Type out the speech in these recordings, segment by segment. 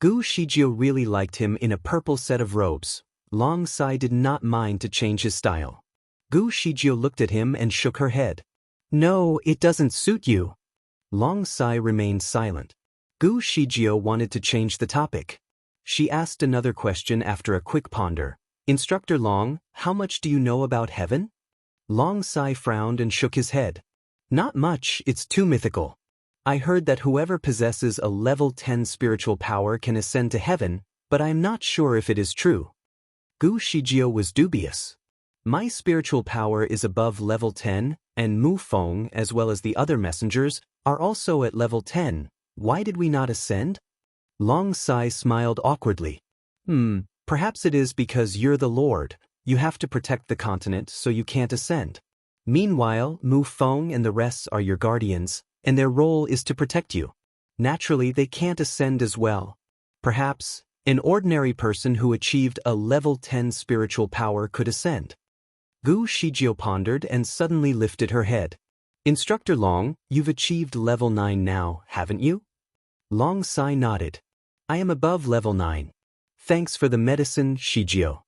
Gu Shijio really liked him in a purple set of robes. Long Sai did not mind to change his style. Gu Shijio looked at him and shook her head. No, it doesn't suit you. Long Sai remained silent. Gu Shijio wanted to change the topic. She asked another question after a quick ponder. Instructor Long, how much do you know about heaven? Long Sai frowned and shook his head. Not much, it's too mythical. I heard that whoever possesses a level 10 spiritual power can ascend to heaven, but I am not sure if it is true. Gu Shijio was dubious. My spiritual power is above level 10, and Mu Feng as well as the other messengers are also at level 10. Why did we not ascend? Long Sai smiled awkwardly. Perhaps it is because you're the Lord. You have to protect the continent so you can't ascend. Meanwhile, Mu Feng and the rest are your guardians, and their role is to protect you. Naturally, they can't ascend as well. Perhaps an ordinary person who achieved a level 10 spiritual power could ascend. Gu Shijio pondered and suddenly lifted her head. Instructor Long, you've achieved level 9 now, haven't you? Long Sai nodded. I am above level 9. Thanks for the medicine, Shijio.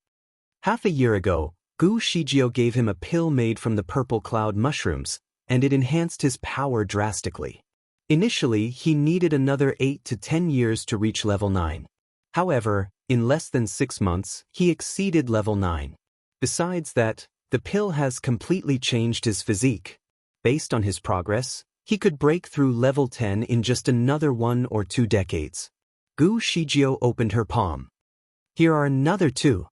Half a year ago, Gu Shijio gave him a pill made from the purple cloud mushrooms, and it enhanced his power drastically. Initially, he needed another 8 to 10 years to reach level 9. However, in less than 6 months, he exceeded level 9. Besides that, the pill has completely changed his physique. Based on his progress, he could break through level 10 in just another 1 or 2 decades. Gu Shijio opened her palm. Here are another 2.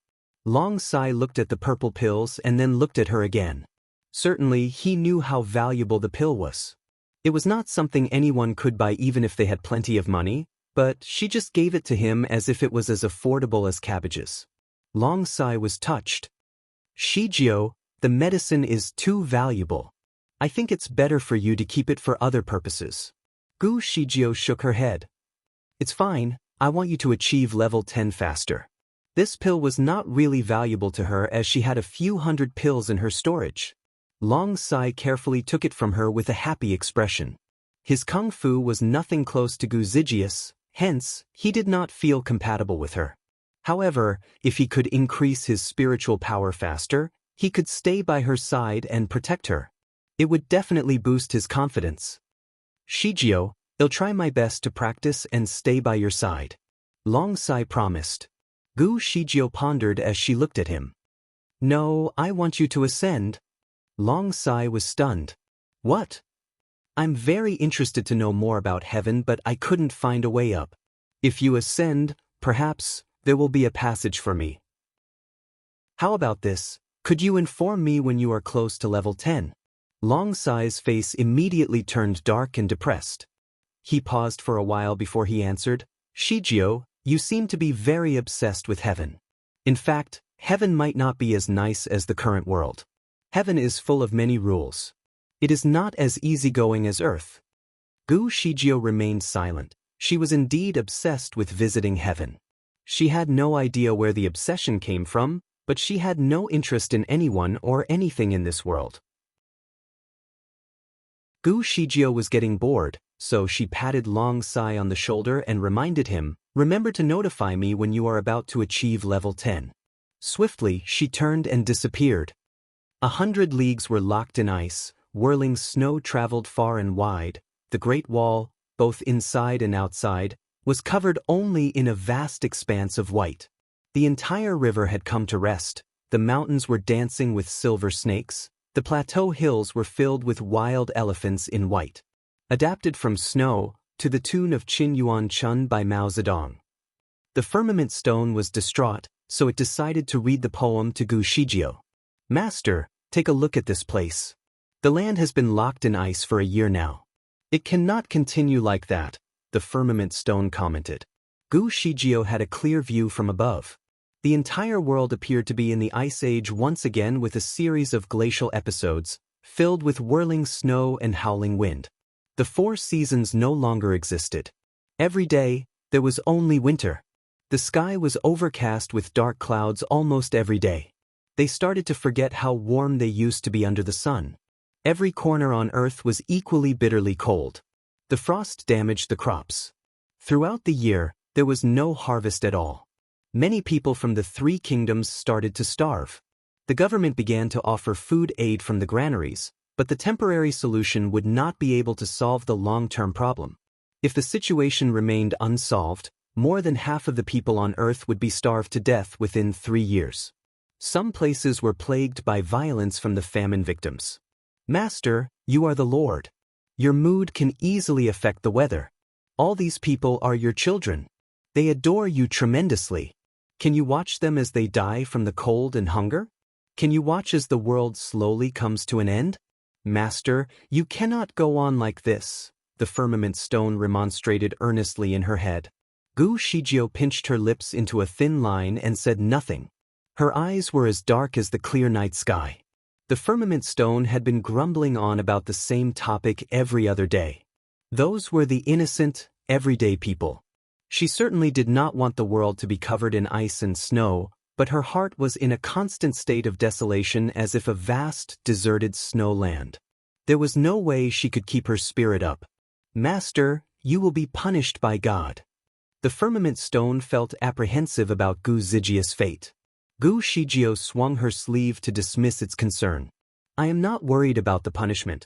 Long Sai looked at the purple pills and then looked at her again. Certainly, he knew how valuable the pill was. It was not something anyone could buy even if they had plenty of money, but she just gave it to him as if it was as affordable as cabbages. Long Sai was touched. Shijio, the medicine is too valuable. I think it's better for you to keep it for other purposes. Gu Shijio shook her head. It's fine, I want you to achieve level 10 faster. This pill was not really valuable to her as she had a few hundred pills in her storage. Long Sai carefully took it from her with a happy expression. His kung fu was nothing close to Gu Zijia's, hence, he did not feel compatible with her. However, if he could increase his spiritual power faster, he could stay by her side and protect her. It would definitely boost his confidence. Shijio, I'll try my best to practice and stay by your side. Long Sai promised. Gu Shijio pondered as she looked at him. No, I want you to ascend. Long Sai was stunned. What? I'm very interested to know more about heaven, but I couldn't find a way up. If you ascend, perhaps there will be a passage for me. How about this? Could you inform me when you are close to level 10? Long Sai's face immediately turned dark and depressed. He paused for a while before he answered, Shijio, you seem to be very obsessed with heaven. In fact, heaven might not be as nice as the current world. Heaven is full of many rules. It is not as easygoing as Earth. Gu Shijio remained silent. She was indeed obsessed with visiting heaven. She had no idea where the obsession came from, but she had no interest in anyone or anything in this world. Gu Shijio was getting bored, so she patted Long Sai on the shoulder and reminded him, remember to notify me when you are about to achieve level 10. Swiftly, she turned and disappeared. 100 leagues were locked in ice, whirling snow traveled far and wide. The Great Wall, both inside and outside, was covered only in a vast expanse of white. The entire river had come to rest, the mountains were dancing with silver snakes, the plateau hills were filled with wild elephants in white. Adapted from Snow, to the tune of Qin Yuan Chun by Mao Zedong. The firmament stone was distraught, so it decided to read the poem to Gu Shijio. Master, take a look at this place. The land has been locked in ice for a year now. It cannot continue like that, the firmament stone commented. Gu Shijio had a clear view from above. The entire world appeared to be in the Ice Age once again with a series of glacial episodes, filled with whirling snow and howling wind. The 4 seasons no longer existed. Every day, there was only winter. The sky was overcast with dark clouds almost every day. They started to forget how warm they used to be under the sun. Every corner on Earth was equally bitterly cold. The frost damaged the crops. Throughout the year, There was no harvest at all. Many people from the three kingdoms started to starve. The government began to offer food aid from the granaries, but the temporary solution would not be able to solve the long-term problem. If the situation remained unsolved, more than half of the people on Earth would be starved to death within 3 years. Some places were plagued by violence from the famine victims. Master, you are the Lord. Your mood can easily affect the weather. All these people are your children. They adore you tremendously. Can you watch them as they die from the cold and hunger? Can you watch as the world slowly comes to an end? Master, you cannot go on like this, the firmament stone remonstrated earnestly in her head. Gu Shijio pinched her lips into a thin line and said nothing. Her eyes were as dark as the clear night sky. The firmament stone had been grumbling on about the same topic every other day. Those were the innocent, everyday people. She certainly did not want the world to be covered in ice and snow, but her heart was in a constant state of desolation as if a vast, deserted snowland. There was no way she could keep her spirit up. Master, you will be punished by God. The firmament stone felt apprehensive about Gu Zijia's fate. Gu Shijio swung her sleeve to dismiss its concern. I am not worried about the punishment.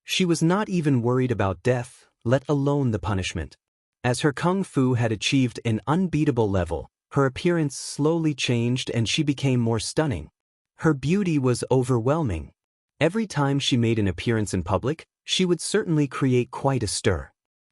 She was not even worried about death, let alone the punishment. As her kung fu had achieved an unbeatable level, her appearance slowly changed and she became more stunning. Her beauty was overwhelming. Every time she made an appearance in public, she would certainly create quite a stir.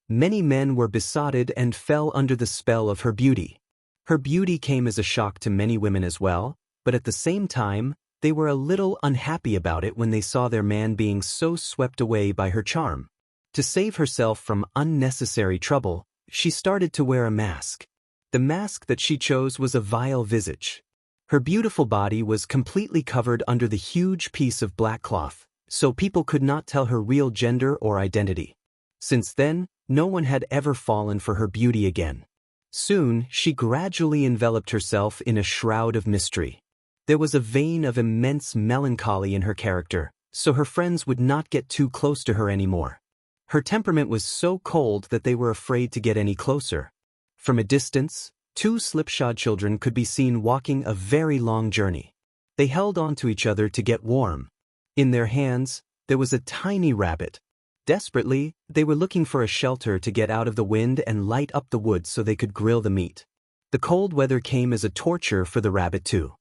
Many men were besotted and fell under the spell of her beauty. Her beauty came as a shock to many women as well, but at the same time, they were a little unhappy about it when they saw their man being so swept away by her charm. To save herself from unnecessary trouble, she started to wear a mask. The mask that she chose was a vile visage. Her beautiful body was completely covered under the huge piece of black cloth, so people could not tell her real gender or identity. Since then, no one had ever fallen for her beauty again. Soon, she gradually enveloped herself in a shroud of mystery. There was a vein of immense melancholy in her character, so her friends would not get too close to her anymore. Her temperament was so cold that they were afraid to get any closer. From a distance, two slipshod children could be seen walking a very long journey. They held on to each other to get warm. In their hands, there was a tiny rabbit. Desperately, they were looking for a shelter to get out of the wind and light up the wood so they could grill the meat. The cold weather came as a torture for the rabbit too.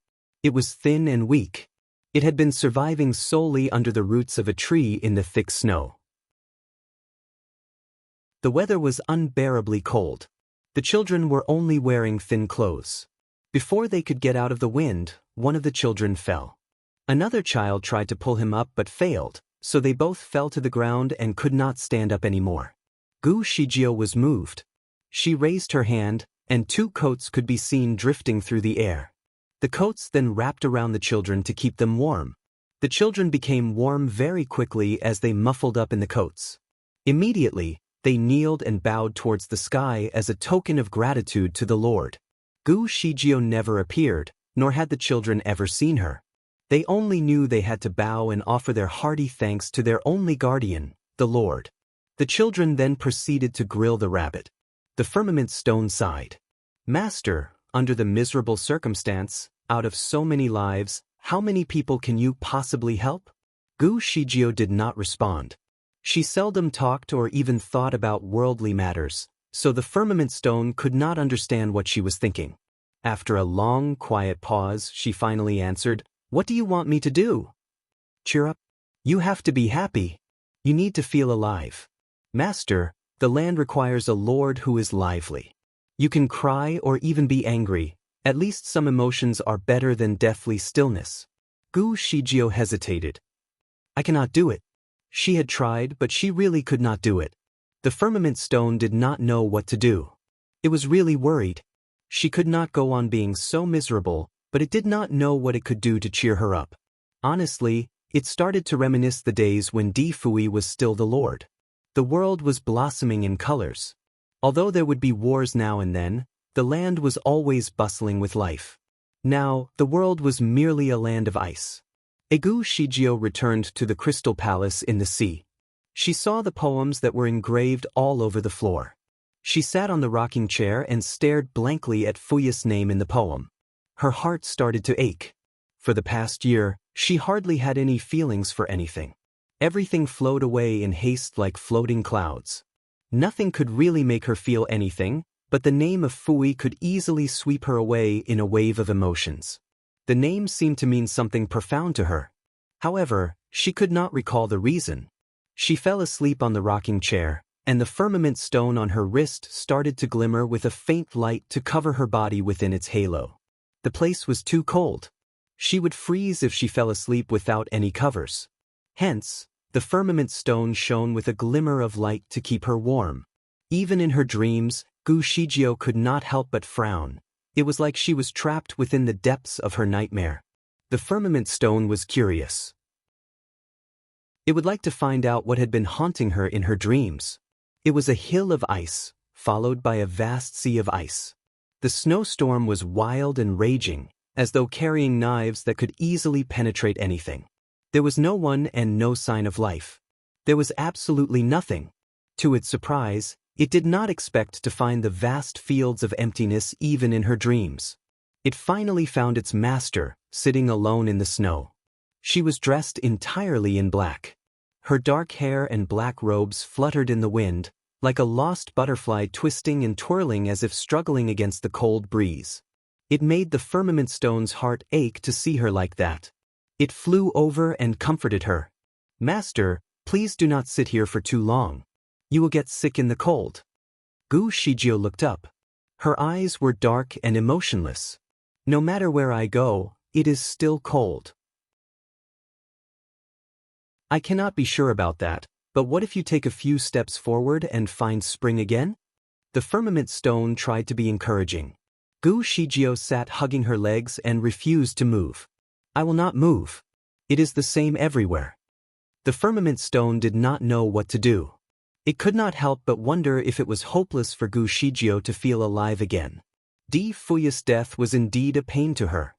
It was thin and weak. It had been surviving solely under the roots of a tree in the thick snow. The weather was unbearably cold. The children were only wearing thin clothes. Before they could get out of the wind, one of the children fell. Another child tried to pull him up but failed, so they both fell to the ground and could not stand up anymore. Gu Shijio was moved. She raised her hand, and two coats could be seen drifting through the air. The coats then wrapped around the children to keep them warm. The children became warm very quickly as they muffled up in the coats. Immediately, they kneeled and bowed towards the sky as a token of gratitude to the Lord. Gu Shijio never appeared, nor had the children ever seen her. They only knew they had to bow and offer their hearty thanks to their only guardian, the Lord. The children then proceeded to grill the rabbit. The firmament stone sighed. Master, under the miserable circumstance, out of so many lives, how many people can you possibly help? Gu Shijio did not respond. She seldom talked or even thought about worldly matters, so the firmament stone could not understand what she was thinking. After a long, quiet pause, she finally answered, What do you want me to do? Cheer up. You have to be happy. You need to feel alive. Master, the land requires a lord who is lively. You can cry or even be angry. At least some emotions are better than deathly stillness. Gu Shijio hesitated. I cannot do it. She had tried, but she really could not do it. The firmament stone did not know what to do. It was really worried. She could not go on being so miserable, but it did not know what it could do to cheer her up. Honestly, it started to reminisce the days when Di Fui was still the lord. The world was blossoming in colors. Although there would be wars now and then, the land was always bustling with life. Now, the world was merely a land of ice. Gu Shijio returned to the crystal palace in the sea. She saw the poems that were engraved all over the floor. She sat on the rocking chair and stared blankly at Fuya's name in the poem. Her heart started to ache. For the past year, she hardly had any feelings for anything. Everything flowed away in haste like floating clouds. Nothing could really make her feel anything, but the name of Fui could easily sweep her away in a wave of emotions. The name seemed to mean something profound to her. However, she could not recall the reason. She fell asleep on the rocking chair, and the firmament stone on her wrist started to glimmer with a faint light to cover her body within its halo. The place was too cold. She would freeze if she fell asleep without any covers. Hence, the firmament stone shone with a glimmer of light to keep her warm. Even in her dreams, Gu Shijio could not help but frown. It was like she was trapped within the depths of her nightmare. The firmament stone was curious. It would like to find out what had been haunting her in her dreams. It was a hill of ice, followed by a vast sea of ice. The snowstorm was wild and raging, as though carrying knives that could easily penetrate anything. There was no one and no sign of life. There was absolutely nothing. To its surprise, it did not expect to find the vast fields of emptiness even in her dreams. It finally found its master, sitting alone in the snow. She was dressed entirely in black. Her dark hair and black robes fluttered in the wind, like a lost butterfly twisting and twirling as if struggling against the cold breeze. It made the firmament stone's heart ache to see her like that. It flew over and comforted her. "Master, please do not sit here for too long. You will get sick in the cold." Gu Shijio looked up. Her eyes were dark and emotionless. "No matter where I go, it is still cold." "I cannot be sure about that, but what if you take a few steps forward and find spring again?" The firmament stone tried to be encouraging. Gu Shijio sat hugging her legs and refused to move. "I will not move. It is the same everywhere." The firmament stone did not know what to do. It could not help but wonder if it was hopeless for Gu Shijio to feel alive again. Di Fuya's death was indeed a pain to her.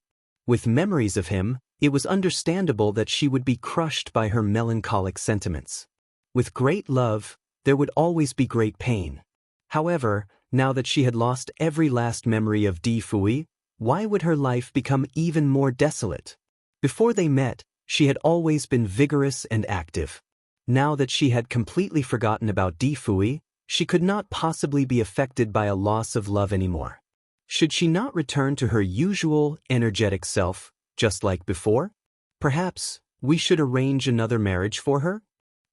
With memories of him, it was understandable that she would be crushed by her melancholic sentiments. With great love, there would always be great pain. However, now that she had lost every last memory of Di Fui, why would her life become even more desolate? Before they met, she had always been vigorous and active. Now that she had completely forgotten about Di Fui, she could not possibly be affected by a loss of love anymore. Should she not return to her usual, energetic self, just like before? Perhaps we should arrange another marriage for her?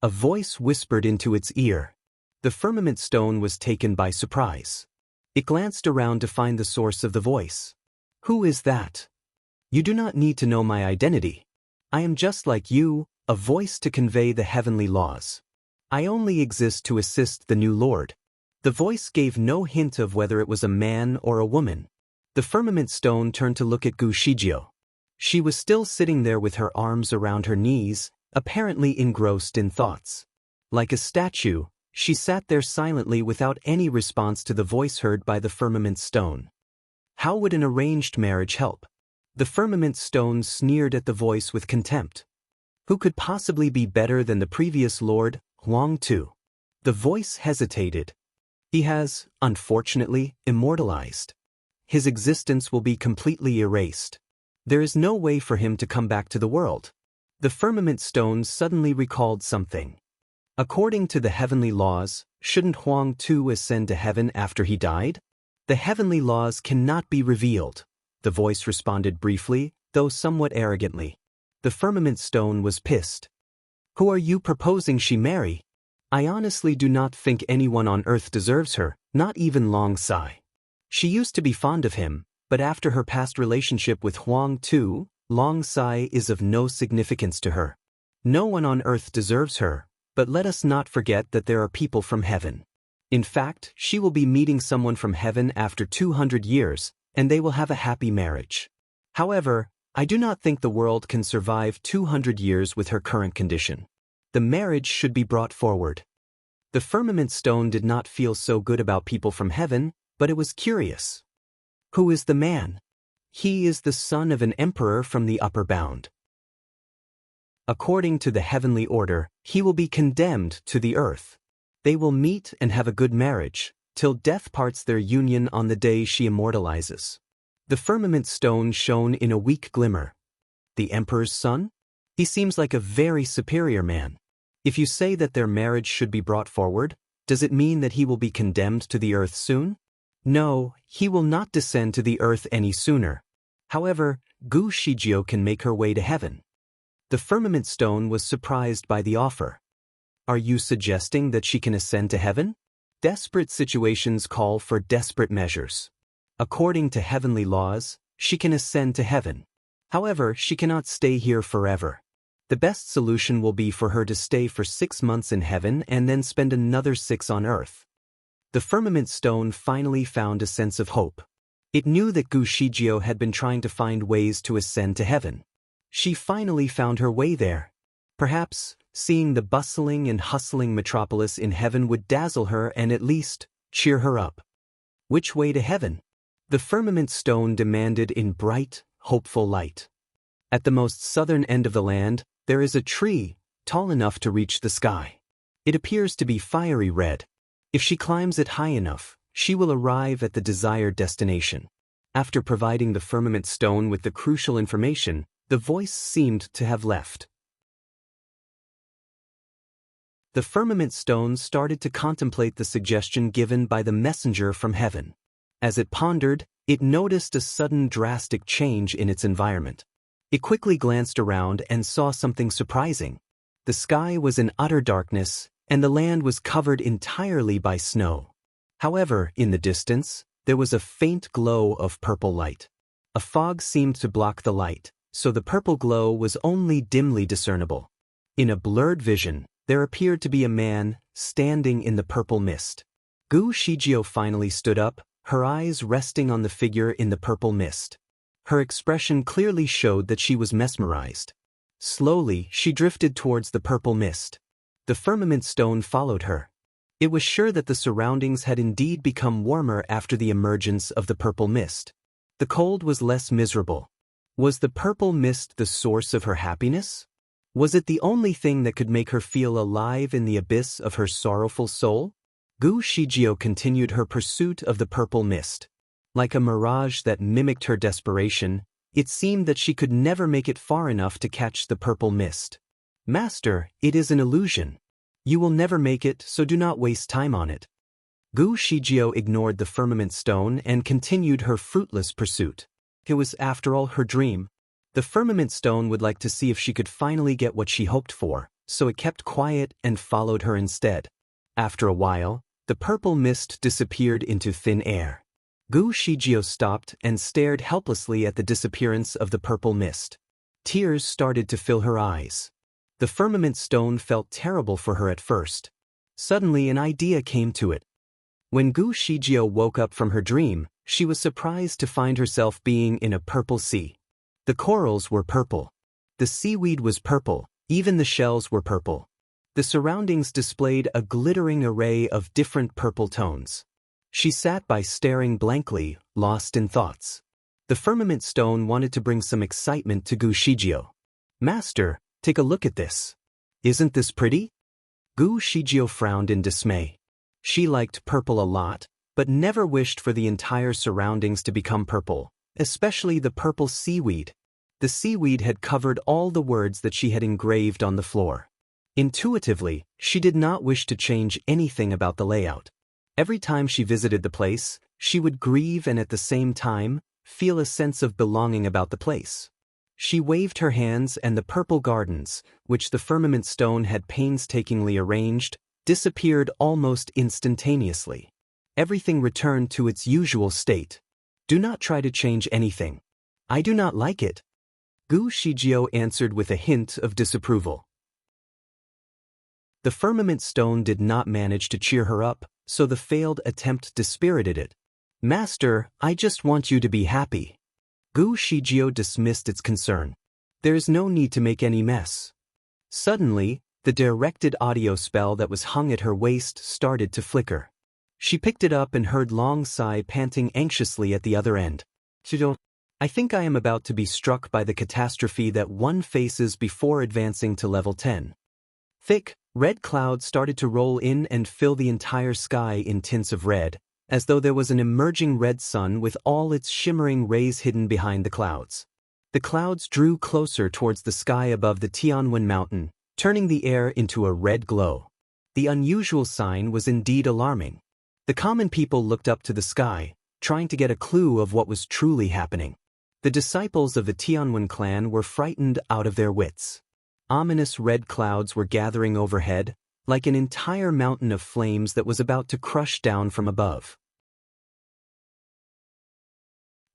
A voice whispered into its ear. The firmament stone was taken by surprise. It glanced around to find the source of the voice. "Who is that?" "You do not need to know my identity. I am just like you, a voice to convey the heavenly laws. I only exist to assist the new Lord." The voice gave no hint of whether it was a man or a woman. The firmament stone turned to look at Gu Shijio. She was still sitting there with her arms around her knees, apparently engrossed in thoughts. Like a statue, she sat there silently without any response to the voice heard by the firmament stone. How would an arranged marriage help? The firmament stone sneered at the voice with contempt. Who could possibly be better than the previous lord, Huang Tu? The voice hesitated. He has, unfortunately, immortalized. His existence will be completely erased. There is no way for him to come back to the world. The firmament stone suddenly recalled something. According to the heavenly laws, shouldn't Huang Tu ascend to heaven after he died? The heavenly laws cannot be revealed, the voice responded briefly, though somewhat arrogantly. The firmament stone was pissed. Who are you proposing she marry? I honestly do not think anyone on earth deserves her, not even Long Sai. She used to be fond of him, but after her past relationship with Huang Tu, Long Sai is of no significance to her. No one on earth deserves her, but let us not forget that there are people from heaven. In fact, she will be meeting someone from heaven after 200 years, and they will have a happy marriage. However, I do not think the world can survive 200 years with her current condition. The marriage should be brought forward. The firmament stone did not feel so good about people from heaven, but it was curious. Who is the man? He is the son of an emperor from the upper bound. According to the heavenly order, he will be condemned to the earth. They will meet and have a good marriage, till death parts their union on the day she immortalizes. The firmament stone shone in a weak glimmer. The emperor's son? He seems like a very superior man. If you say that their marriage should be brought forward, does it mean that he will be condemned to the earth soon? No, he will not descend to the earth any sooner. However, Gu Shijio can make her way to heaven. The firmament stone was surprised by the offer. Are you suggesting that she can ascend to heaven? Desperate situations call for desperate measures. According to heavenly laws, she can ascend to heaven. However, she cannot stay here forever. The best solution will be for her to stay for 6 months in heaven and then spend another 6 on earth. The firmament stone finally found a sense of hope. It knew that Gu Shijio had been trying to find ways to ascend to heaven. She finally found her way there. Perhaps, seeing the bustling and hustling metropolis in heaven would dazzle her and at least cheer her up. Which way to heaven? The firmament stone demanded in bright, hopeful light. At the most southern end of the land, there is a tree, tall enough to reach the sky. It appears to be fiery red. If she climbs it high enough, she will arrive at the desired destination. After providing the firmament stone with the crucial information, the voice seemed to have left. The firmament stone started to contemplate the suggestion given by the messenger from heaven. As it pondered, it noticed a sudden drastic change in its environment. It quickly glanced around and saw something surprising. The sky was in utter darkness, and the land was covered entirely by snow. However, in the distance, there was a faint glow of purple light. A fog seemed to block the light, so the purple glow was only dimly discernible. In a blurred vision, there appeared to be a man standing in the purple mist. Gu Shijio finally stood up, her eyes resting on the figure in the purple mist. Her expression clearly showed that she was mesmerized. Slowly, she drifted towards the purple mist. The firmament stone followed her. It was sure that the surroundings had indeed become warmer after the emergence of the purple mist. The cold was less miserable. Was the purple mist the source of her happiness? Was it the only thing that could make her feel alive in the abyss of her sorrowful soul? Gu Shijio continued her pursuit of the purple mist. Like a mirage that mimicked her desperation, it seemed that she could never make it far enough to catch the purple mist. Master, it is an illusion. You will never make it, so do not waste time on it. Gu Shijio ignored the firmament stone and continued her fruitless pursuit. It was, after all, her dream. The firmament stone would like to see if she could finally get what she hoped for, so it kept quiet and followed her instead. After a while, the purple mist disappeared into thin air. Gu Shijio stopped and stared helplessly at the disappearance of the purple mist. Tears started to fill her eyes. The firmament stone felt terrible for her at first. Suddenly an idea came to it. When Gu Shijio woke up from her dream, she was surprised to find herself being in a purple sea. The corals were purple. The seaweed was purple, even the shells were purple. The surroundings displayed a glittering array of different purple tones. She sat by staring blankly, lost in thoughts. The firmament stone wanted to bring some excitement to Gu Shijio. Master, take a look at this. Isn't this pretty? Gu Shijio frowned in dismay. She liked purple a lot, but never wished for the entire surroundings to become purple, especially the purple seaweed. The seaweed had covered all the words that she had engraved on the floor. Intuitively, she did not wish to change anything about the layout. Every time she visited the place, she would grieve and at the same time, feel a sense of belonging about the place. She waved her hands and the purple gardens, which the firmament stone had painstakingly arranged, disappeared almost instantaneously. Everything returned to its usual state. Do not try to change anything. I do not like it. Gu Shijio answered with a hint of disapproval. The firmament stone did not manage to cheer her up, so the failed attempt dispirited it. Master, I just want you to be happy. Gu Shijio dismissed its concern. There is no need to make any mess. Suddenly, the directed audio spell that was hung at her waist started to flicker. She picked it up and heard Long Sai panting anxiously at the other end. I think I am about to be struck by the catastrophe that one faces before advancing to level 10. Thick, red clouds started to roll in and fill the entire sky in tints of red, as though there was an emerging red sun with all its shimmering rays hidden behind the clouds. The clouds drew closer towards the sky above the Tianwen mountain, turning the air into a red glow. The unusual sign was indeed alarming. The common people looked up to the sky, trying to get a clue of what was truly happening. The disciples of the Tianwen clan were frightened out of their wits. Ominous red clouds were gathering overhead, like an entire mountain of flames that was about to crush down from above.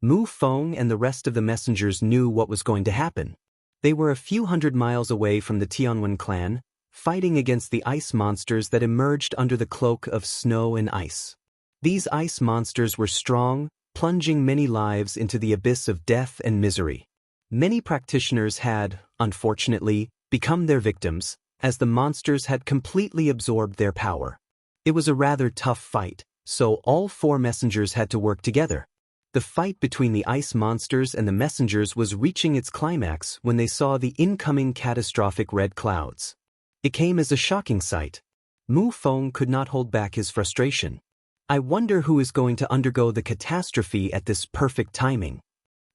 Mu Feng and the rest of the messengers knew what was going to happen. They were a few hundred miles away from the Tianwen clan, fighting against the ice monsters that emerged under the cloak of snow and ice. These ice monsters were strong, plunging many lives into the abyss of death and misery. Many practitioners had, unfortunately, become their victims, as the monsters had completely absorbed their power. It was a rather tough fight, so all four messengers had to work together. The fight between the ice monsters and the messengers was reaching its climax when they saw the incoming catastrophic red clouds. It came as a shocking sight. Mu Feng could not hold back his frustration. I wonder who is going to undergo the catastrophe at this perfect timing.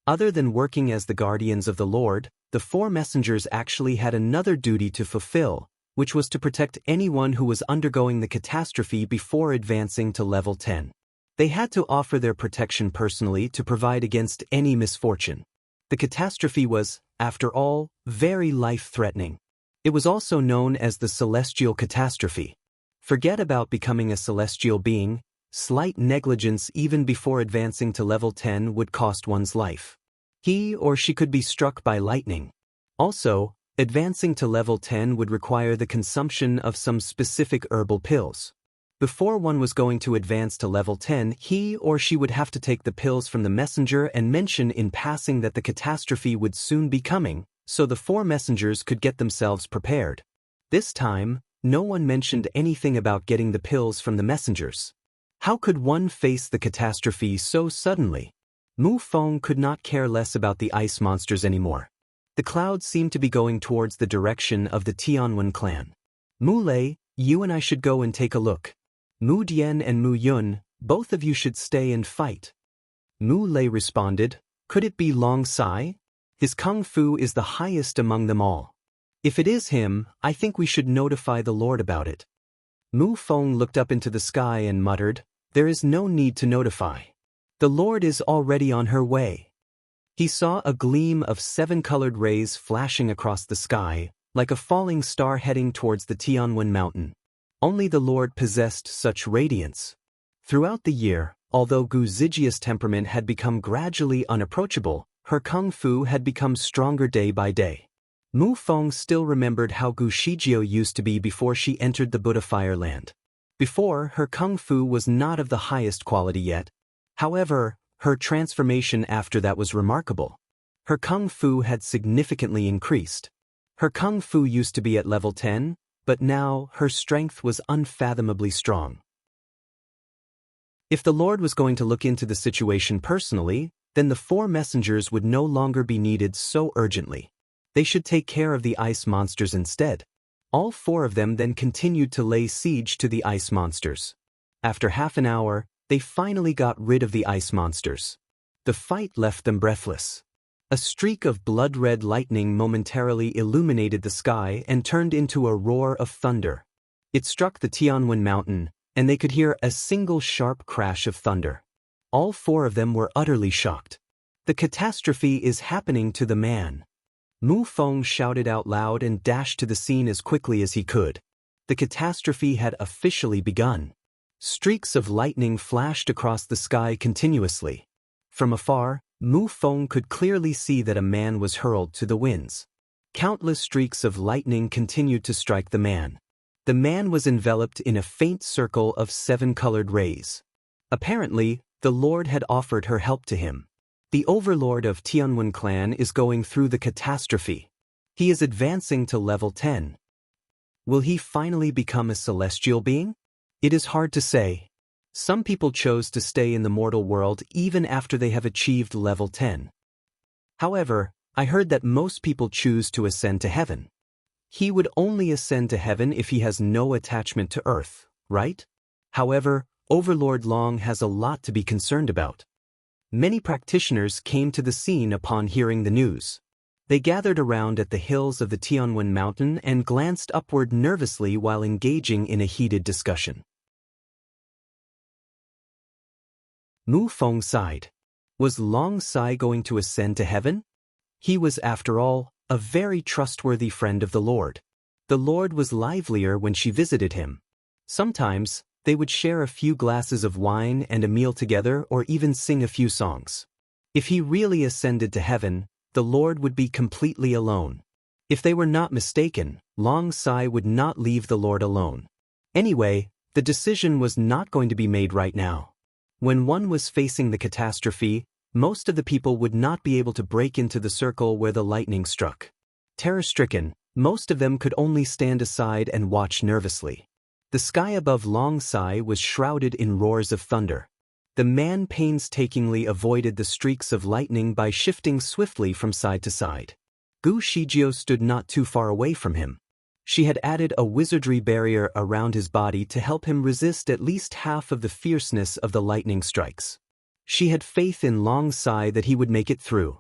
Other than working as the guardians of the Lord, the four messengers actually had another duty to fulfill, which was to protect anyone who was undergoing the catastrophe before advancing to level 10. They had to offer their protection personally to provide against any misfortune. The catastrophe was, after all, very life-threatening. It was also known as the celestial catastrophe. Forget about becoming a celestial being. Slight negligence even before advancing to level 10 would cost one's life. He or she could be struck by lightning. Also, advancing to level 10 would require the consumption of some specific herbal pills. Before one was going to advance to level 10, he or she would have to take the pills from the messenger and mention in passing that the catastrophe would soon be coming, so the four messengers could get themselves prepared. This time, no one mentioned anything about getting the pills from the messengers. How could one face the catastrophe so suddenly? Mu Feng could not care less about the ice monsters anymore. The clouds seemed to be going towards the direction of the Tianwen clan. Mu Lei, you and I should go and take a look. Mu Dian and Mu Yun, both of you should stay and fight. Mu Lei responded, could it be Long Sai? His kung fu is the highest among them all. If it is him, I think we should notify the Lord about it. Mu Feng looked up into the sky and muttered, there is no need to notify. The Lord is already on her way. He saw a gleam of 7-colored rays flashing across the sky, like a falling star heading towards the Tianwen mountain. Only the Lord possessed such radiance. Throughout the year, although Gu Zijia's temperament had become gradually unapproachable, her kung fu had become stronger day by day. Mu Feng still remembered how Gu Shijio used to be before she entered the Buddha Fireland. Before, her kung fu was not of the highest quality yet. However, her transformation after that was remarkable. Her kung fu had significantly increased. Her kung fu used to be at level 10, but now her strength was unfathomably strong. If the Lord was going to look into the situation personally, then the four messengers would no longer be needed so urgently. They should take care of the ice monsters instead. All four of them then continued to lay siege to the ice monsters. After half an hour, they finally got rid of the ice monsters. The fight left them breathless. A streak of blood-red lightning momentarily illuminated the sky and turned into a roar of thunder. It struck the Tianwen mountain, and they could hear a single sharp crash of thunder. All four of them were utterly shocked. The catastrophe is happening to the man. Mu Feng shouted out loud and dashed to the scene as quickly as he could. The catastrophe had officially begun. Streaks of lightning flashed across the sky continuously. From afar, Mu Feng could clearly see that a man was hurled to the winds. Countless streaks of lightning continued to strike the man. The man was enveloped in a faint circle of 7-colored rays. Apparently, the Lord had offered her help to him. The overlord of Tianwen clan is going through the catastrophe. He is advancing to level 10. Will he finally become a celestial being? It is hard to say. Some people chose to stay in the mortal world even after they have achieved level 10. However, I heard that most people choose to ascend to heaven. He would only ascend to heaven if he has no attachment to earth, right? However, Overlord Long has a lot to be concerned about. Many practitioners came to the scene upon hearing the news. They gathered around at the hills of the Tianwen Mountain and glanced upward nervously while engaging in a heated discussion. Mu Feng sighed. Was Long Sai going to ascend to heaven? He was, after all, a very trustworthy friend of the Lord. The Lord was livelier when she visited him. Sometimes, they would share a few glasses of wine and a meal together or even sing a few songs. If he really ascended to heaven, the Lord would be completely alone. If they were not mistaken, Long Sai would not leave the Lord alone. Anyway, the decision was not going to be made right now. When one was facing the catastrophe, most of the people would not be able to break into the circle where the lightning struck. Terror-stricken, most of them could only stand aside and watch nervously. The sky above Long Sai was shrouded in roars of thunder. The man painstakingly avoided the streaks of lightning by shifting swiftly from side to side. Gu Shijio stood not too far away from him. She had added a wizardry barrier around his body to help him resist at least half of the fierceness of the lightning strikes. She had faith in Long Sai that he would make it through.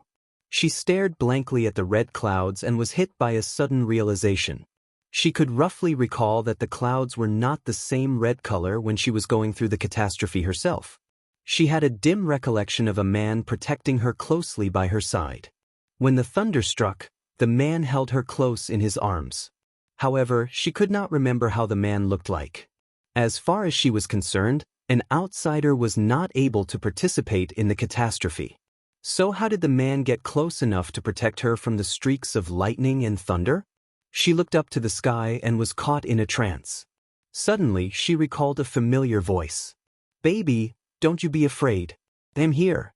She stared blankly at the red clouds and was hit by a sudden realization. She could roughly recall that the clouds were not the same red color when she was going through the catastrophe herself. She had a dim recollection of a man protecting her closely by her side. When the thunder struck, the man held her close in his arms. However, she could not remember how the man looked like. As far as she was concerned, an outsider was not able to participate in the catastrophe. So how did the man get close enough to protect her from the streaks of lightning and thunder? She looked up to the sky and was caught in a trance. Suddenly, she recalled a familiar voice. "Baby, don't you be afraid. I'm here.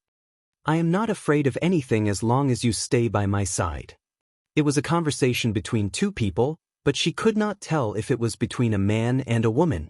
I am not afraid of anything as long as you stay by my side." It was a conversation between two people, but she could not tell if it was between a man and a woman.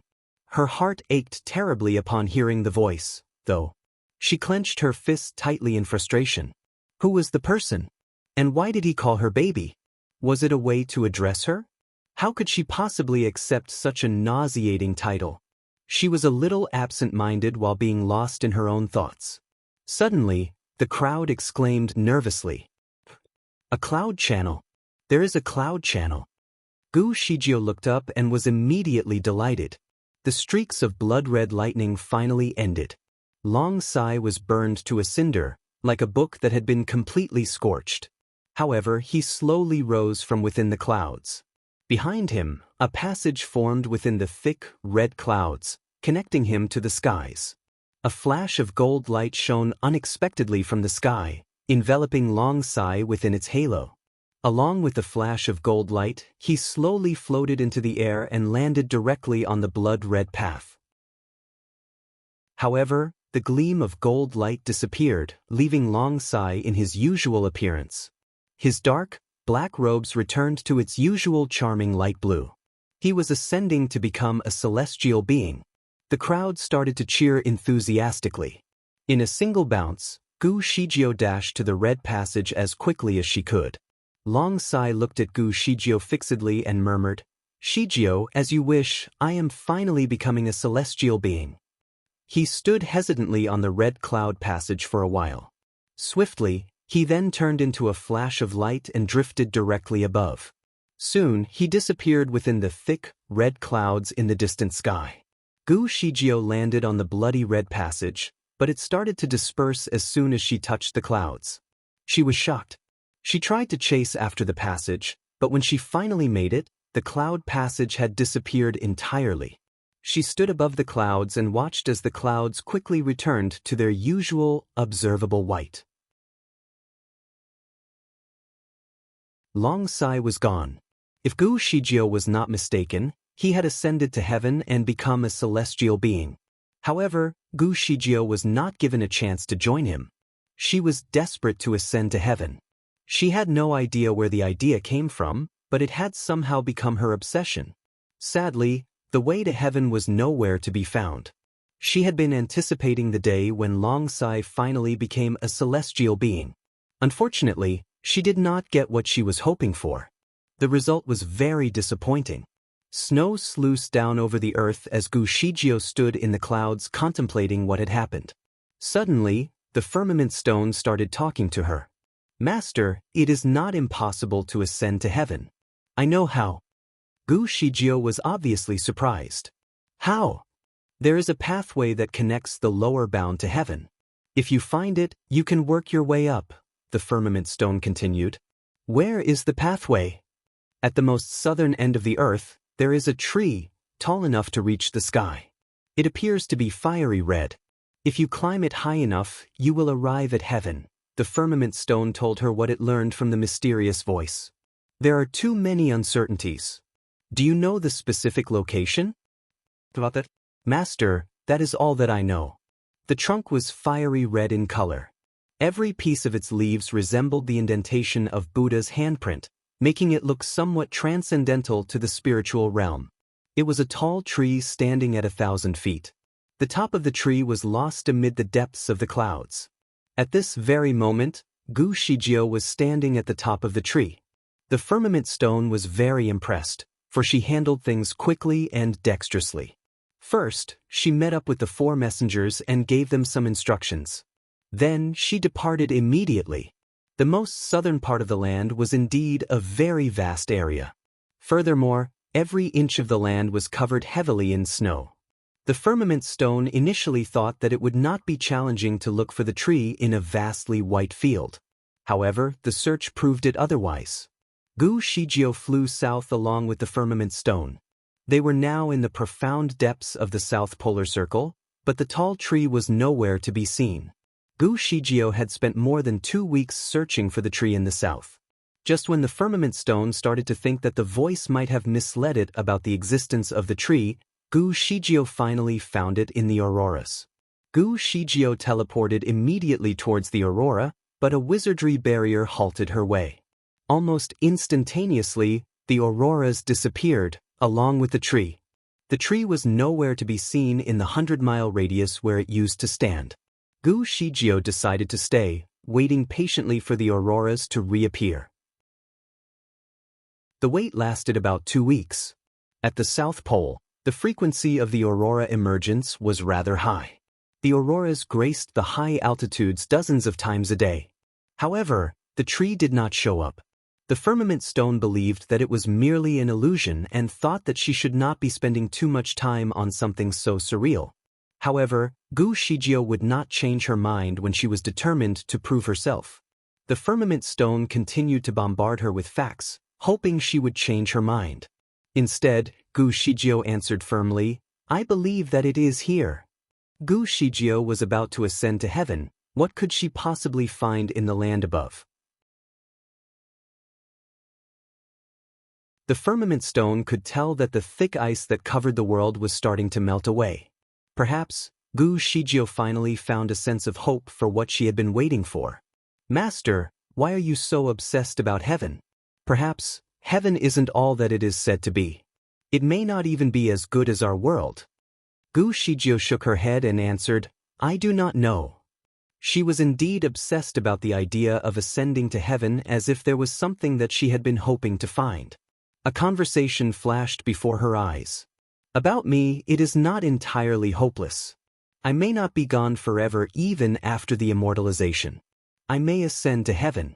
Her heart ached terribly upon hearing the voice, though. She clenched her fists tightly in frustration. Who was the person? And why did he call her baby? Was it a way to address her? How could she possibly accept such a nauseating title? She was a little absent-minded while being lost in her own thoughts. Suddenly, the crowd exclaimed nervously. "A cloud channel! There is a cloud channel!" Gu Shijio looked up and was immediately delighted. The streaks of blood-red lightning finally ended. Long Sai was burned to a cinder, like a book that had been completely scorched. However, he slowly rose from within the clouds. Behind him, a passage formed within the thick, red clouds, connecting him to the skies. A flash of gold light shone unexpectedly from the sky, enveloping Long Sai within its halo. Along with the flash of gold light, he slowly floated into the air and landed directly on the blood-red path. However, the gleam of gold light disappeared, leaving Long Sai in his usual appearance. His dark, black robes returned to its usual charming light blue. He was ascending to become a celestial being. The crowd started to cheer enthusiastically. In a single bounce, Gu Shijio dashed to the red passage as quickly as she could. Long Sai looked at Gu Shijio fixedly and murmured, "Shijio, as you wish, I am finally becoming a celestial being." He stood hesitantly on the red cloud passage for a while. Swiftly, he then turned into a flash of light and drifted directly above. Soon, he disappeared within the thick, red clouds in the distant sky. Gu Shijio landed on the bloody red passage, but it started to disperse as soon as she touched the clouds. She was shocked. She tried to chase after the passage, but when she finally made it, the cloud passage had disappeared entirely. She stood above the clouds and watched as the clouds quickly returned to their usual, observable white. Long Sai was gone. If Gu Shijio was not mistaken, he had ascended to heaven and become a celestial being. However, Gu Shijio was not given a chance to join him. She was desperate to ascend to heaven. She had no idea where the idea came from, but it had somehow become her obsession. Sadly, the way to heaven was nowhere to be found. She had been anticipating the day when Long Sai finally became a celestial being. Unfortunately, she did not get what she was hoping for. The result was very disappointing. Snow sluiced down over the earth as Gu Shijio stood in the clouds contemplating what had happened. Suddenly, the firmament stone started talking to her. Master, it is not impossible to ascend to heaven. I know how. Gu Shijio was obviously surprised. How? There is a pathway that connects the lower bound to heaven. If you find it, you can work your way up, the firmament stone continued. Where is the pathway? At the most southern end of the earth, there is a tree, tall enough to reach the sky. It appears to be fiery red. If you climb it high enough, you will arrive at heaven. The firmament stone told her what it learned from the mysterious voice. There are too many uncertainties. Do you know the specific location? Master, that is all that I know. The trunk was fiery red in color. Every piece of its leaves resembled the indentation of Buddha's handprint, making it look somewhat transcendental to the spiritual realm. It was a tall tree standing at 1,000 feet. The top of the tree was lost amid the depths of the clouds. At this very moment, Gu Shijio was standing at the top of the tree. The firmament stone was very impressed, for she handled things quickly and dexterously. First, she met up with the 4 messengers and gave them some instructions. Then she departed immediately. The most southern part of the land was indeed a very vast area. Furthermore, every inch of the land was covered heavily in snow. The firmament stone initially thought that it would not be challenging to look for the tree in a vastly white field. However, the search proved it otherwise. Gu Shijio flew south along with the firmament stone. They were now in the profound depths of the South Polar Circle, but the tall tree was nowhere to be seen. Gu Shijio had spent more than 2 weeks searching for the tree in the south. Just when the firmament stone started to think that the voice might have misled it about the existence of the tree, Gu Shijio finally found it in the auroras. Gu Shijio teleported immediately towards the aurora, but a wizardry barrier halted her way. Almost instantaneously, the auroras disappeared, along with the tree. The tree was nowhere to be seen in the 100-mile radius where it used to stand. Gu Shijio decided to stay, waiting patiently for the auroras to reappear. The wait lasted about 2 weeks. At the South Pole, the frequency of the aurora emergence was rather high. The auroras graced the high altitudes dozens of times a day. However, the tree did not show up. The firmament stone believed that it was merely an illusion and thought that she should not be spending too much time on something so surreal. However, Gu Shijio would not change her mind when she was determined to prove herself. The firmament stone continued to bombard her with facts, hoping she would change her mind. Instead, Gu Shijio answered firmly, I believe that it is here. Gu Shijio was about to ascend to heaven. What could she possibly find in the land above? The firmament stone could tell that the thick ice that covered the world was starting to melt away. Perhaps, Gu Shijio finally found a sense of hope for what she had been waiting for. Master, why are you so obsessed about heaven? Perhaps, heaven isn't all that it is said to be. It may not even be as good as our world. Gu Shijio shook her head and answered, I do not know. She was indeed obsessed about the idea of ascending to heaven as if there was something that she had been hoping to find. A conversation flashed before her eyes. About me, it is not entirely hopeless. I may not be gone forever even after the immortalization. I may ascend to heaven.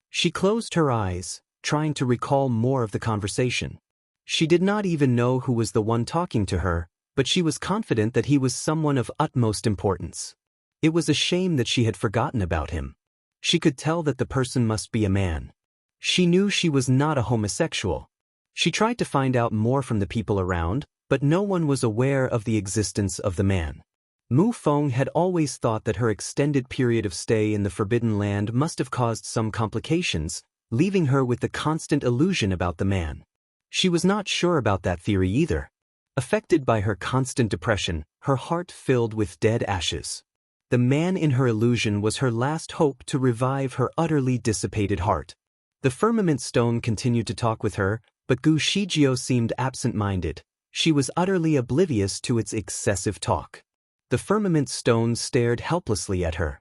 She closed her eyes, trying to recall more of the conversation. She did not even know who was the one talking to her, but she was confident that he was someone of utmost importance. It was a shame that she had forgotten about him. She could tell that the person must be a man. She knew she was not a homosexual. She tried to find out more from the people around, but no one was aware of the existence of the man. Mu Feng had always thought that her extended period of stay in the Forbidden Land must have caused some complications, leaving her with the constant illusion about the man. She was not sure about that theory either. Affected by her constant depression, her heart filled with dead ashes. The man in her illusion was her last hope to revive her utterly dissipated heart. The firmament stone continued to talk with her, but Gu Shijio seemed absent-minded. She was utterly oblivious to its excessive talk. The firmament stone stared helplessly at her.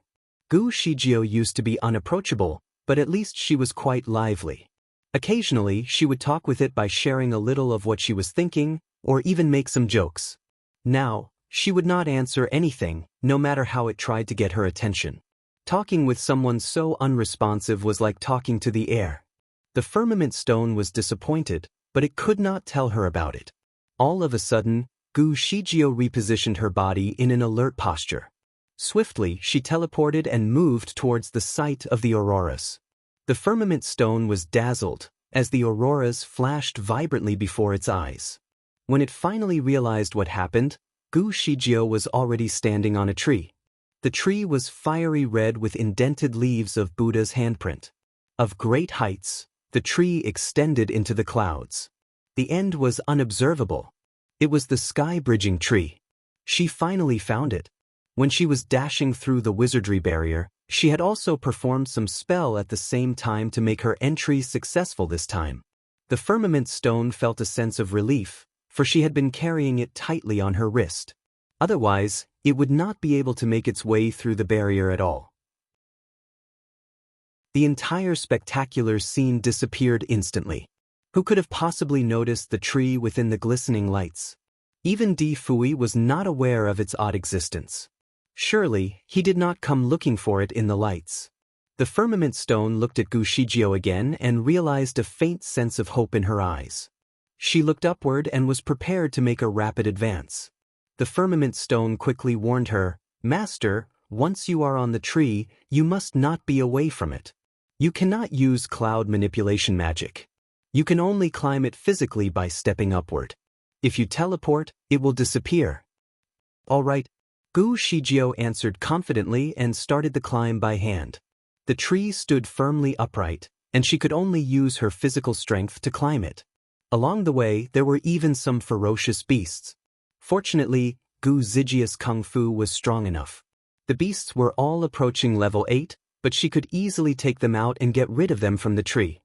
Gu Shijio used to be unapproachable, but at least she was quite lively. Occasionally, she would talk with it by sharing a little of what she was thinking, or even make some jokes. Now, she would not answer anything, no matter how it tried to get her attention. Talking with someone so unresponsive was like talking to the air. The firmament stone was disappointed, but it could not tell her about it. All of a sudden, Gu Shijio repositioned her body in an alert posture. Swiftly, she teleported and moved towards the site of the auroras. The firmament stone was dazzled, as the auroras flashed vibrantly before its eyes. When it finally realized what happened, Gu Shijio was already standing on a tree. The tree was fiery red with indented leaves of Buddha's handprint. Of great heights, the tree extended into the clouds. The end was unobservable. It was the sky-bridging tree. She finally found it. When she was dashing through the wizardry barrier, she had also performed some spell at the same time to make her entry successful this time. The firmament stone felt a sense of relief, for she had been carrying it tightly on her wrist. Otherwise, it would not be able to make its way through the barrier at all. The entire spectacular scene disappeared instantly. Who could have possibly noticed the tree within the glistening lights? Even Di Fui was not aware of its odd existence. Surely, he did not come looking for it in the lights. The firmament stone looked at Gu Shijio again and realized a faint sense of hope in her eyes. She looked upward and was prepared to make a rapid advance. The firmament stone quickly warned her, "Master, once you are on the tree, you must not be away from it. You cannot use cloud manipulation magic. You can only climb it physically by stepping upward. If you teleport, it will disappear." "All right," Gu Shijio answered confidently and started the climb by hand. The tree stood firmly upright, and she could only use her physical strength to climb it. Along the way, there were even some ferocious beasts. Fortunately, Gu Zijia's kung fu was strong enough. The beasts were all approaching level 8, but she could easily take them out and get rid of them from the tree.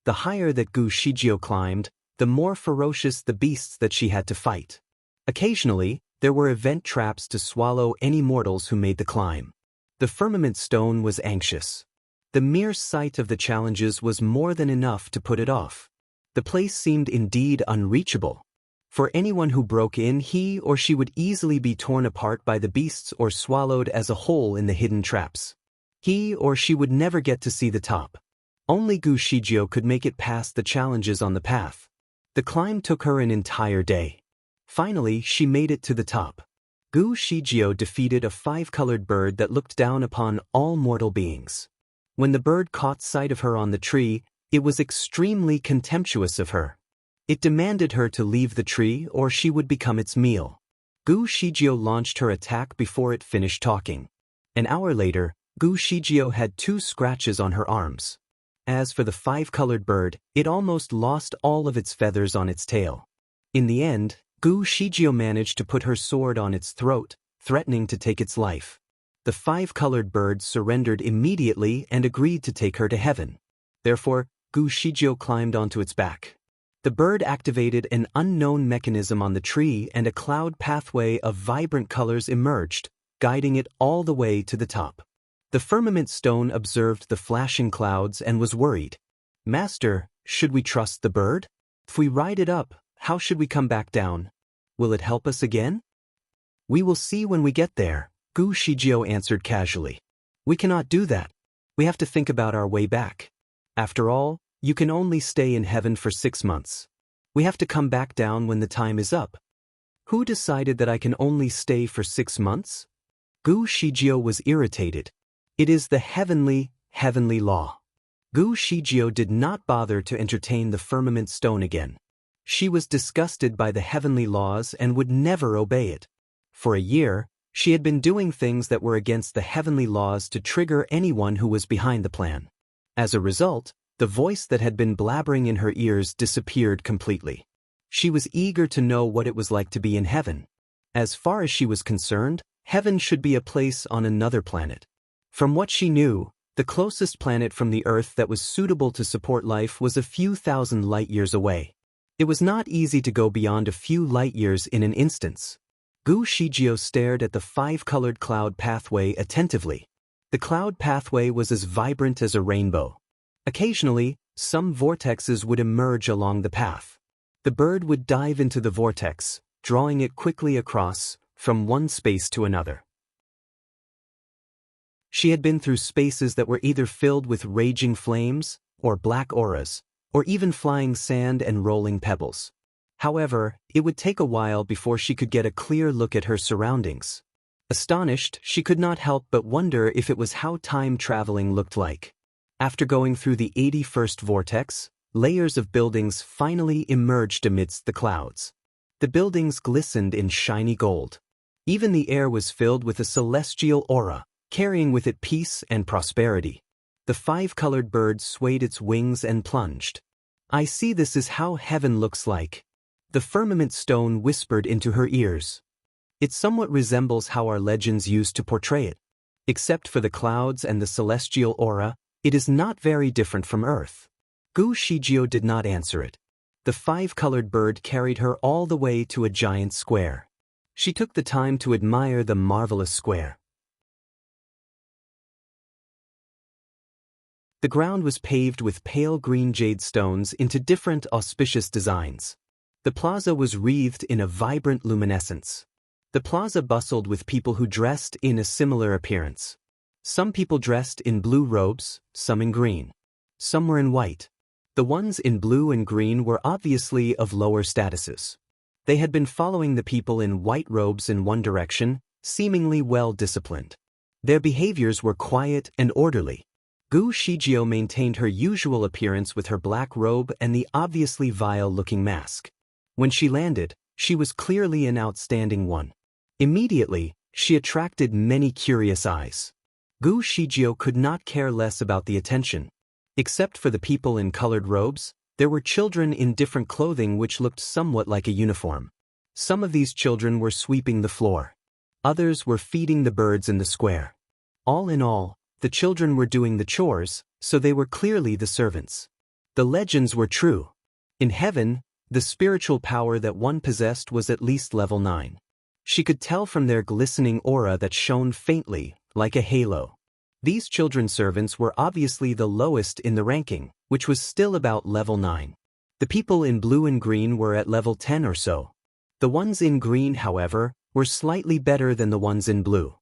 The higher that Gu Shijio climbed, the more ferocious the beasts that she had to fight. Occasionally, there were event traps to swallow any mortals who made the climb. The firmament stone was anxious. The mere sight of the challenges was more than enough to put it off. The place seemed indeed unreachable. For anyone who broke in, he or she would easily be torn apart by the beasts or swallowed as a whole in the hidden traps. He or she would never get to see the top. Only Gu Shijio could make it past the challenges on the path. The climb took her an entire day. Finally, she made it to the top. Gu Shijio defeated a 5-colored bird that looked down upon all mortal beings. When the bird caught sight of her on the tree, it was extremely contemptuous of her. It demanded her to leave the tree or she would become its meal. Gu Shijio launched her attack before it finished talking. An hour later, Gu Shijio had 2 scratches on her arms. As for the 5-colored bird, it almost lost all of its feathers on its tail. In the end, Gu Shijio managed to put her sword on its throat, threatening to take its life. The 5-colored bird surrendered immediately and agreed to take her to heaven. Therefore, Gu Shijio climbed onto its back. The bird activated an unknown mechanism on the tree and a cloud pathway of vibrant colors emerged, guiding it all the way to the top. The firmament stone observed the flashing clouds and was worried. "Master, should we trust the bird? If we ride it up, how should we come back down? Will it help us again?" "We will see when we get there," Gu Shijio answered casually. "We cannot do that. We have to think about our way back. After all, you can only stay in heaven for 6 months. We have to come back down when the time is up." "Who decided that I can only stay for 6 months?" Gu Shijio was irritated. "It is the heavenly law." Gu Shijio did not bother to entertain the firmament stone again. She was disgusted by the heavenly laws and would never obey it. For a year, she had been doing things that were against the heavenly laws to trigger anyone who was behind the plan. As a result, the voice that had been blabbering in her ears disappeared completely. She was eager to know what it was like to be in heaven. As far as she was concerned, heaven should be a place on another planet. From what she knew, the closest planet from the Earth that was suitable to support life was a few thousand light-years away. It was not easy to go beyond a few light-years in an instance. Gu Shijio stared at the 5-colored cloud pathway attentively. The cloud pathway was as vibrant as a rainbow. Occasionally, some vortexes would emerge along the path. The bird would dive into the vortex, drawing it quickly across, from one space to another. She had been through spaces that were either filled with raging flames, or black auras, or even flying sand and rolling pebbles. However, it would take a while before she could get a clear look at her surroundings. Astonished, she could not help but wonder if it was how time traveling looked like. After going through the 81st vortex, layers of buildings finally emerged amidst the clouds. The buildings glistened in shiny gold. Even the air was filled with a celestial aura, carrying with it peace and prosperity. The five-colored bird swayed its wings and plunged. "I see this is how heaven looks like," the firmament stone whispered into her ears. "It somewhat resembles how our legends used to portray it. Except for the clouds and the celestial aura, it is not very different from Earth." Gu Shijio did not answer it. The five-colored bird carried her all the way to a giant square. She took the time to admire the marvelous square. The ground was paved with pale green jade stones into different auspicious designs. The plaza was wreathed in a vibrant luminescence. The plaza bustled with people who dressed in a similar appearance. Some people dressed in blue robes, some in green. Some were in white. The ones in blue and green were obviously of lower statuses. They had been following the people in white robes in one direction, seemingly well disciplined. Their behaviors were quiet and orderly. Gu Shijio maintained her usual appearance with her black robe and the obviously vile-looking mask. When she landed, she was clearly an outstanding one. Immediately, she attracted many curious eyes. Gu Shijio could not care less about the attention. Except for the people in colored robes, there were children in different clothing which looked somewhat like a uniform. Some of these children were sweeping the floor. Others were feeding the birds in the square. All in all, the children were doing the chores, so they were clearly the servants. The legends were true. In heaven, the spiritual power that one possessed was at least level 9. She could tell from their glistening aura that shone faintly, like a halo. These children servants were obviously the lowest in the ranking, which was still about level 9. The people in blue and green were at level 10 or so. The ones in green, however, were slightly better than the ones in blue.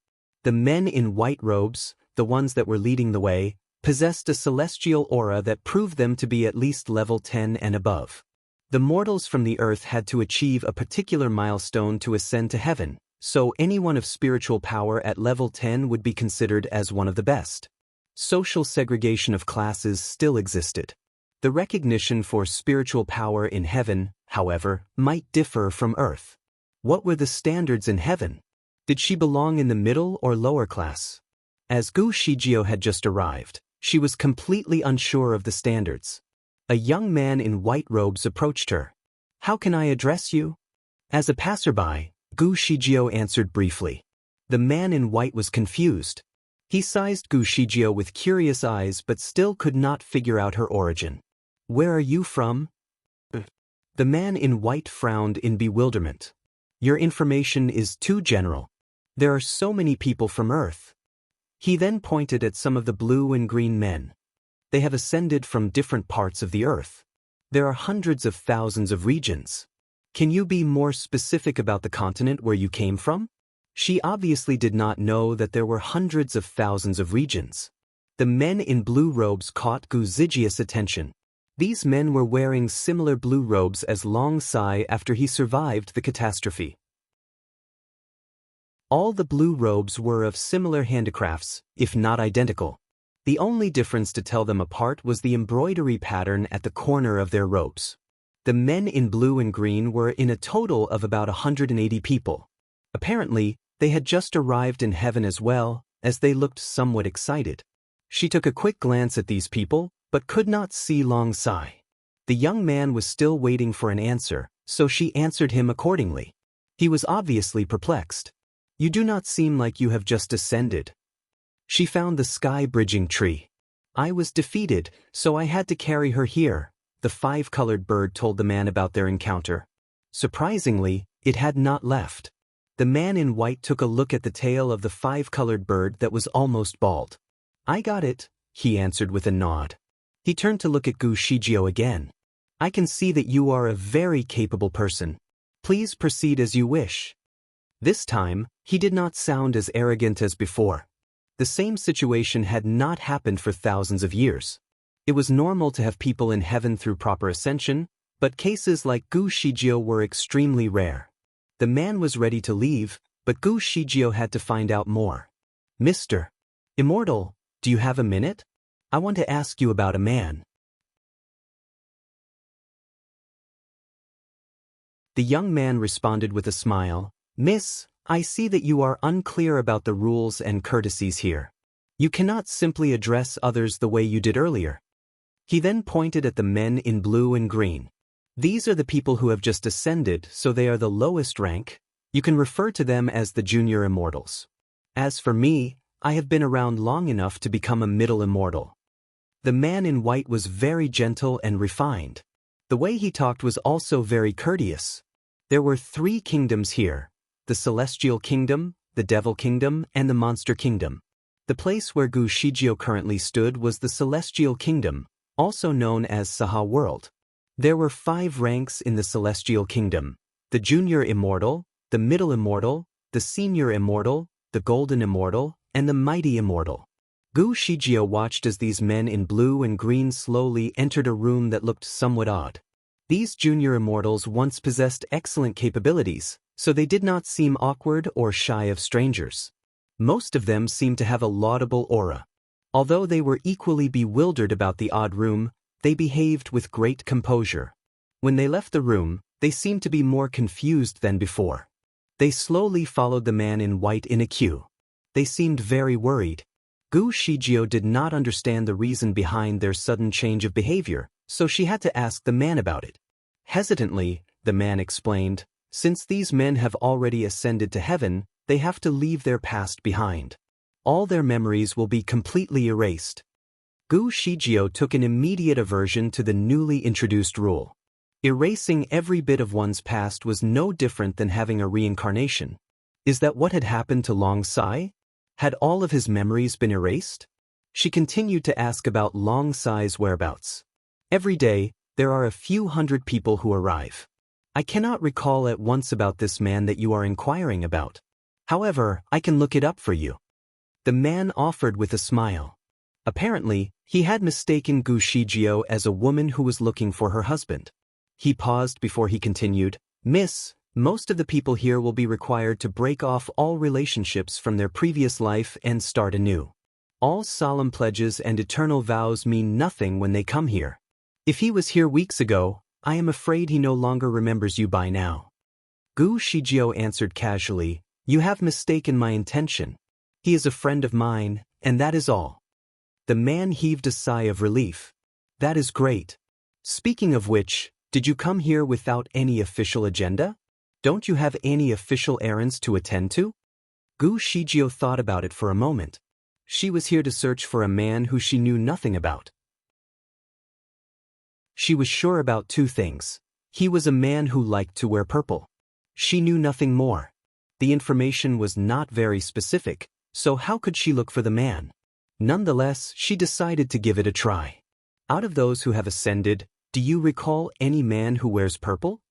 The men in white robes, the ones that were leading the way, possessed a celestial aura that proved them to be at least level 10 and above. The mortals from the earth had to achieve a particular milestone to ascend to heaven, so anyone of spiritual power at level 10 would be considered as one of the best. Social segregation of classes still existed. The recognition for spiritual power in heaven, however, might differ from earth. What were the standards in heaven? Did she belong in the middle or lower class? As Gu Shijio had just arrived, she was completely unsure of the standards. A young man in white robes approached her. "How can I address you?" As a passerby, Gu Shijio answered briefly. The man in white was confused. He sized Gu Shijio with curious eyes but still could not figure out her origin. "Where are you from?" The man in white frowned in bewilderment. "Your information is too general. There are so many people from Earth." He then pointed at some of the blue and green men. "They have ascended from different parts of the Earth. There are hundreds of thousands of regions. Can you be more specific about the continent where you came from?" She obviously did not know that there were hundreds of thousands of regions. The men in blue robes caught Gu Zijia's attention. These men were wearing similar blue robes as Long Sai after he survived the catastrophe. All the blue robes were of similar handicrafts, if not identical. The only difference to tell them apart was the embroidery pattern at the corner of their robes. The men in blue and green were in a total of about 180 people. Apparently, they had just arrived in heaven as well, as they looked somewhat excited. She took a quick glance at these people, but could not see Long Sai. The young man was still waiting for an answer, so she answered him accordingly. He was obviously perplexed. "You do not seem like you have just ascended." She found the sky-bridging tree. "I was defeated, so I had to carry her here," the five-colored bird told the man about their encounter. Surprisingly, it had not left. The man in white took a look at the tail of the five-colored bird that was almost bald. I got it, he answered with a nod. He turned to look at Gu Shijio again. I can see that you are a very capable person. Please proceed as you wish. This time, he did not sound as arrogant as before. The same situation had not happened for thousands of years. It was normal to have people in heaven through proper ascension, but cases like Gu Shijio were extremely rare. The man was ready to leave, but Gu Shijio had to find out more. Mr. Immortal, do you have a minute? I want to ask you about a man. The young man responded with a smile. Miss, I see that you are unclear about the rules and courtesies here. You cannot simply address others the way you did earlier. He then pointed at the men in blue and green. These are the people who have just ascended, so they are the lowest rank. You can refer to them as the junior immortals. As for me, I have been around long enough to become a middle immortal. The man in white was very gentle and refined. The way he talked was also very courteous. There were 3 kingdoms here: the Celestial Kingdom, the Devil Kingdom, and the Monster Kingdom. The place where Gu Shijio currently stood was the Celestial Kingdom, also known as Saha World. There were 5 ranks in the Celestial Kingdom: the Junior Immortal, the Middle Immortal, the Senior Immortal, the Golden Immortal, and the Mighty Immortal. Gu Shijio watched as these men in blue and green slowly entered a room that looked somewhat odd. These Junior Immortals once possessed excellent capabilities, so they did not seem awkward or shy of strangers. Most of them seemed to have a laudable aura. Although they were equally bewildered about the odd room, they behaved with great composure. When they left the room, they seemed to be more confused than before. They slowly followed the man in white in a queue. They seemed very worried. Gu Shijio did not understand the reason behind their sudden change of behavior, so she had to ask the man about it. Hesitantly, the man explained, since these men have already ascended to heaven, they have to leave their past behind. All their memories will be completely erased. Gu Shijio took an immediate aversion to the newly introduced rule. Erasing every bit of one's past was no different than having a reincarnation. Is that what had happened to Long Sai? Had all of his memories been erased? She continued to ask about Long Sai's whereabouts. Every day, there are a few hundred people who arrive. I cannot recall at once about this man that you are inquiring about. However, I can look it up for you. The man offered with a smile. Apparently, he had mistaken Gu Shijio as a woman who was looking for her husband. He paused before he continued, Miss, most of the people here will be required to break off all relationships from their previous life and start anew. All solemn pledges and eternal vows mean nothing when they come here. If he was here weeks ago, I am afraid he no longer remembers you by now. Gu Shijio answered casually, You have mistaken my intention. He is a friend of mine, and that is all. The man heaved a sigh of relief. That is great. Speaking of which, did you come here without any official agenda? Don't you have any official errands to attend to? Gu Shijio thought about it for a moment. She was here to search for a man who she knew nothing about. She was sure about 2 things. He was a man who liked to wear purple. She knew nothing more. The information was not very specific, so how could she look for the man? Nonetheless, she decided to give it a try. Out of those who have ascended, do you recall any man who wears purple?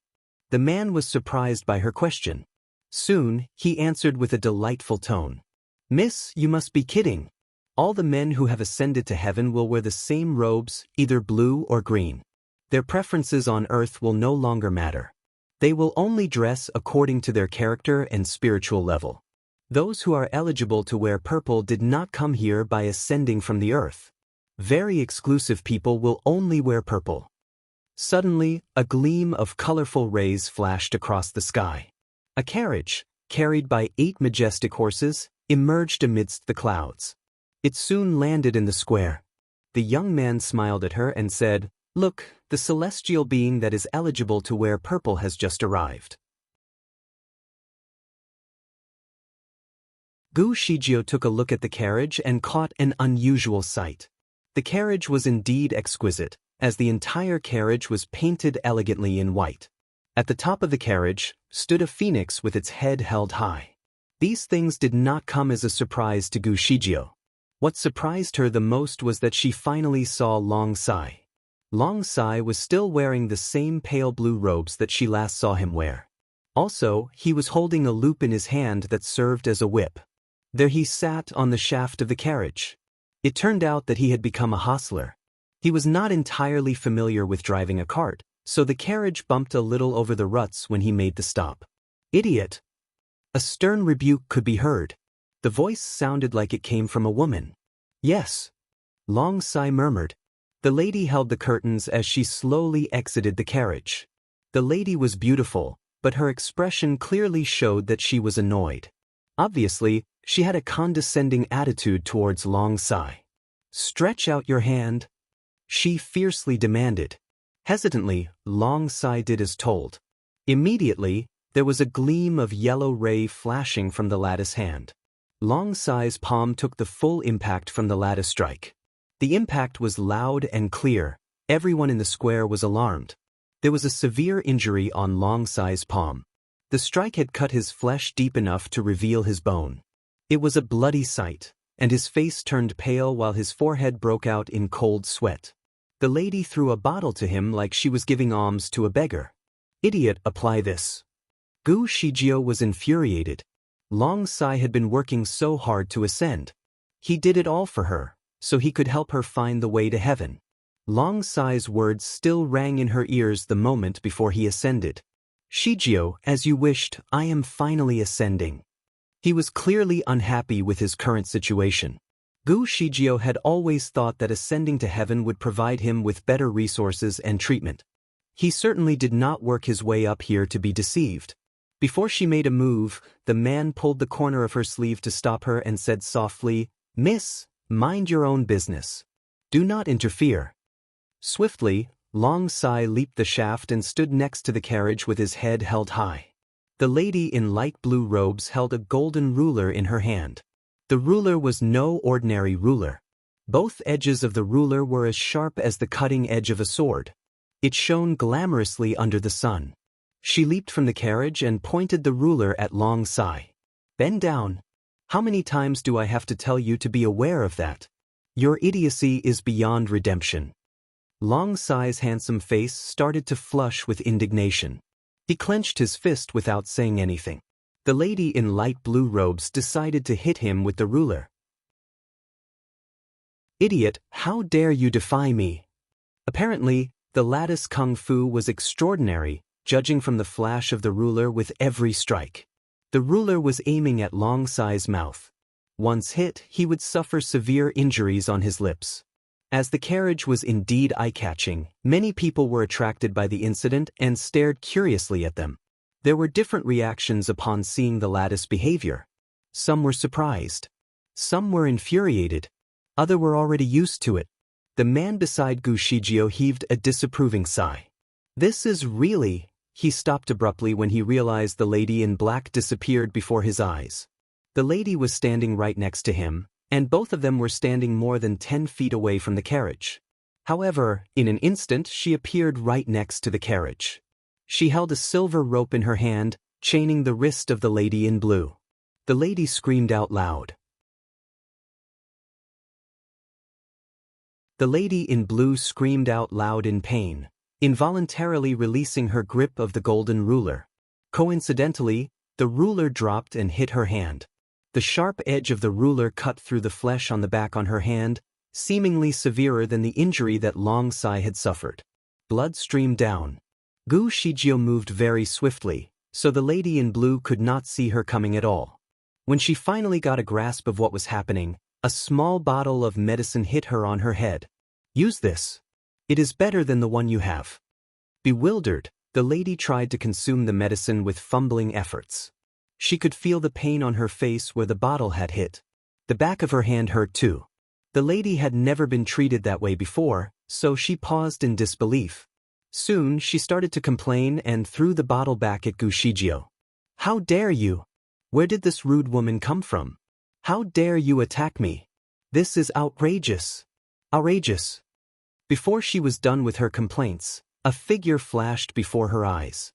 The man was surprised by her question. Soon, he answered with a delightful tone. Miss, you must be kidding. All the men who have ascended to heaven will wear the same robes, either blue or green. Their preferences on earth will no longer matter. They will only dress according to their character and spiritual level. Those who are eligible to wear purple did not come here by ascending from the earth. Very exclusive people will only wear purple. Suddenly, a gleam of colorful rays flashed across the sky. A carriage, carried by 8 majestic horses, emerged amidst the clouds. It soon landed in the square. The young man smiled at her and said, Look, the celestial being that is eligible to wear purple has just arrived. Gu Shijio took a look at the carriage and caught an unusual sight. The carriage was indeed exquisite, as the entire carriage was painted elegantly in white. At the top of the carriage stood a phoenix with its head held high. These things did not come as a surprise to Gu Shijio. What surprised her the most was that she finally saw Long Sai. Long Sai was still wearing the same pale blue robes that she last saw him wear. Also, he was holding a loop in his hand that served as a whip. There he sat on the shaft of the carriage. It turned out that he had become a hostler. He was not entirely familiar with driving a cart, so the carriage bumped a little over the ruts when he made the stop. "Idiot!" A stern rebuke could be heard. The voice sounded like it came from a woman. "Yes," Long Sai murmured. The lady held the curtains as she slowly exited the carriage. The lady was beautiful, but her expression clearly showed that she was annoyed. Obviously, she had a condescending attitude towards Long Sai. "Stretch out your hand," she fiercely demanded. Hesitantly, Long Sai did as told. Immediately, there was a gleam of yellow ray flashing from the lattice hand. Long Sai's palm took the full impact from the lattice strike. The impact was loud and clear. Everyone in the square was alarmed. There was a severe injury on Long Sai's palm. The strike had cut his flesh deep enough to reveal his bone. It was a bloody sight, and his face turned pale while his forehead broke out in cold sweat. The lady threw a bottle to him like she was giving alms to a beggar. "Idiot, apply this." Gu Shijio was infuriated. Long Sai had been working so hard to ascend. He did it all for her, so he could help her find the way to heaven. Long Sai's words still rang in her ears the moment before he ascended. "Shijio, as you wished, I am finally ascending." He was clearly unhappy with his current situation. Gu Shijio had always thought that ascending to heaven would provide him with better resources and treatment. He certainly did not work his way up here to be deceived. Before she made a move, the man pulled the corner of her sleeve to stop her and said softly, "Miss, mind your own business. Do not interfere." Swiftly, Long Sai leaped the shaft and stood next to the carriage with his head held high. The lady in light blue robes held a golden ruler in her hand. The ruler was no ordinary ruler. Both edges of the ruler were as sharp as the cutting edge of a sword. It shone glamorously under the sun. She leaped from the carriage and pointed the ruler at Long Sai. "Bend down. How many times do I have to tell you to be aware of that? Your idiocy is beyond redemption." Long Sai's handsome face started to flush with indignation. He clenched his fist without saying anything. The lady in light blue robes decided to hit him with the ruler. "Idiot, how dare you defy me?" Apparently, the lattice kung fu was extraordinary, judging from the flash of the ruler with every strike. The ruler was aiming at Long Sai's mouth. Once hit, he would suffer severe injuries on his lips. As the carriage was indeed eye-catching, many people were attracted by the incident and stared curiously at them. There were different reactions upon seeing the lattice behavior. Some were surprised. Some were infuriated. Others were already used to it. The man beside Gu Shijio heaved a disapproving sigh. "This is really—" He stopped abruptly when he realized the lady in black disappeared before his eyes. The lady was standing right next to him, and both of them were standing more than 10 feet away from the carriage. However, in an instant she appeared right next to the carriage. She held a silver rope in her hand, chaining the wrist of the lady in blue. The lady screamed out loud. The lady in blue screamed out loud in pain, involuntarily releasing her grip of the golden ruler. Coincidentally, the ruler dropped and hit her hand. The sharp edge of the ruler cut through the flesh on the back on her hand, seemingly severer than the injury that Long Sai had suffered. Blood streamed down. Gu Shijio moved very swiftly, so the lady in blue could not see her coming at all. When she finally got a grasp of what was happening, a small bottle of medicine hit her on her head. "Use this. It is better than the one you have." Bewildered, the lady tried to consume the medicine with fumbling efforts. She could feel the pain on her face where the bottle had hit. The back of her hand hurt too. The lady had never been treated that way before, so she paused in disbelief. Soon she started to complain and threw the bottle back at Gu Shijio. "How dare you? Where did this rude woman come from? How dare you attack me? This is outrageous. Outrageous." Before she was done with her complaints, a figure flashed before her eyes.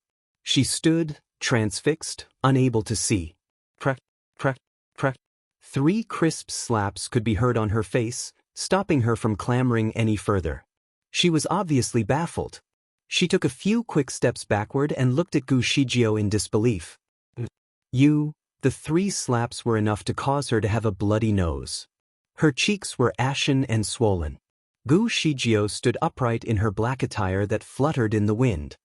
She stood, transfixed, unable to see. Crack, crack, crack. 3 crisp slaps could be heard on her face, stopping her from clamoring any further. She was obviously baffled. She took a few quick steps backward and looked at Gu Shijio in disbelief. The 3 slaps were enough to cause her to have a bloody nose. Her cheeks were ashen and swollen. Gu Shijio stood upright in her black attire that fluttered in the wind.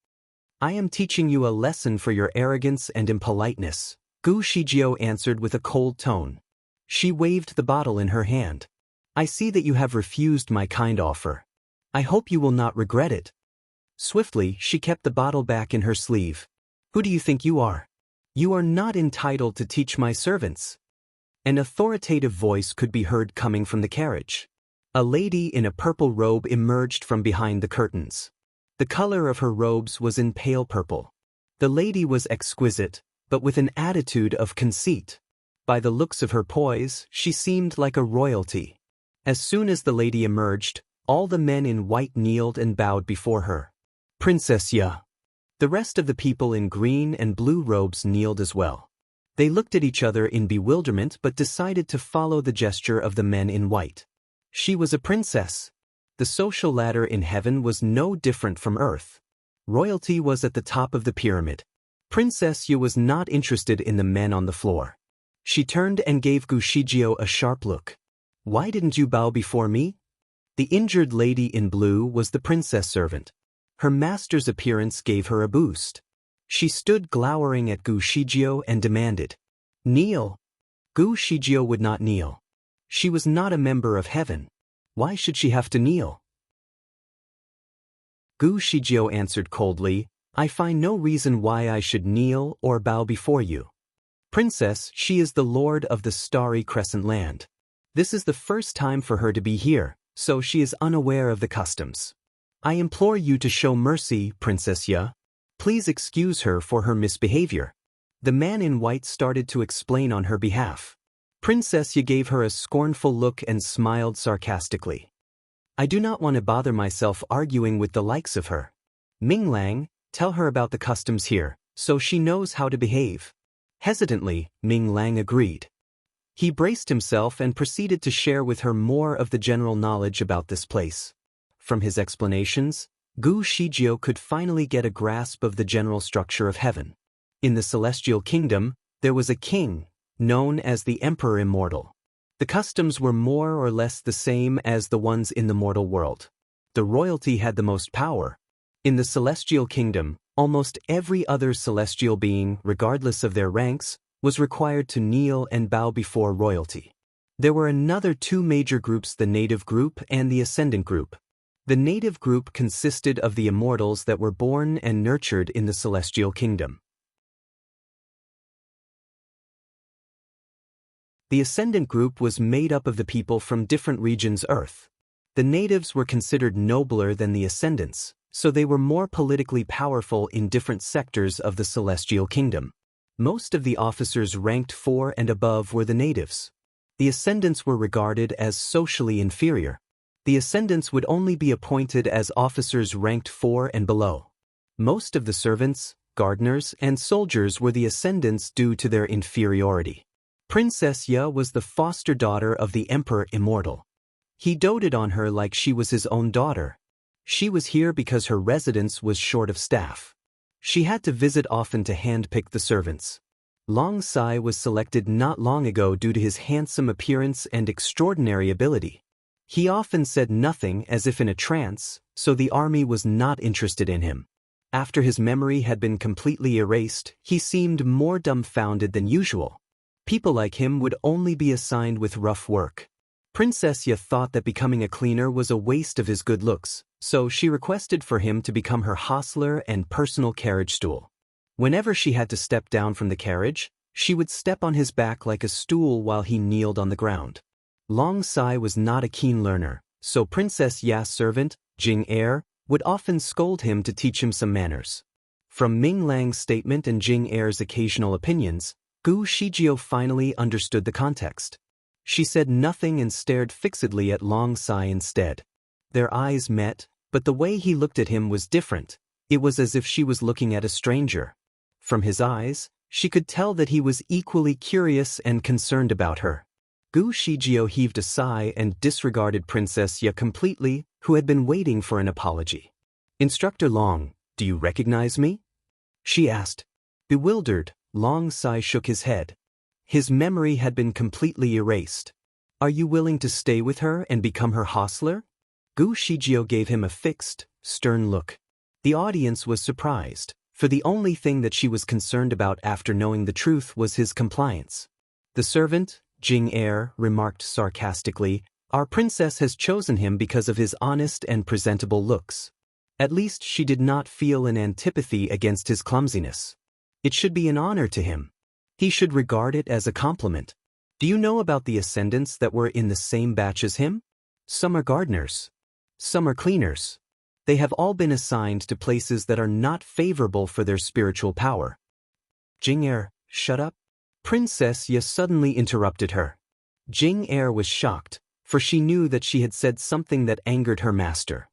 I am teaching you a lesson for your arrogance and impoliteness, Gu Shijio answered with a cold tone. She waved the bottle in her hand. I see that you have refused my kind offer. I hope you will not regret it. Swiftly, she kept the bottle back in her sleeve. Who do you think you are? You are not entitled to teach my servants. An authoritative voice could be heard coming from the carriage. A lady in a purple robe emerged from behind the curtains. The color of her robes was in pale purple. The lady was exquisite, but with an attitude of conceit. By the looks of her poise, she seemed like a royalty. As soon as the lady emerged, all the men in white kneeled and bowed before her. Princess Ya. The rest of the people in green and blue robes kneeled as well. They looked at each other in bewilderment but decided to follow the gesture of the men in white. She was a princess. The social ladder in heaven was no different from earth. Royalty was at the top of the pyramid. Princess Yu was not interested in the men on the floor. She turned and gave Gu Shijio a sharp look. Why didn't you bow before me? The injured lady in blue was the princess servant. Her master's appearance gave her a boost. She stood glowering at Gu Shijio and demanded, Kneel. Gu Shijio would not kneel. She was not a member of heaven. Why should she have to kneel? Gu Shijio answered coldly, I find no reason why I should kneel or bow before you. Princess, she is the lord of the starry crescent land. This is the first time for her to be here, so she is unaware of the customs. I implore you to show mercy, Princess Ya. Please excuse her for her misbehavior. The man in white started to explain on her behalf. Princess Ya gave her a scornful look and smiled sarcastically. I do not want to bother myself arguing with the likes of her. Ming Lang, tell her about the customs here, so she knows how to behave. Hesitantly, Ming Lang agreed. He braced himself and proceeded to share with her more of the general knowledge about this place. From his explanations, Gu Shijio could finally get a grasp of the general structure of heaven. In the celestial kingdom, there was a king, known as the Emperor Immortal. The customs were more or less the same as the ones in the mortal world. The royalty had the most power. In the celestial kingdom, almost every other celestial being, regardless of their ranks, was required to kneel and bow before royalty. There were another 2 major groups, the native group and the ascendant group. The native group consisted of the immortals that were born and nurtured in the celestial kingdom. The ascendant group was made up of the people from different regions Earth. The natives were considered nobler than the ascendants, so they were more politically powerful in different sectors of the celestial kingdom. Most of the officers ranked 4 and above were the natives. The ascendants were regarded as socially inferior. The ascendants would only be appointed as officers ranked 4 and below. Most of the servants, gardeners, and soldiers were the ascendants due to their inferiority. Princess Ya was the foster daughter of the Emperor Immortal. He doted on her like she was his own daughter. She was here because her residence was short of staff. She had to visit often to handpick the servants. Long Sai was selected not long ago due to his handsome appearance and extraordinary ability. He often said nothing as if in a trance, so the army was not interested in him. After his memory had been completely erased, he seemed more dumbfounded than usual. People like him would only be assigned with rough work. Princess Ya thought that becoming a cleaner was a waste of his good looks, so she requested for him to become her hostler and personal carriage stool. Whenever she had to step down from the carriage, she would step on his back like a stool while he kneeled on the ground. Long Sai was not a keen learner, so Princess Ya's servant, Jing Er, would often scold him to teach him some manners. From Ming Lang's statement and Jing Er's occasional opinions, Gu Shijio finally understood the context. She said nothing and stared fixedly at Long Sai instead. Their eyes met, but the way he looked at him was different. It was as if she was looking at a stranger. From his eyes, she could tell that he was equally curious and concerned about her. Gu Shijio heaved a sigh and disregarded Princess Ye completely, who had been waiting for an apology. "Instructor Long, do you recognize me?" she asked. Bewildered, Long Sai shook his head. His memory had been completely erased. "Are you willing to stay with her and become her hostler?" Gu Shijio gave him a fixed, stern look. The audience was surprised, for the only thing that she was concerned about after knowing the truth was his compliance. The servant, Jing Er, remarked sarcastically, "Our princess has chosen him because of his honest and presentable looks." At least she did not feel an antipathy against his clumsiness. It should be an honor to him. He should regard it as a compliment. "Do you know about the ascendants that were in the same batch as him? Some are gardeners. Some are cleaners. They have all been assigned to places that are not favorable for their spiritual power." "Jing Er, shut up." Princess Ye suddenly interrupted her. Jing Er was shocked, for she knew that she had said something that angered her master.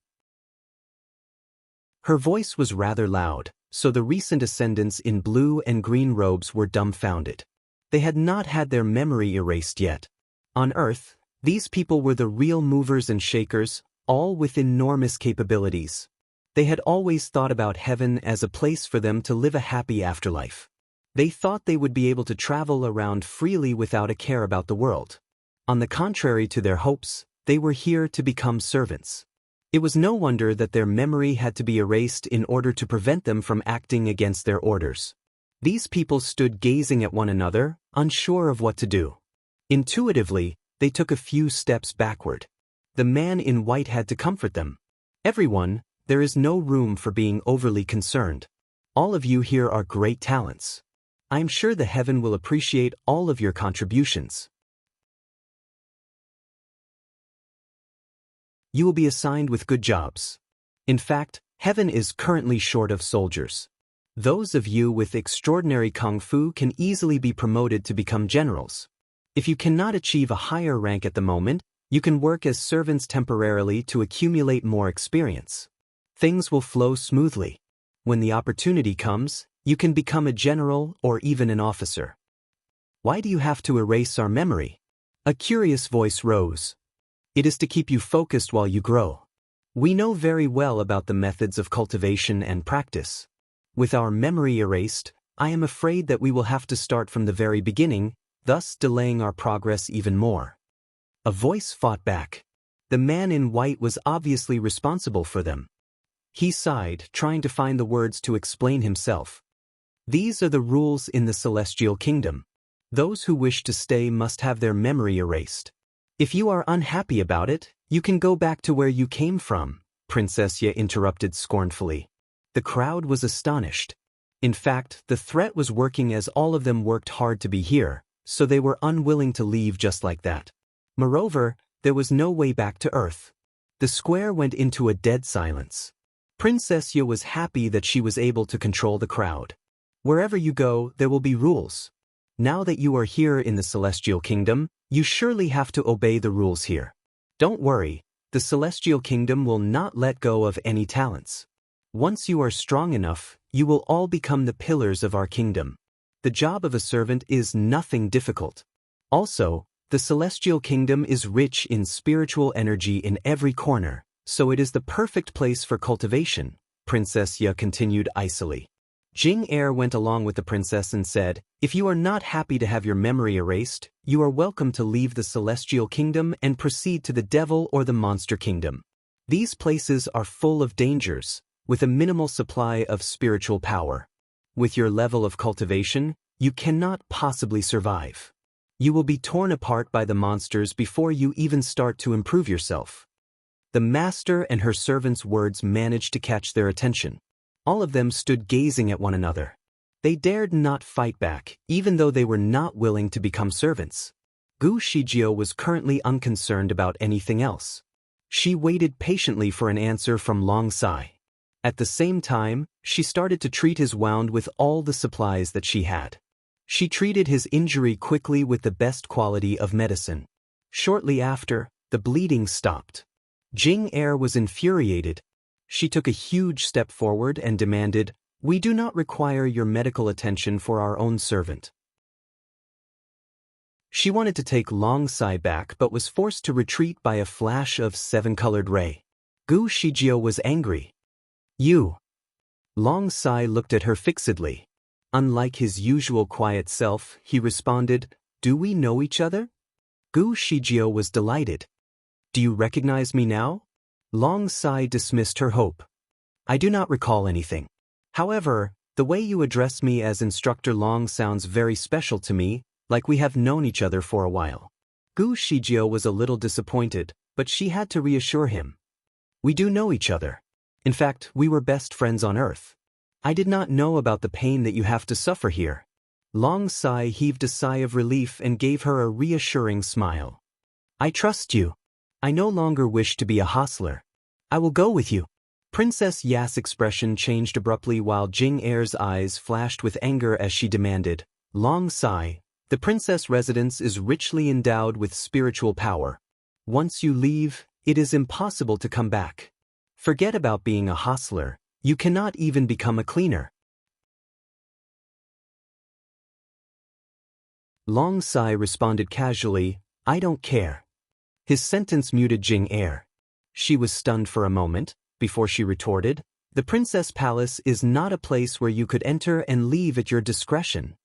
Her voice was rather loud, so the recent ascendants in blue and green robes were dumbfounded. They had not had their memory erased yet. On Earth, these people were the real movers and shakers, all with enormous capabilities. They had always thought about heaven as a place for them to live a happy afterlife. They thought they would be able to travel around freely without a care about the world. On the contrary to their hopes, they were here to become servants. It was no wonder that their memory had to be erased in order to prevent them from acting against their orders. These people stood gazing at one another, unsure of what to do. Intuitively, they took a few steps backward. The man in white had to comfort them. "Everyone, there is no room for being overly concerned. All of you here are great talents. I am sure the heaven will appreciate all of your contributions. You will be assigned with good jobs. In fact, heaven is currently short of soldiers. Those of you with extraordinary kung fu can easily be promoted to become generals. If you cannot achieve a higher rank at the moment, you can work as servants temporarily to accumulate more experience. Things will flow smoothly. When the opportunity comes, you can become a general or even an officer." "Why do you have to erase our memory?" A curious voice rose. "It is to keep you focused while you grow. We know very well about the methods of cultivation and practice. With our memory erased, I am afraid that we will have to start from the very beginning, thus delaying our progress even more." A voice fought back. The man in white was obviously responsible for them. He sighed, trying to find the words to explain himself. "These are the rules in the Celestial Kingdom. Those who wish to stay must have their memory erased. If you are unhappy about it, you can go back to where you came from," Princess Ye interrupted scornfully. The crowd was astonished. In fact, the threat was working as all of them worked hard to be here, so they were unwilling to leave just like that. Moreover, there was no way back to Earth. The square went into a dead silence. Princess Ye was happy that she was able to control the crowd. "Wherever you go, there will be rules. Now that you are here in the Celestial Kingdom, you surely have to obey the rules here. Don't worry, the Celestial Kingdom will not let go of any talents. Once you are strong enough, you will all become the pillars of our kingdom. The job of a servant is nothing difficult. Also, the Celestial Kingdom is rich in spiritual energy in every corner, so it is the perfect place for cultivation," Princess Ye continued icily. Jing Er went along with the princess and said, "If you are not happy to have your memory erased, you are welcome to leave the Celestial Kingdom and proceed to the Devil or the Monster Kingdom. These places are full of dangers, with a minimal supply of spiritual power. With your level of cultivation, you cannot possibly survive. You will be torn apart by the monsters before you even start to improve yourself." The master and her servants' words managed to catch their attention. All of them stood gazing at one another. They dared not fight back, even though they were not willing to become servants. Gu Shijio was currently unconcerned about anything else. She waited patiently for an answer from Long Sai. At the same time, she started to treat his wound with all the supplies that she had. She treated his injury quickly with the best quality of medicine. Shortly after, the bleeding stopped. Jing Er was infuriated. She took a huge step forward and demanded, We do not require your medical attention for our own servant. She wanted to take Long Sai back but was forced to retreat by a flash of seven-colored ray. Gu Shijio was angry. You. Long Sai looked at her fixedly. Unlike his usual quiet self, he responded, "Do we know each other?" Gu Shijio was delighted. "Do you recognize me now?" Long Sai dismissed her hope. "I do not recall anything. However, the way you address me as Instructor Long sounds very special to me, like we have known each other for a while." Gu Shijio was a little disappointed, but she had to reassure him. "We do know each other. In fact, we were best friends on Earth. I did not know about the pain that you have to suffer here." Long Sai heaved a sigh of relief and gave her a reassuring smile. "I trust you. I no longer wish to be a hostler. I will go with you." Princess Ya's expression changed abruptly while Jing Er's eyes flashed with anger as she demanded, "Long Sai, the princess residence is richly endowed with spiritual power. Once you leave, it is impossible to come back. Forget about being a hostler. You cannot even become a cleaner." Long Sai responded casually, "I don't care." His sentence muted Jing Er. She was stunned for a moment, before she retorted, "The Princess Palace is not a place where you could enter and leave at your discretion.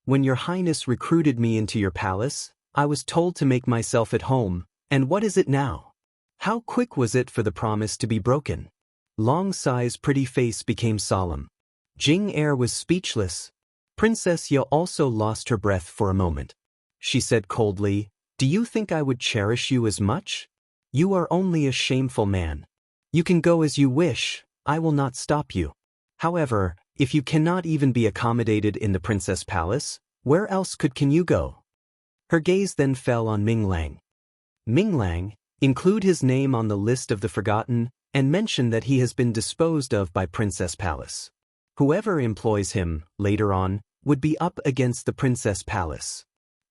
When your highness recruited me into your palace, I was told to make myself at home, and what is it now? How quick was it for the promise to be broken?" Long Sai's pretty face became solemn. Jing Er was speechless. Princess Ya also lost her breath for a moment. She said coldly, "Do you think I would cherish you as much? You are only a shameful man. You can go as you wish, I will not stop you. However, if you cannot even be accommodated in the Princess Palace, where else can you go?" Her gaze then fell on Ming Lang. "Ming Lang, include his name on the list of the forgotten, and mention that he has been disposed of by Princess Palace. Whoever employs him, later on, would be up against the Princess Palace."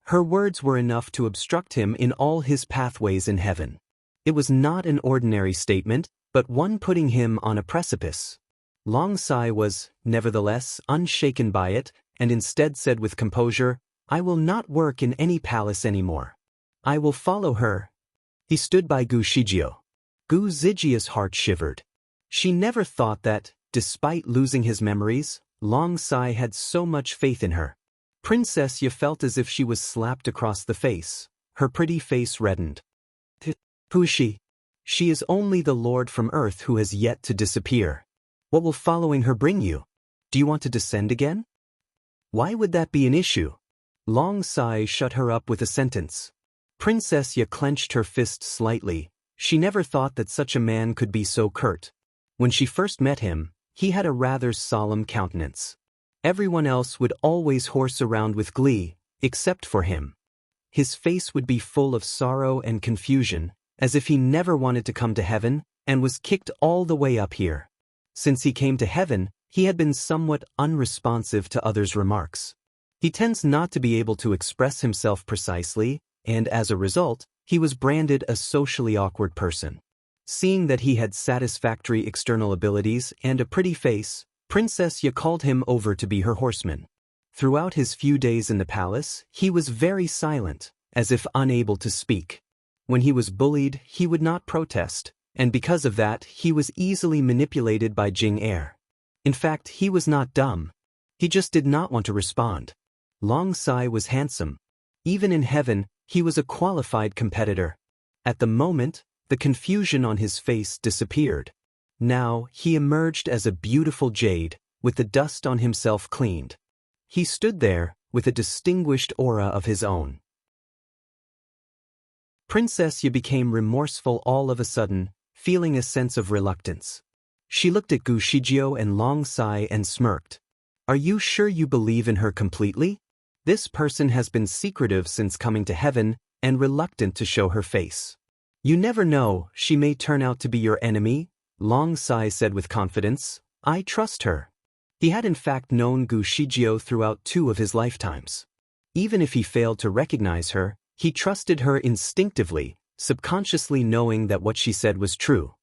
Her words were enough to obstruct him in all his pathways in heaven. It was not an ordinary statement, but one putting him on a precipice. Long Sai was, nevertheless, unshaken by it, and instead said with composure, "I will not work in any palace anymore. I will follow her." He stood by Gu Shijio. Gu Zijia's heart shivered. She never thought that, despite losing his memories, Long Sai had so much faith in her. Princess Ya felt as if she was slapped across the face. Her pretty face reddened. "Who is she?" "She is only the Lord from Earth who has yet to disappear. What will following her bring you? Do you want to descend again?" "Why would that be an issue?" Long Sai shut her up with a sentence. Princess Ya clenched her fist slightly. She never thought that such a man could be so curt. When she first met him, he had a rather solemn countenance. Everyone else would always horse around with glee, except for him. His face would be full of sorrow and confusion, as if he never wanted to come to heaven, and was kicked all the way up here. Since he came to heaven, he had been somewhat unresponsive to others' remarks. He tends not to be able to express himself precisely, and as a result, he was branded a socially awkward person. Seeing that he had satisfactory external abilities and a pretty face, Princess Ya called him over to be her horseman. Throughout his few days in the palace, he was very silent, as if unable to speak. When he was bullied, he would not protest, and because of that, he was easily manipulated by Jing Er. In fact, he was not dumb. He just did not want to respond. Long Sai was handsome. Even in heaven, he was a qualified competitor. At the moment, the confusion on his face disappeared. Now, he emerged as a beautiful jade, with the dust on himself cleaned. He stood there, with a distinguished aura of his own. Princess Ya became remorseful all of a sudden, feeling a sense of reluctance. She looked at Gu Shijio and Long Sai and smirked. "Are you sure you believe in her completely? This person has been secretive since coming to heaven, and reluctant to show her face. You never know, she may turn out to be your enemy," Long Sai said with confidence. "I trust her." He had in fact known Gu Shijio throughout 2 of his lifetimes. Even if he failed to recognize her, he trusted her instinctively, subconsciously knowing that what she said was true.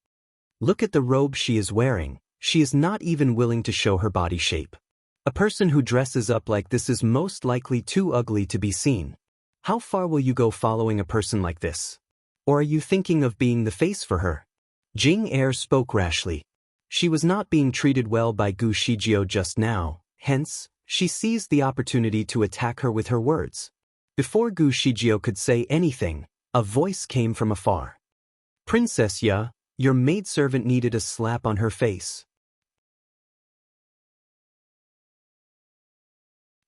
"Look at the robe she is wearing. She is not even willing to show her body shape. A person who dresses up like this is most likely too ugly to be seen. How far will you go following a person like this? Or are you thinking of being the face for her? Jing Er spoke rashly. She was not being treated well by Gu Shijio just now, hence, she seized the opportunity to attack her with her words. Before Gu Shijio could say anything, a voice came from afar. Princess Ya, your maidservant needed a slap on her face.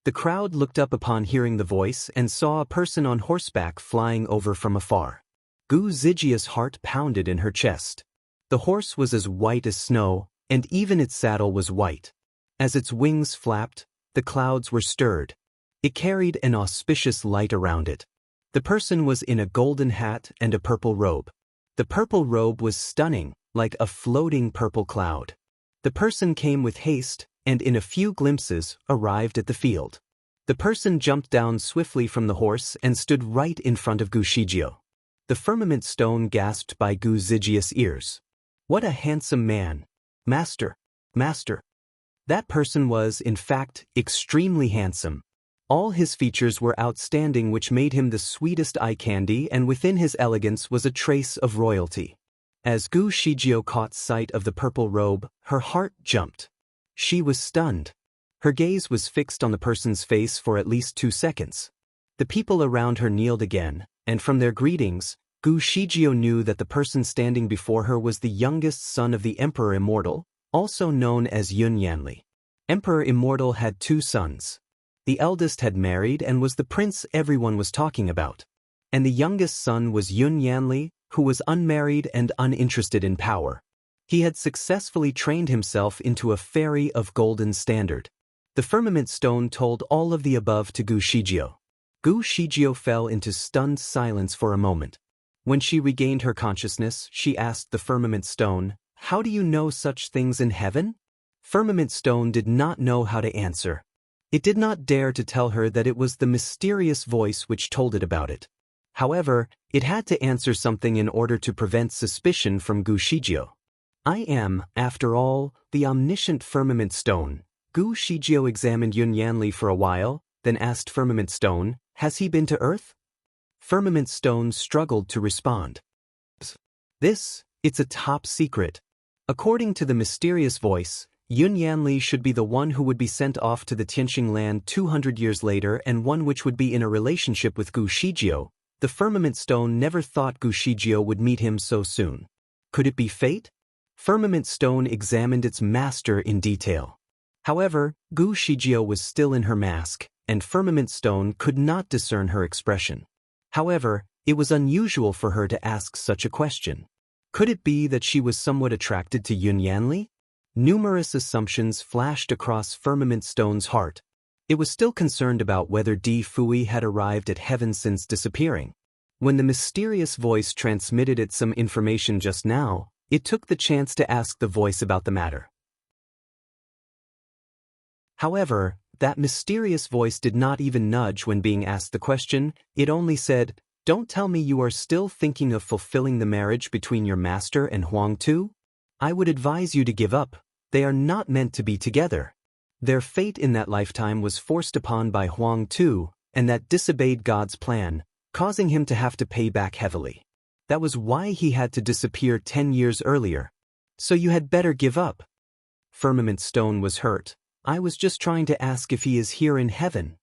The crowd looked up upon hearing the voice and saw a person on horseback flying over from afar. Gu Zijia's heart pounded in her chest. The horse was as white as snow, and even its saddle was white. As its wings flapped, the clouds were stirred. It carried an auspicious light around it. The person was in a golden hat and a purple robe. The purple robe was stunning, like a floating purple cloud. The person came with haste, and in a few glimpses, arrived at the field. The person jumped down swiftly from the horse and stood right in front of Gu Shijio. The firmament stone gasped by Gu Zijia's ears. What a handsome man! Master! Master! That person was, in fact, extremely handsome. All his features were outstanding, which made him the sweetest eye candy, and within his elegance was a trace of royalty. As Gu Shijio caught sight of the purple robe, her heart jumped. She was stunned. Her gaze was fixed on the person's face for at least 2 seconds. The people around her kneeled again, and from their greetings, Gu Shijio knew that the person standing before her was the youngest son of the Emperor Immortal, also known as Yun Yanli. Emperor Immortal had 2 sons. The eldest had married and was the prince everyone was talking about. And the youngest son was Yun Yanli, who was unmarried and uninterested in power. He had successfully trained himself into a fairy of golden standard. The firmament stone told all of the above to Gu Shijio. Gu Shijio fell into stunned silence for a moment. When she regained her consciousness, she asked the firmament stone, "How do you know such things in heaven?" Firmament stone did not know how to answer. It did not dare to tell her that it was the mysterious voice which told it about it. However, it had to answer something in order to prevent suspicion from Gu Shijio. I am, after all, the omniscient firmament stone. Gu Shijio examined Yun Yanli for a while, then asked firmament stone, "Has he been to Earth?" Firmament stone struggled to respond. It's a top secret. According to the mysterious voice, Yun Yanli should be the one who would be sent off to the Tianxing land 200 years later, and one which would be in a relationship with Gu Shijio. The firmament stone never thought Gu Shijio would meet him so soon. Could it be fate? Firmament stone examined its master in detail. However, Gu Shijio was still in her mask, and firmament stone could not discern her expression. However, it was unusual for her to ask such a question. Could it be that she was somewhat attracted to Yun Yanli? Numerous assumptions flashed across firmament stone's heart. It was still concerned about whether Di Fui had arrived at heaven since disappearing. When the mysterious voice transmitted it some information just now, it took the chance to ask the voice about the matter. However, that mysterious voice did not even nudge when being asked the question. It only said, "Don't tell me you are still thinking of fulfilling the marriage between your master and Huang Tu? I would advise you to give up. They are not meant to be together. Their fate in that lifetime was forced upon by Huang Tu, and that disobeyed God's plan, causing him to have to pay back heavily. That was why he had to disappear 10 years earlier. So you had better give up." Firmament stone was hurt. "I was just trying to ask if he is here in heaven."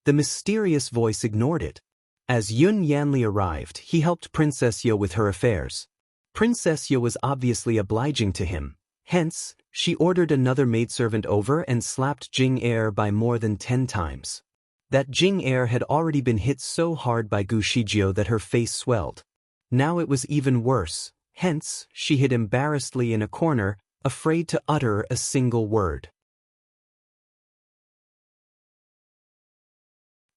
The mysterious voice ignored it. As Yun Yanli arrived, he helped Princess Yo with her affairs. Princess Yo was obviously obliging to him. Hence, she ordered another maidservant over and slapped Jing Er by more than 10 times. That Jing Er had already been hit so hard by Gu Shijio that her face swelled. Now it was even worse. Hence, she hid embarrassedly in a corner, afraid to utter a single word.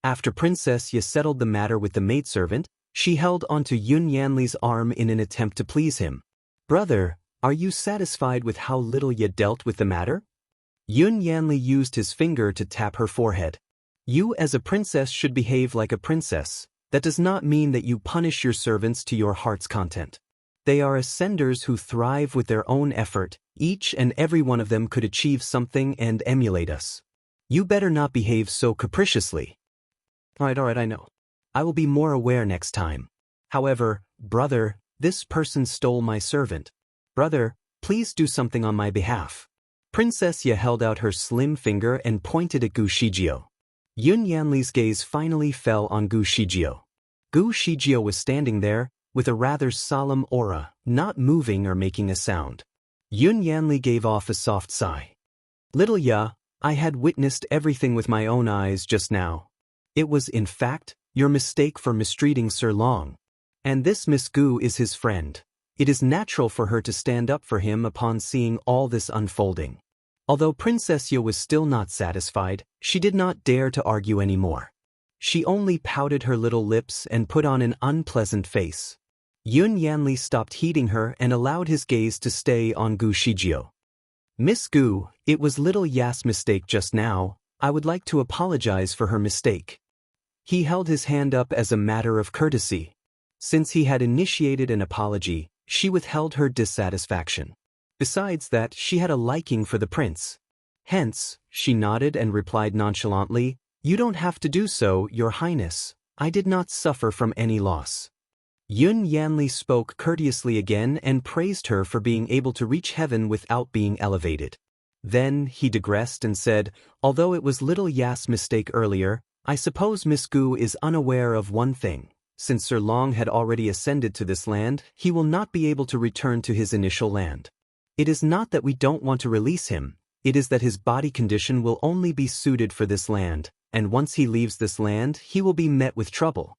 After Princess Ye settled the matter with the maidservant, she held onto Yun Yanli's arm in an attempt to please him. "Brother, are you satisfied with how little Ye dealt with the matter?" Yun Yanli used his finger to tap her forehead. "You as a princess should behave like a princess. That does not mean that you punish your servants to your heart's content. They are ascenders who thrive with their own effort. Each and every one of them could achieve something and emulate us. You better not behave so capriciously. Alright, I know. I will be more aware next time. However, brother, this person stole my servant. Brother, please do something on my behalf. Princess Ye held out her slim finger and pointed at Gu Shijio. Yun Yanli's gaze finally fell on Gu Shijio. Gu Shijio was standing there, with a rather solemn aura, not moving or making a sound. Yun Yanli gave off a soft sigh. Little Ya, I had witnessed everything with my own eyes just now. It was, in fact, your mistake for mistreating Sir Long. And this Miss Gu is his friend. It is natural for her to stand up for him upon seeing all this unfolding. Although Princess Ye was still not satisfied, she did not dare to argue any more. She only pouted her little lips and put on an unpleasant face. Yun Yanli stopped heeding her and allowed his gaze to stay on Gu Shijio. Miss Gu, it was little Ya's mistake just now. I would like to apologize for her mistake. He held his hand up as a matter of courtesy. Since he had initiated an apology, she withheld her dissatisfaction. Besides that, she had a liking for the prince. Hence, she nodded and replied nonchalantly, You don't have to do so, Your Highness. I did not suffer from any loss. Yun Yanli spoke courteously again and praised her for being able to reach heaven without being elevated. Then he digressed and said, Although it was little Ya's mistake earlier, I suppose Miss Gu is unaware of one thing. Since Sir Long had already ascended to this land, he will not be able to return to his initial land. It is not that we don't want to release him, it is that his body condition will only be suited for this land, and once he leaves this land, he will be met with trouble.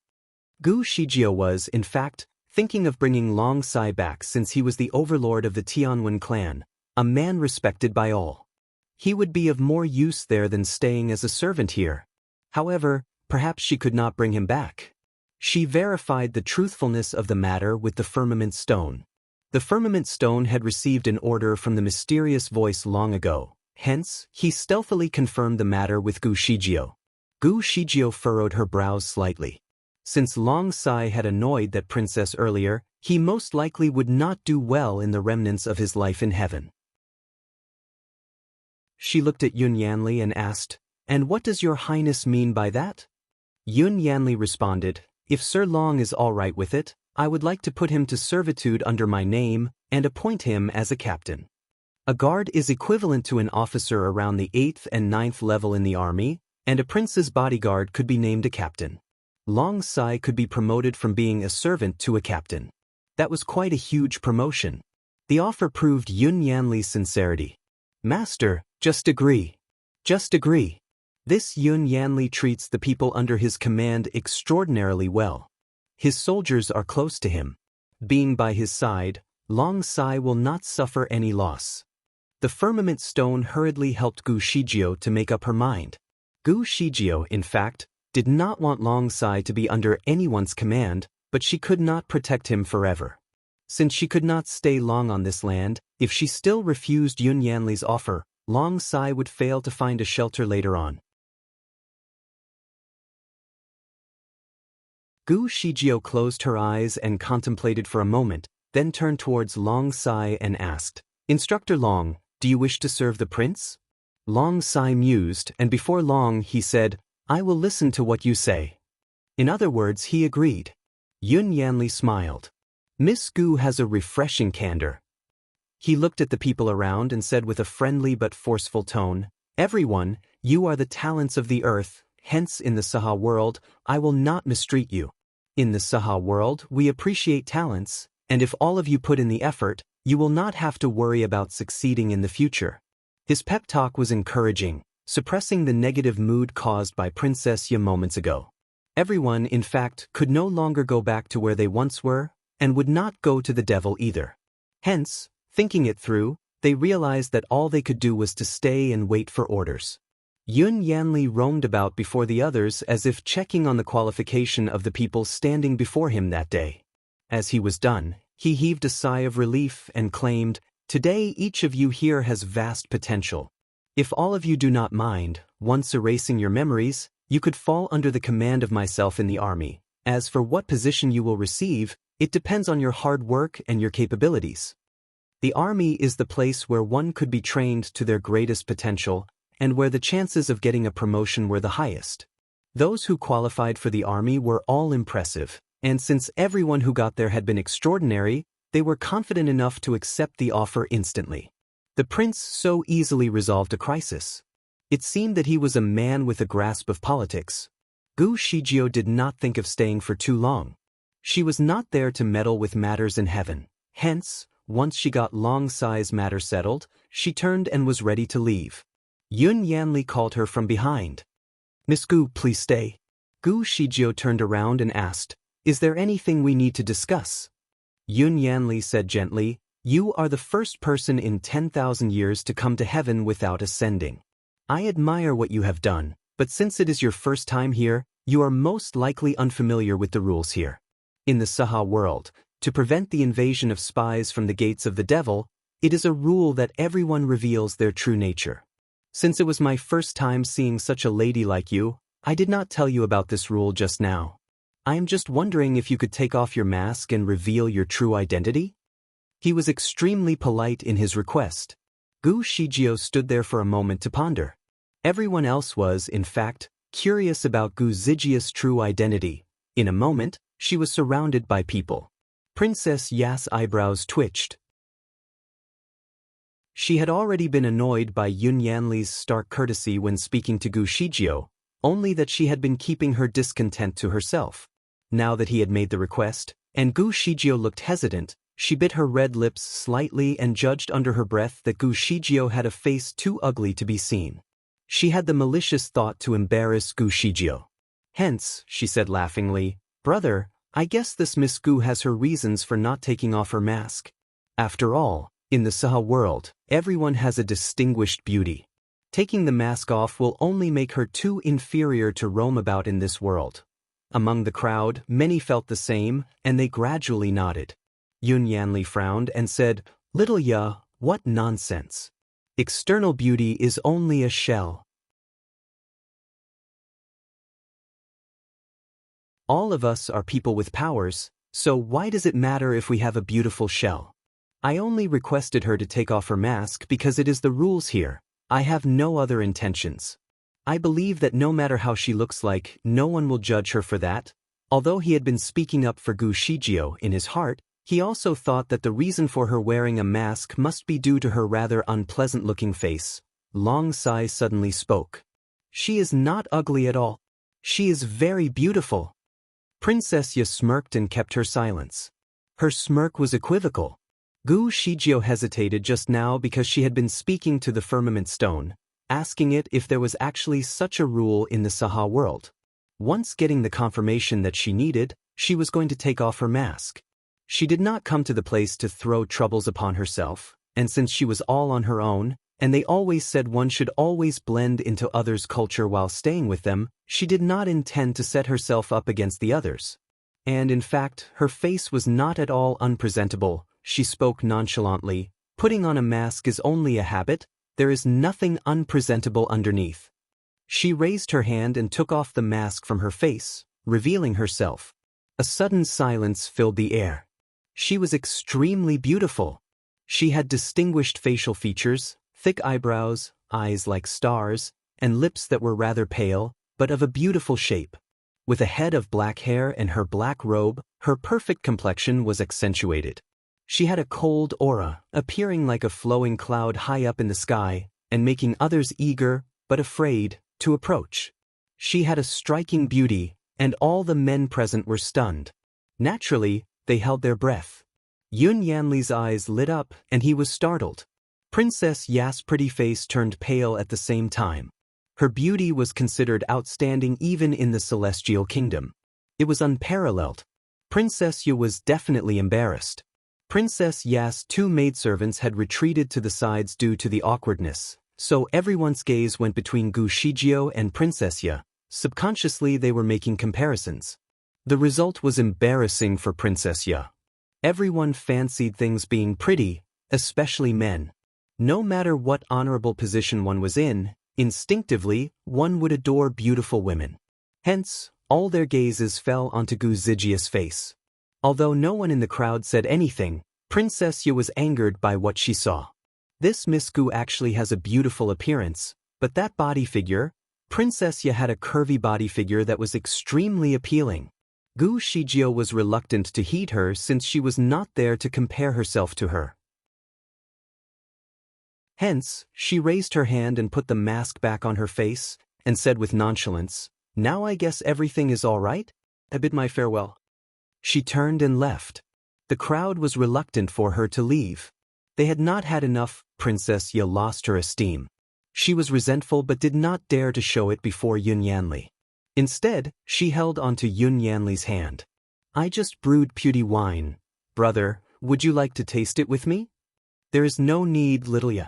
Gu Shijio was, in fact, thinking of bringing Long Sai back since he was the overlord of the Tianwen clan, a man respected by all. He would be of more use there than staying as a servant here. However, perhaps she could not bring him back. She verified the truthfulness of the matter with the firmament stone. The firmament stone had received an order from the mysterious voice long ago, hence, he stealthily confirmed the matter with Gu Shijio. Gu Shijio furrowed her brows slightly. Since Long Sai had annoyed that princess earlier, he most likely would not do well in the remnants of his life in heaven. She looked at Yun Yanli and asked, And what does Your Highness mean by that? Yun Yanli responded, If Sir Long is all right with it, I would like to put him to servitude under my name and appoint him as a captain. A guard is equivalent to an officer around the 8th and 9th level in the army, and a prince's bodyguard could be named a captain. Long Sai could be promoted from being a servant to a captain. That was quite a huge promotion. The offer proved Yun Yanli's sincerity. Master, just agree. Just agree. This Yun Yanli treats the people under his command extraordinarily well. His soldiers are close to him. Being by his side, Long Sai will not suffer any loss. The firmament stone hurriedly helped Gu Shijio to make up her mind. Gu Shijio, in fact, did not want Long Sai to be under anyone's command, but she could not protect him forever. Since she could not stay long on this land, if she still refused Yun Yanli's offer, Long Sai would fail to find a shelter later on. Gu Shijio closed her eyes and contemplated for a moment, then turned towards Long Sai and asked, Instructor Long, do you wish to serve the prince? Long Sai mused, and before long he said, I will listen to what you say. In other words, he agreed. Yun Yanli smiled. Miss Gu has a refreshing candor. He looked at the people around and said with a friendly but forceful tone, Everyone, you are the talents of the earth, hence in the Saha world, I will not mistreat you. In the Saha world, we appreciate talents, and if all of you put in the effort, you will not have to worry about succeeding in the future. His pep talk was encouraging, suppressing the negative mood caused by Princess Ye moments ago. Everyone, in fact, could no longer go back to where they once were, and would not go to the devil either. Hence, thinking it through, they realized that all they could do was to stay and wait for orders. Yun Yanli roamed about before the others as if checking on the qualification of the people standing before him that day. As he was done, he heaved a sigh of relief and claimed, Today each of you here has vast potential. If all of you do not mind, once erasing your memories, you could fall under the command of myself in the army. As for what position you will receive, It depends on your hard work and your capabilities. The army is the place where one could be trained to their greatest potential and where the chances of getting a promotion were the highest. Those who qualified for the army were all impressive, and since everyone who got there had been extraordinary, they were confident enough to accept the offer instantly. The prince so easily resolved a crisis. It seemed that he was a man with a grasp of politics. Gu Shijio did not think of staying for too long. She was not there to meddle with matters in heaven. Hence, once she got Long Sai's matter settled, she turned and was ready to leave. Yun Yanli called her from behind. "Miss Gu, please stay." Gu Shijio turned around and asked, "Is there anything we need to discuss?" Yun Yanli said gently, "You are the first person in 10,000 years to come to heaven without ascending. I admire what you have done, but since it is your first time here, you are most likely unfamiliar with the rules here. In the Saha world, to prevent the invasion of spies from the gates of the devil, it is a rule that everyone reveals their true nature. Since it was my first time seeing such a lady like you, I did not tell you about this rule just now. I am just wondering if you could take off your mask and reveal your true identity?" He was extremely polite in his request. Gu Shijio stood there for a moment to ponder. Everyone else was, in fact, curious about Gu Zijia's true identity. In a moment, she was surrounded by people. Princess Ya's eyebrows twitched. She had already been annoyed by Yun Yanli's stark courtesy when speaking to Gu Shijio, only that she had been keeping her discontent to herself. Now that he had made the request, and Gu Shijio looked hesitant, she bit her red lips slightly and judged under her breath that Gu Shijio had a face too ugly to be seen. She had the malicious thought to embarrass Gu Shijio. "Hence," she said laughingly, "Brother, I guess this Miss Gu has her reasons for not taking off her mask. After all, in the Saha world, everyone has a distinguished beauty. Taking the mask off will only make her too inferior to roam about in this world." Among the crowd, many felt the same, and they gradually nodded. Yun Yanli frowned and said, "Little Ya, what nonsense. External beauty is only a shell. All of us are people with powers, so why does it matter if we have a beautiful shell? I only requested her to take off her mask because it is the rules here. I have no other intentions. I believe that no matter how she looks like, no one will judge her for that." Although he had been speaking up for Gu Shijio in his heart, he also thought that the reason for her wearing a mask must be due to her rather unpleasant-looking face. Long Sai suddenly spoke. "She is not ugly at all. She is very beautiful." Princess Ya smirked and kept her silence. Her smirk was equivocal. Gu Shijio hesitated just now because she had been speaking to the firmament stone, asking it if there was actually such a rule in the Saha world. Once getting the confirmation that she needed, she was going to take off her mask. She did not come to the place to throw troubles upon herself, and since she was all on her own, and they always said one should always blend into others' culture while staying with them, she did not intend to set herself up against the others. And in fact, her face was not at all unpresentable. She spoke nonchalantly. "Putting on a mask is only a habit. There is nothing unpresentable underneath." She raised her hand and took off the mask from her face, revealing herself. A sudden silence filled the air. She was extremely beautiful. She had distinguished facial features, thick eyebrows, eyes like stars, and lips that were rather pale, but of a beautiful shape. With a head of black hair and her black robe, her perfect complexion was accentuated. She had a cold aura, appearing like a flowing cloud high up in the sky, and making others eager, but afraid, to approach. She had a striking beauty, and all the men present were stunned. Naturally, they held their breath. Yun Yanli's eyes lit up, and he was startled. Princess Ya's pretty face turned pale at the same time. Her beauty was considered outstanding even in the celestial kingdom. It was unparalleled. Princess Ya was definitely embarrassed. Princess Ya's two maidservants had retreated to the sides due to the awkwardness, so everyone's gaze went between Gu Shijio and Princess Ya. Subconsciously they were making comparisons. The result was embarrassing for Princess Ya. Everyone fancied things being pretty, especially men. No matter what honorable position one was in, instinctively, one would adore beautiful women. Hence, all their gazes fell onto Gu Zijia's face. Although no one in the crowd said anything, Princess Yu was angered by what she saw. This Miss Gu actually has a beautiful appearance, but that body figure, Princess Yu had a curvy body figure that was extremely appealing. Gu Shijio was reluctant to heed her since she was not there to compare herself to her. Hence, she raised her hand and put the mask back on her face, and said with nonchalance, "Now I guess everything is all right? I bid my farewell." She turned and left. The crowd was reluctant for her to leave. They had not had enough. Princess Yu lost her esteem. She was resentful but did not dare to show it before Yun Yanli. Instead, she held onto Yun Yanli's hand. "I just brewed puty wine. Brother, would you like to taste it with me?" "There is no need, little Yu.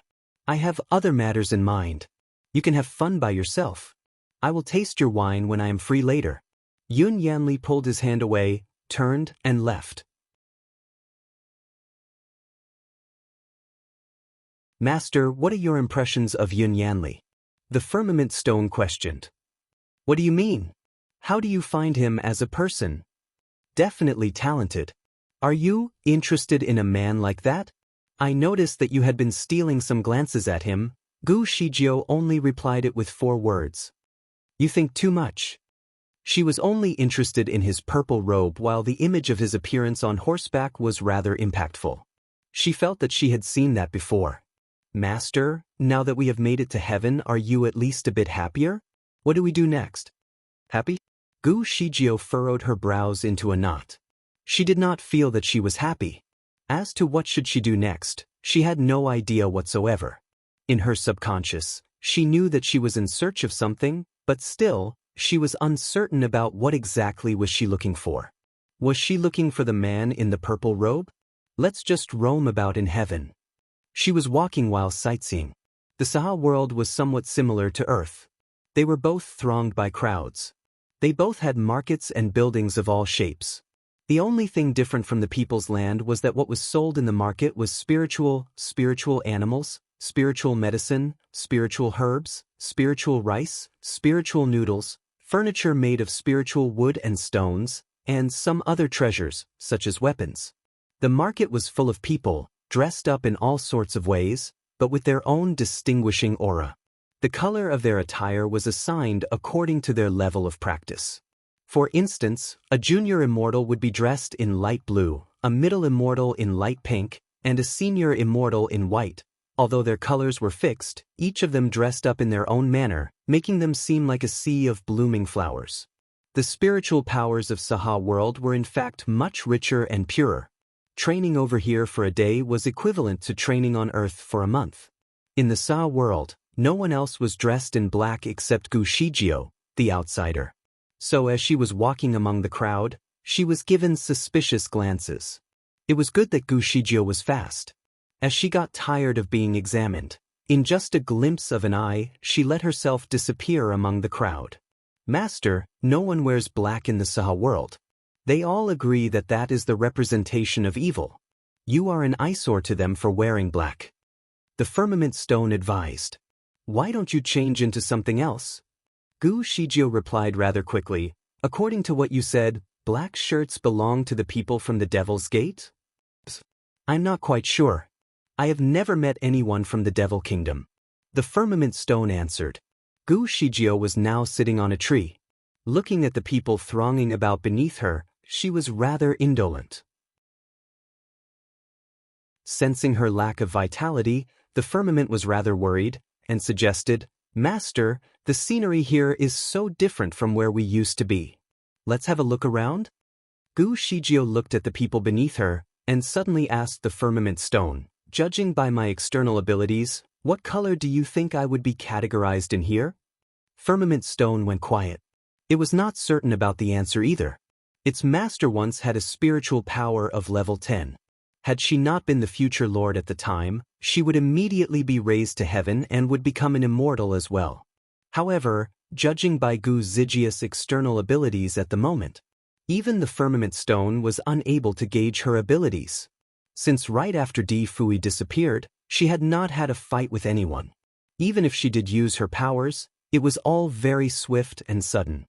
I have other matters in mind. You can have fun by yourself. I will taste your wine when I am free later." Yun Yanli pulled his hand away, turned, and left. "Master, what are your impressions of Yun Yanli?" The firmament stone questioned. "What do you mean? How do you find him as a person?" "Definitely talented. Are you interested in a man like that?" "I noticed that you had been stealing some glances at him." Gu Shijio only replied it with 4 words. "You think too much." She was only interested in his purple robe while the image of his appearance on horseback was rather impactful. She felt that she had seen that before. "Master, now that we have made it to heaven, are you at least a bit happier? What do we do next?" "Happy?" Gu Shijio furrowed her brows into a knot. She did not feel that she was happy. As to what should she do next, she had no idea whatsoever. In her subconscious, she knew that she was in search of something, but still, she was uncertain about what exactly was she looking for. Was she looking for the man in the purple robe? Let's just roam about in heaven. She was walking while sightseeing. The Saha world was somewhat similar to Earth. They were both thronged by crowds. They both had markets and buildings of all shapes. The only thing different from the people's land was that what was sold in the market was spiritual animals, spiritual medicine, spiritual herbs, spiritual rice, spiritual noodles, furniture made of spiritual wood and stones, and some other treasures, such as weapons. The market was full of people, dressed up in all sorts of ways, but with their own distinguishing aura. The color of their attire was assigned according to their level of practice. For instance, a junior immortal would be dressed in light blue, a middle immortal in light pink, and a senior immortal in white. Although their colors were fixed, each of them dressed up in their own manner, making them seem like a sea of blooming flowers. The spiritual powers of Saha world were in fact much richer and purer. Training over here for a day was equivalent to training on Earth for a month. In the Saha world, no one else was dressed in black except Gu Shijio, the outsider. So as she was walking among the crowd, she was given suspicious glances. It was good that Gu Shijio was fast. As she got tired of being examined, in just a glimpse of an eye, she let herself disappear among the crowd. "Master, no one wears black in the Saha world. They all agree that that is the representation of evil. You are an eyesore to them for wearing black." The firmament stone advised. "Why don't you change into something else?" Gu Shijio replied rather quickly, "According to what you said, black shirts belong to the people from the Devil's Gate?" "I'm not quite sure. I have never met anyone from the Devil Kingdom." The firmament stone answered. Gu Shijio was now sitting on a tree. Looking at the people thronging about beneath her, she was rather indolent. Sensing her lack of vitality, the firmament was rather worried, and suggested, "Master, the scenery here is so different from where we used to be. Let's have a look around?" Gu Shijio looked at the people beneath her, and suddenly asked the firmament stone, "Judging by my external abilities, what color do you think I would be categorized in here?" Firmament stone went quiet. It was not certain about the answer either. Its master once had a spiritual power of level 10. Had she not been the future lord at the time, she would immediately be raised to heaven and would become an immortal as well. However, judging by Gu Zijia's external abilities at the moment, even the firmament stone was unable to gauge her abilities. Since right after Di Fui disappeared, she had not had a fight with anyone. Even if she did use her powers, it was all very swift and sudden.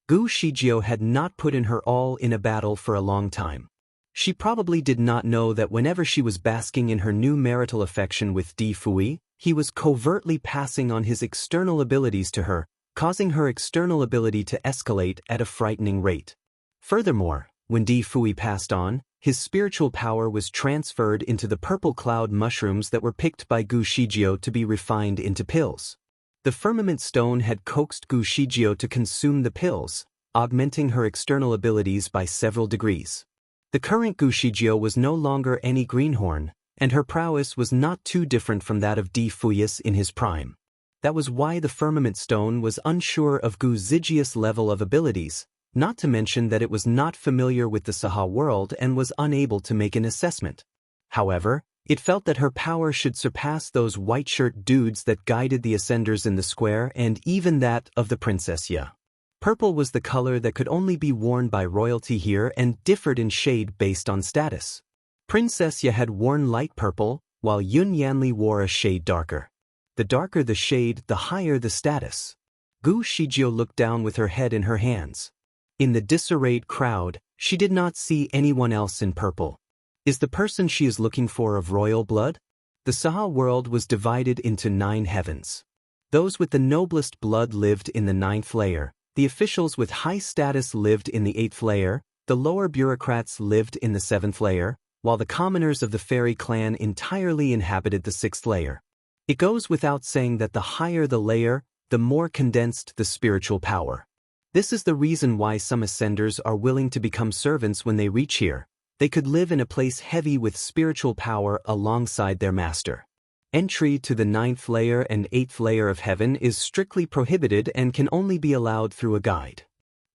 Gu Shijio had not put in her all in a battle for a long time. She probably did not know that whenever she was basking in her new marital affection with Di Fui, he was covertly passing on his external abilities to her, causing her external ability to escalate at a frightening rate. Furthermore, when Di Fui passed on, his spiritual power was transferred into the purple cloud mushrooms that were picked by Gu Shijio to be refined into pills. The firmament stone had coaxed Gu Shijio to consume the pills, augmenting her external abilities by several degrees. The current Gu Shijio was no longer any greenhorn, and her prowess was not too different from that of Di Fuyus in his prime. That was why the firmament stone was unsure of Gu Zijia's level of abilities, not to mention that it was not familiar with the Saha world and was unable to make an assessment. However, it felt that her power should surpass those white-shirt dudes that guided the Ascenders in the square and even that of the Princess Ya. Purple was the color that could only be worn by royalty here and differed in shade based on status. Princess Ya had worn light purple, while Yun Yanli wore a shade darker. The darker the shade, the higher the status. Gu Shijio looked down with her head in her hands. In the disarrayed crowd, she did not see anyone else in purple. Is the person she is looking for of royal blood? The Saha world was divided into 9 heavens. Those with the noblest blood lived in the 9th layer, the officials with high status lived in the 8th layer, the lower bureaucrats lived in the 7th layer, while the commoners of the fairy clan entirely inhabited the 6th layer. It goes without saying that the higher the layer, the more condensed the spiritual power. This is the reason why some ascenders are willing to become servants when they reach here. They could live in a place heavy with spiritual power alongside their master. Entry to the 9th layer and 8th layer of heaven is strictly prohibited and can only be allowed through a guide.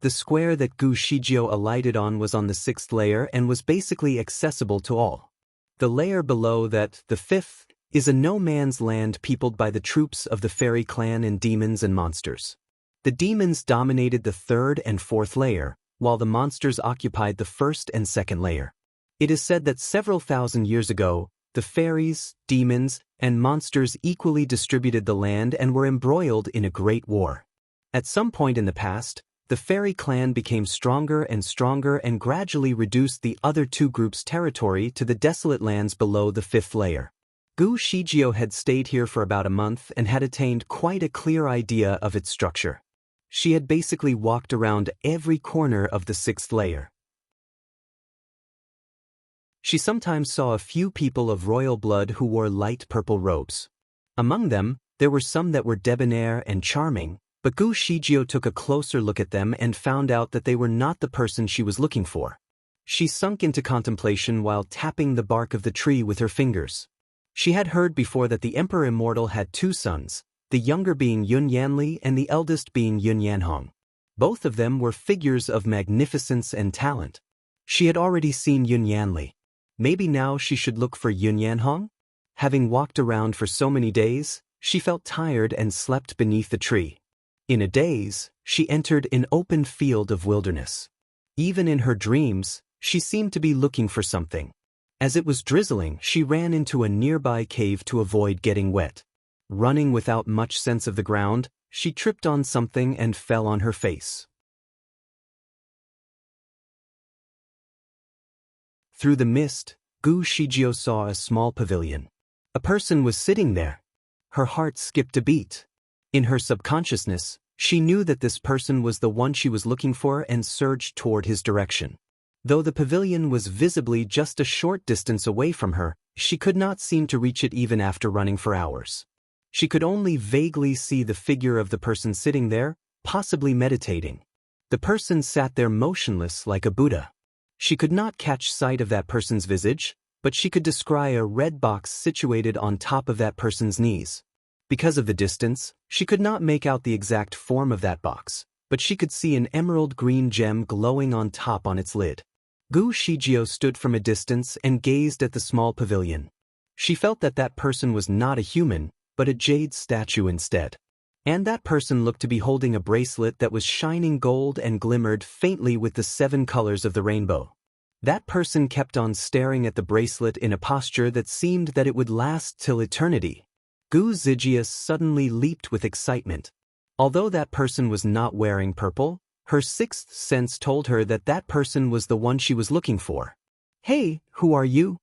The square that Gu Shijio alighted on was on the 6th layer and was basically accessible to all. The layer below that, the 5th, is a no-man's land peopled by the troops of the fairy clan and demons and monsters. The demons dominated the 3rd and 4th layer, while the monsters occupied the 1st and 2nd layer. It is said that several thousand years ago, the fairies, demons, and monsters equally distributed the land and were embroiled in a great war. At some point in the past, the fairy clan became stronger and gradually reduced the other 2 groups' territory to the desolate lands below the 5th layer. Gu Shijio had stayed here for about a month and had attained quite a clear idea of its structure. She had basically walked around every corner of the 6th layer. She sometimes saw a few people of royal blood who wore light purple robes. Among them, there were some that were debonair and charming, but Gu Shijio took a closer look at them and found out that they were not the person she was looking for. She sunk into contemplation while tapping the bark of the tree with her fingers. She had heard before that the Emperor Immortal had 2 sons, the younger being Yun Yanli and the eldest being Yun Yanhong. Both of them were figures of magnificence and talent. She had already seen Yun Yanli. Maybe now she should look for Yun Yanhong? Having walked around for so many days, she felt tired and slept beneath the tree. In a daze, she entered an open field of wilderness. Even in her dreams, she seemed to be looking for something. As it was drizzling, she ran into a nearby cave to avoid getting wet. Running without much sense of the ground, she tripped on something and fell on her face. Through the mist, Gu Shijio saw a small pavilion. A person was sitting there. Her heart skipped a beat. In her subconsciousness, she knew that this person was the one she was looking for and surged toward his direction. Though the pavilion was visibly just a short distance away from her, she could not seem to reach it even after running for hours. She could only vaguely see the figure of the person sitting there, possibly meditating. The person sat there motionless like a Buddha. She could not catch sight of that person's visage, but she could descry a red box situated on top of that person's knees. Because of the distance, she could not make out the exact form of that box, but she could see an emerald green gem glowing on top on its lid. Gu Shijio stood from a distance and gazed at the small pavilion. She felt that that person was not a human, but a jade statue instead. And that person looked to be holding a bracelet that was shining gold and glimmered faintly with the 7 colors of the rainbow. That person kept on staring at the bracelet in a posture that seemed that it would last till eternity. Gu Zijius suddenly leaped with excitement. Although that person was not wearing purple, Her sixth sense told her that that person was the one she was looking for. "Hey, who are you?"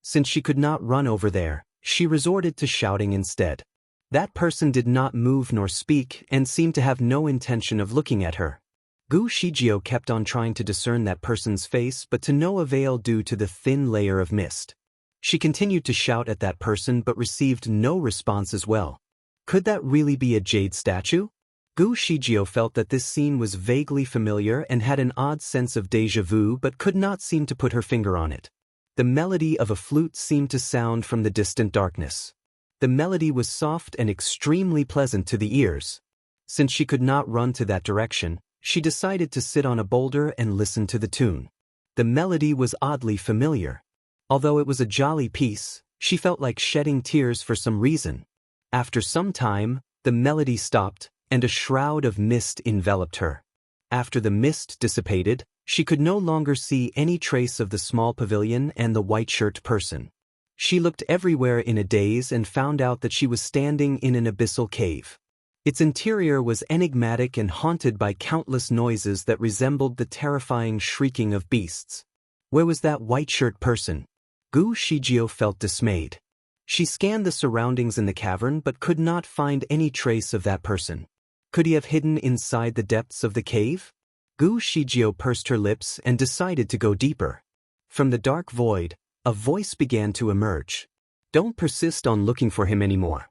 Since she could not run over there, she resorted to shouting instead. That person did not move nor speak and seemed to have no intention of looking at her. Gu Shijio kept on trying to discern that person's face, but to no avail due to the thin layer of mist. She continued to shout at that person but received no response as well. Could that really be a jade statue? Gu Shijio felt that this scene was vaguely familiar and had an odd sense of déjà vu but could not seem to put her finger on it. The melody of a flute seemed to sound from the distant darkness. The melody was soft and extremely pleasant to the ears. Since she could not run to that direction, she decided to sit on a boulder and listen to the tune. The melody was oddly familiar. Although it was a jolly piece, she felt like shedding tears for some reason. After some time, the melody stopped, and a shroud of mist enveloped her. After the mist dissipated, she could no longer see any trace of the small pavilion and the white-shirt person. She looked everywhere in a daze and found out that she was standing in an abyssal cave. Its interior was enigmatic and haunted by countless noises that resembled the terrifying shrieking of beasts. Where was that white-shirt person? Gu Shijio felt dismayed. She scanned the surroundings in the cavern but could not find any trace of that person. Could he have hidden inside the depths of the cave? Gu Shijio pursed her lips and decided to go deeper. From the dark void, a voice began to emerge. "Don't persist on looking for him anymore.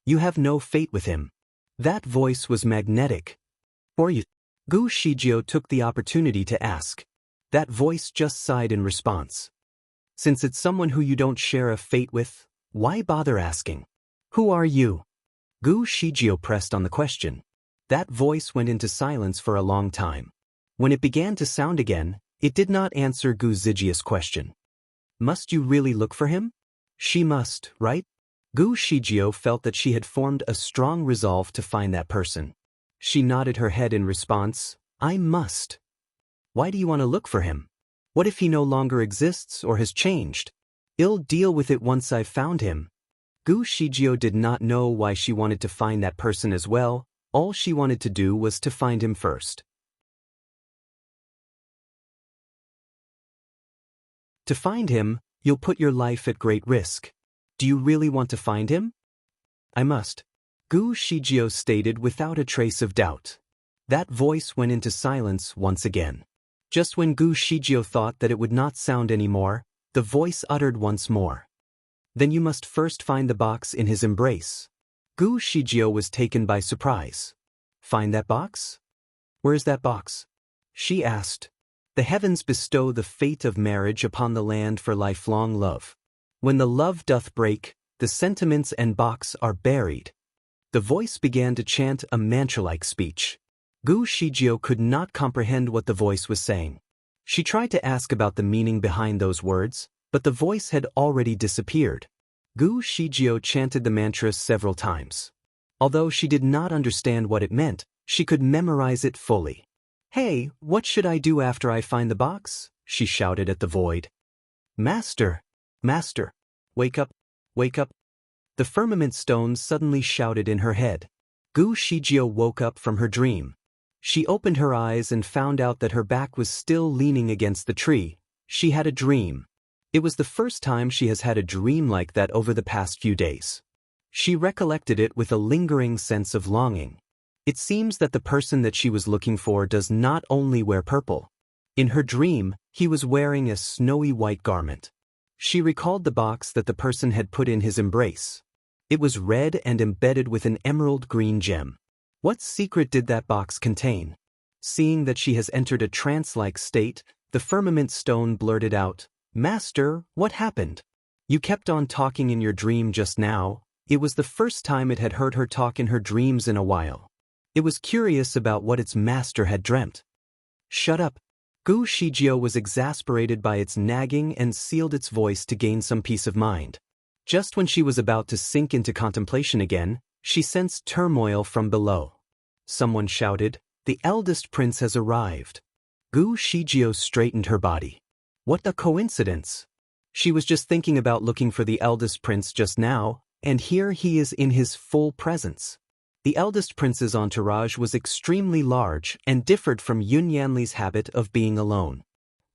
You have no fate with him." That voice was magnetic. "Or you?" Gu Shijio took the opportunity to ask. That voice just sighed in response. "Since it's someone who you don't share a fate with, why bother asking? Who are you?" Gu Shijio pressed on the question. That voice went into silence for a long time. When it began to sound again, it did not answer Gu Shijio's question. "Must you really look for him?" "She must, right?" Gu Shijio felt that she had formed a strong resolve to find that person. She nodded her head in response. "I must." "Why do you want to look for him? What if he no longer exists or has changed?" "I'll deal with it once I've found him." Gu Shijio did not know why she wanted to find that person as well. All she wanted to do was to find him first. To find him, you'll put your life at great risk. Do you really want to find him? "I must," Gu Shijio stated without a trace of doubt. That voice went into silence once again. Just when Gu Shijio thought that it would not sound anymore, the voice uttered once more. "Then you must first find the box in his embrace." Gu Shijio was taken by surprise. "Find that box? Where is that box?" she asked. "The heavens bestow the fate of marriage upon the land for lifelong love. When the love doth break, the sentiments and box are buried." The voice began to chant a mantra-like speech. Gu Shijio could not comprehend what the voice was saying. She tried to ask about the meaning behind those words, but the voice had already disappeared. Gu Shijio chanted the mantra several times. Although she did not understand what it meant, she could memorize it fully. "Hey, what should I do after I find the box?" she shouted at the void. "Master! Master! Wake up! Wake up!" The firmament stone suddenly shouted in her head. Gu Shijio woke up from her dream. She opened her eyes and found out that her back was still leaning against the tree. She had a dream. It was the first time she has had a dream like that over the past few days. She recollected it with a lingering sense of longing. It seems that the person that she was looking for does not only wear purple. In her dream, he was wearing a snowy white garment. She recalled the box that the person had put in his embrace. It was red and embedded with an emerald green gem. What secret did that box contain? Seeing that she has entered a trance-like state, the firmament stone blurted out, "Master, what happened? You kept on talking in your dream just now." It was the first time it had heard her talk in her dreams in a while. It was curious about what its master had dreamt. "Shut up." Gu Shijio was exasperated by its nagging and sealed its voice to gain some peace of mind. Just when she was about to sink into contemplation again, she sensed turmoil from below. Someone shouted, "The eldest prince has arrived." Gu Shijio straightened her body. What a coincidence! She was just thinking about looking for the eldest prince just now, and here he is in his full presence. The eldest prince's entourage was extremely large and differed from Yun Yanli's habit of being alone.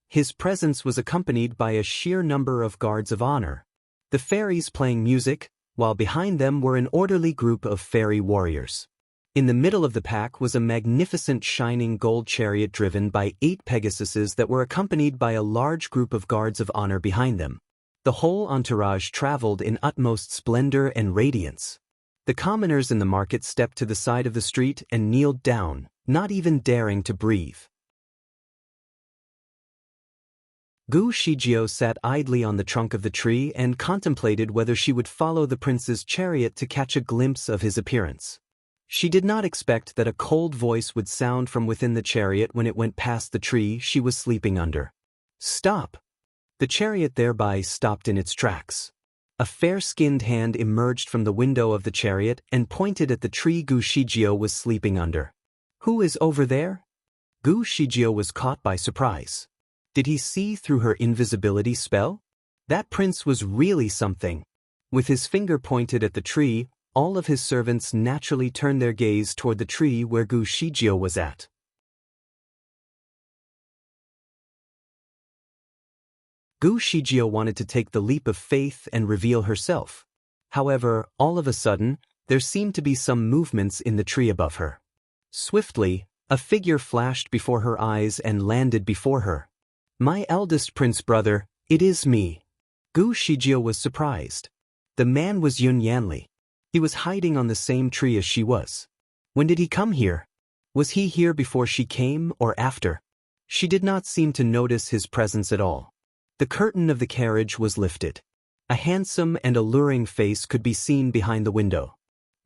His presence was accompanied by a sheer number of guards of honor, the fairies playing music, while behind them were an orderly group of fairy warriors. In the middle of the pack was a magnificent shining gold chariot driven by 8 Pegasuses that were accompanied by a large group of guards of honor behind them. The whole entourage traveled in utmost splendor and radiance. The commoners in the market stepped to the side of the street and kneeled down, not even daring to breathe. Gu Shijio sat idly on the trunk of the tree and contemplated whether she would follow the prince's chariot to catch a glimpse of his appearance. She did not expect that a cold voice would sound from within the chariot when it went past the tree she was sleeping under. "Stop!" The chariot thereby stopped in its tracks. A fair-skinned hand emerged from the window of the chariot and pointed at the tree Gu Shijio was sleeping under. "Who is over there?" Gu Shijio was caught by surprise. Did he see through her invisibility spell? That prince was really something. With his finger pointed at the tree, all of his servants naturally turned their gaze toward the tree where Gu Shijio was at. Gu Shijio wanted to take the leap of faith and reveal herself. However, all of a sudden, there seemed to be some movements in the tree above her. Swiftly, a figure flashed before her eyes and landed before her. "My eldest prince brother, it is me." Gu Shijio was surprised. The man was Yun Yanli. He was hiding on the same tree as she was. When did he come here? Was he here before she came or after? She did not seem to notice his presence at all. The curtain of the carriage was lifted. A handsome and alluring face could be seen behind the window.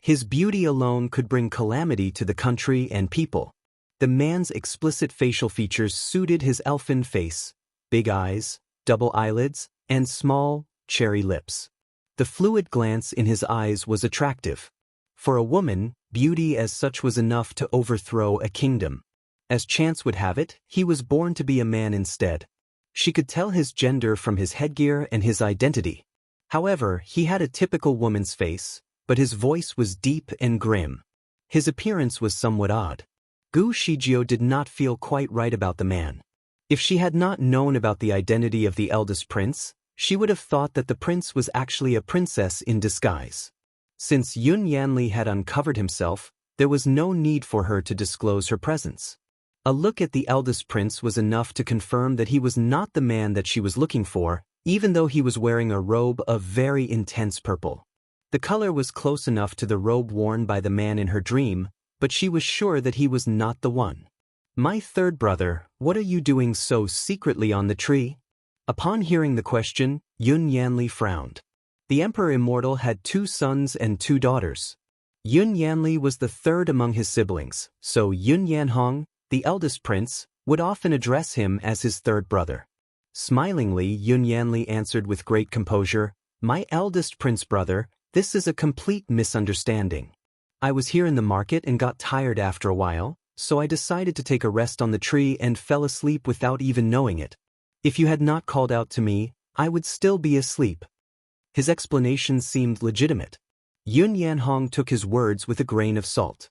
His beauty alone could bring calamity to the country and people. The man's explicit facial features suited his elfin face, big eyes, double eyelids, and small, cherry lips. The fluid glance in his eyes was attractive. For a woman, beauty as such was enough to overthrow a kingdom. As chance would have it, he was born to be a man instead. She could tell his gender from his headgear and his identity. However, he had a typical woman's face, but his voice was deep and grim. His appearance was somewhat odd. Gu Shijio did not feel quite right about the man. If she had not known about the identity of the eldest prince, she would have thought that the prince was actually a princess in disguise. Since Yun Yanli had uncovered himself, there was no need for her to disclose her presence. A look at the eldest prince was enough to confirm that he was not the man that she was looking for, even though he was wearing a robe of very intense purple. The color was close enough to the robe worn by the man in her dream, but she was sure that he was not the one. "My third brother, what are you doing so secretly on the tree?" Upon hearing the question, Yun Yanli frowned. The Emperor Immortal had 2 sons and 2 daughters. Yun Yanli was the third among his siblings, so Yun Yanhong, the eldest prince, would often address him as his third brother. Smilingly, Yun Yanli answered with great composure, "My eldest prince brother, this is a complete misunderstanding. I was here in the market and got tired after a while, so I decided to take a rest on the tree and fell asleep without even knowing it. If you had not called out to me, I would still be asleep." His explanation seemed legitimate. Yun Yanhong took his words with a grain of salt.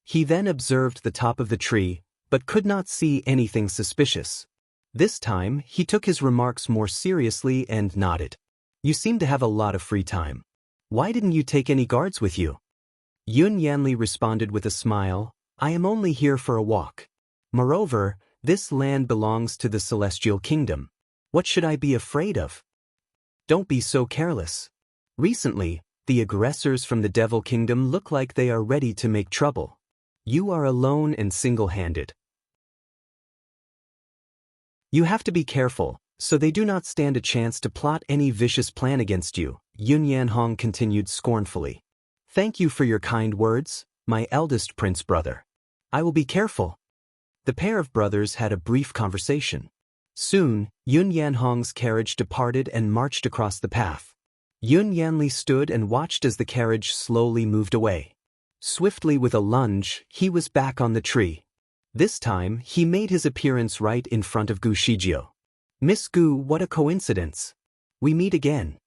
He then observed the top of the tree, but could not see anything suspicious. This time, he took his remarks more seriously and nodded. "You seem to have a lot of free time. Why didn't you take any guards with you?" Yun Yanli responded with a smile, "I am only here for a walk. Moreover, this land belongs to the Celestial Kingdom. What should I be afraid of? Don't be so careless. Recently, the aggressors from the Devil Kingdom look like they are ready to make trouble. You are alone and single-handed. You have to be careful, so they do not stand a chance to plot any vicious plan against you," Yun Yanhong continued scornfully. "Thank you for your kind words, my eldest prince brother. I will be careful." The pair of brothers had a brief conversation. Soon, Yun Yanhong's carriage departed and marched across the path. Yun Yanli stood and watched as the carriage slowly moved away. Swiftly with a lunge, he was back on the tree. This time, he made his appearance right in front of Gu Shijio. "Miss Gu, what a coincidence. We meet again."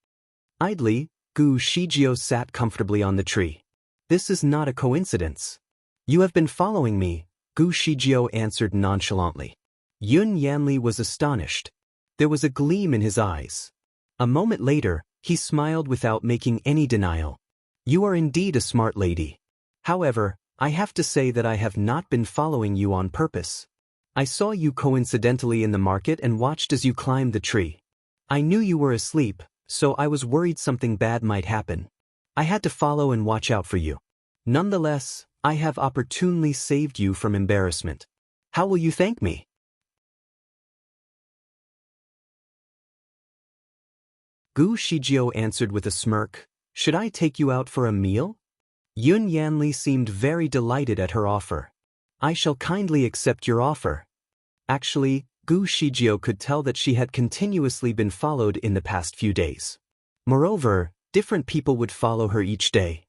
Idly, Gu Shijio sat comfortably on the tree. This is not a coincidence. You have been following me, Gu Shijio answered nonchalantly. Yun Yanli was astonished. There was a gleam in his eyes. A moment later, he smiled without making any denial. You are indeed a smart lady. However, I have to say that I have not been following you on purpose. I saw you coincidentally in the market and watched as you climbed the tree. I knew you were asleep, so I was worried something bad might happen. I had to follow and watch out for you. Nonetheless, I have opportunely saved you from embarrassment. How will you thank me? Gu Shijio answered with a smirk, Should I take you out for a meal? Yun Yanli seemed very delighted at her offer. I shall kindly accept your offer. Actually, Gu Shijio could tell that she had continuously been followed in the past few days. Moreover, different people would follow her each day.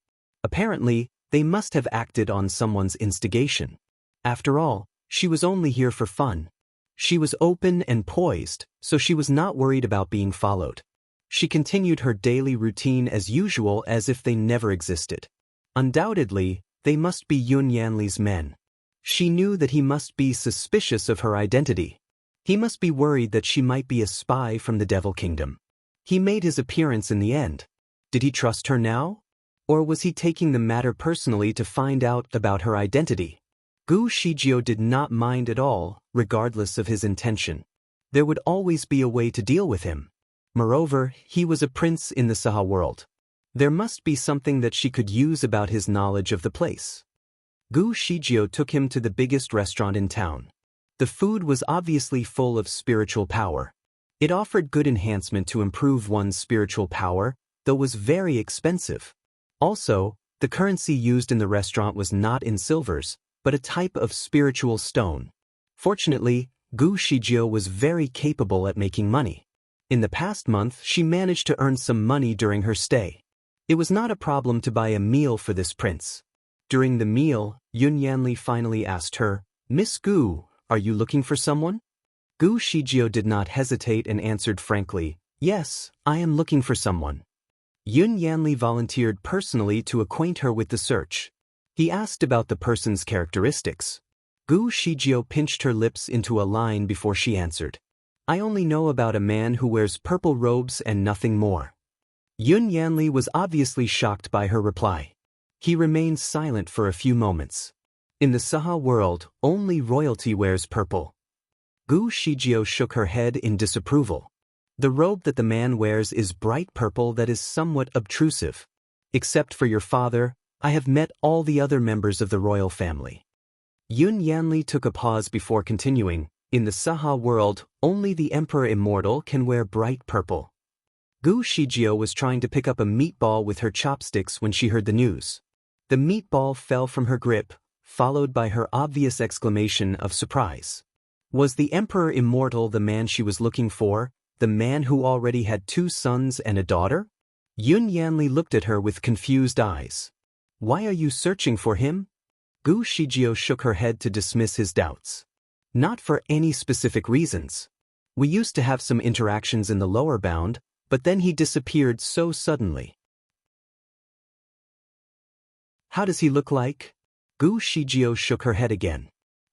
Apparently, they must have acted on someone's instigation. After all, she was only here for fun. She was open and poised, so she was not worried about being followed. She continued her daily routine as usual as if they never existed. Undoubtedly, they must be Yun Yanli's men. She knew that he must be suspicious of her identity. He must be worried that she might be a spy from the Devil Kingdom. He made his appearance in the end. Did he trust her now? Or was he taking the matter personally to find out about her identity? Gu Shijio did not mind at all, regardless of his intention. There would always be a way to deal with him. Moreover, he was a prince in the Saha world. There must be something that she could use about his knowledge of the place. Gu Shijio took him to the biggest restaurant in town. The food was obviously full of spiritual power. It offered good enhancement to improve one's spiritual power, though was very expensive. Also, the currency used in the restaurant was not in silvers, but a type of spiritual stone. Fortunately, Gu Shijio was very capable at making money. In the past month, she managed to earn some money during her stay. It was not a problem to buy a meal for this prince. During the meal, Yun Yanli finally asked her, Miss Gu, are you looking for someone? Gu Shijio did not hesitate and answered frankly, Yes, I am looking for someone. Yun Yanli volunteered personally to acquaint her with the search. He asked about the person's characteristics. Gu Shijio pinched her lips into a line before she answered. I only know about a man who wears purple robes and nothing more. Yun Yanli was obviously shocked by her reply. He remained silent for a few moments. In the Saha world, only royalty wears purple. Gu Shijio shook her head in disapproval. The robe that the man wears is bright purple that is somewhat obtrusive. Except for your father, I have met all the other members of the royal family. Yun Yanli took a pause before continuing. In the Saha world, only the Emperor Immortal can wear bright purple. Gu Shijio was trying to pick up a meatball with her chopsticks when she heard the news. The meatball fell from her grip, followed by her obvious exclamation of surprise. Was the Emperor Immortal the man she was looking for, the man who already had 2 sons and a daughter? Yun Yanli looked at her with confused eyes. Why are you searching for him? Gu Shijio shook her head to dismiss his doubts. Not for any specific reasons. We used to have some interactions in the lower bound, but then he disappeared so suddenly. How does he look like? Gu Shijio shook her head again.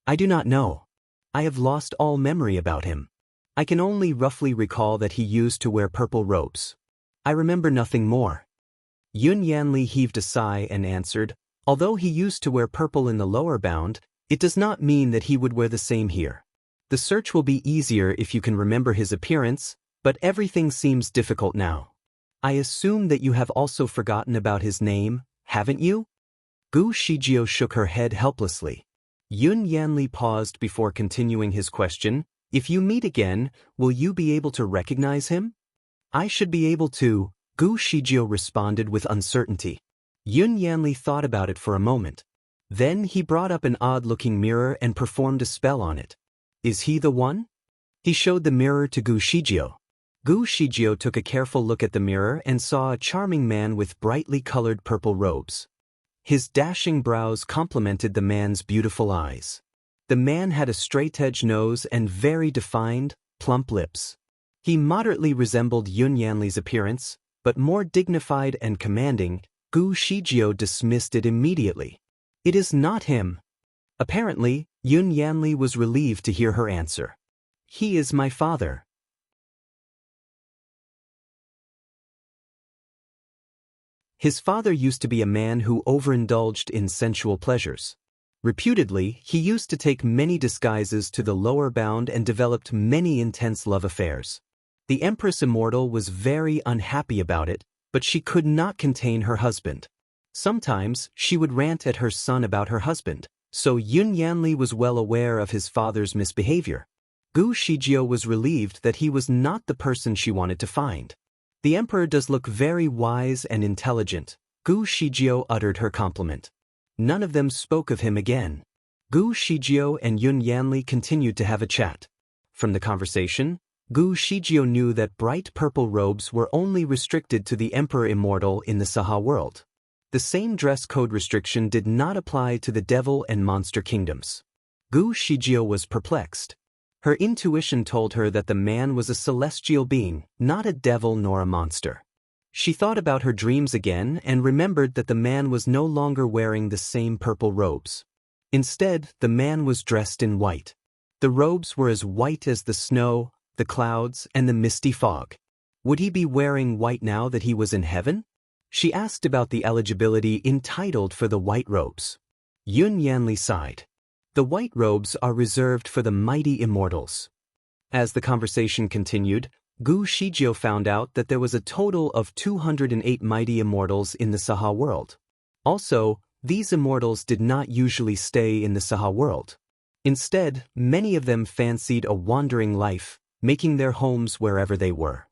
I do not know. I have lost all memory about him. I can only roughly recall that he used to wear purple robes. I remember nothing more. Yun Yanli heaved a sigh and answered, Although he used to wear purple in the lower bound, it does not mean that he would wear the same here. The search will be easier if you can remember his appearance, but everything seems difficult now. I assume that you have also forgotten about his name, haven't you? Gu Shijio shook her head helplessly. Yun Yanli paused before continuing his question. If you meet again, will you be able to recognize him? I should be able to, Gu Shijio responded with uncertainty. Yun Yanli thought about it for a moment. Then he brought up an odd-looking mirror and performed a spell on it. Is he the one? He showed the mirror to Gu Shijio. Gu Shijio took a careful look at the mirror and saw a charming man with brightly colored purple robes. His dashing brows complemented the man's beautiful eyes. The man had a straight-edged nose and very defined, plump lips. He moderately resembled Yun Yanli's appearance, but more dignified and commanding, Gu Shijio dismissed it immediately. It is not him. Apparently, Yun Yanli was relieved to hear her answer. He is my father. His father used to be a man who overindulged in sensual pleasures. Reputedly, he used to take many disguises to the lower bound and developed many intense love affairs. The Empress Immortal was very unhappy about it, but she could not contain her husband. Sometimes, she would rant at her son about her husband, so Yun Yanli was well aware of his father's misbehavior. Gu Shijio was relieved that he was not the person she wanted to find. The emperor does look very wise and intelligent. Gu Shijio uttered her compliment. None of them spoke of him again. Gu Shijio and Yun Yanli continued to have a chat. From the conversation, Gu Shijio knew that bright purple robes were only restricted to the Emperor Immortal in the Saha world. The same dress code restriction did not apply to the Devil and Monster Kingdoms. Gu Shijio was perplexed. Her intuition told her that the man was a celestial being, not a devil nor a monster. She thought about her dreams again and remembered that the man was no longer wearing the same purple robes. Instead, the man was dressed in white. The robes were as white as the snow, the clouds, and the misty fog. Would he be wearing white now that he was in heaven? She asked about the eligibility entitled for the white robes. Yun Yanli sighed. The white robes are reserved for the mighty immortals. As the conversation continued, Gu Shijio found out that there was a total of 208 mighty immortals in the Saha world. Also, these immortals did not usually stay in the Saha world. Instead, many of them fancied a wandering life, making their homes wherever they were.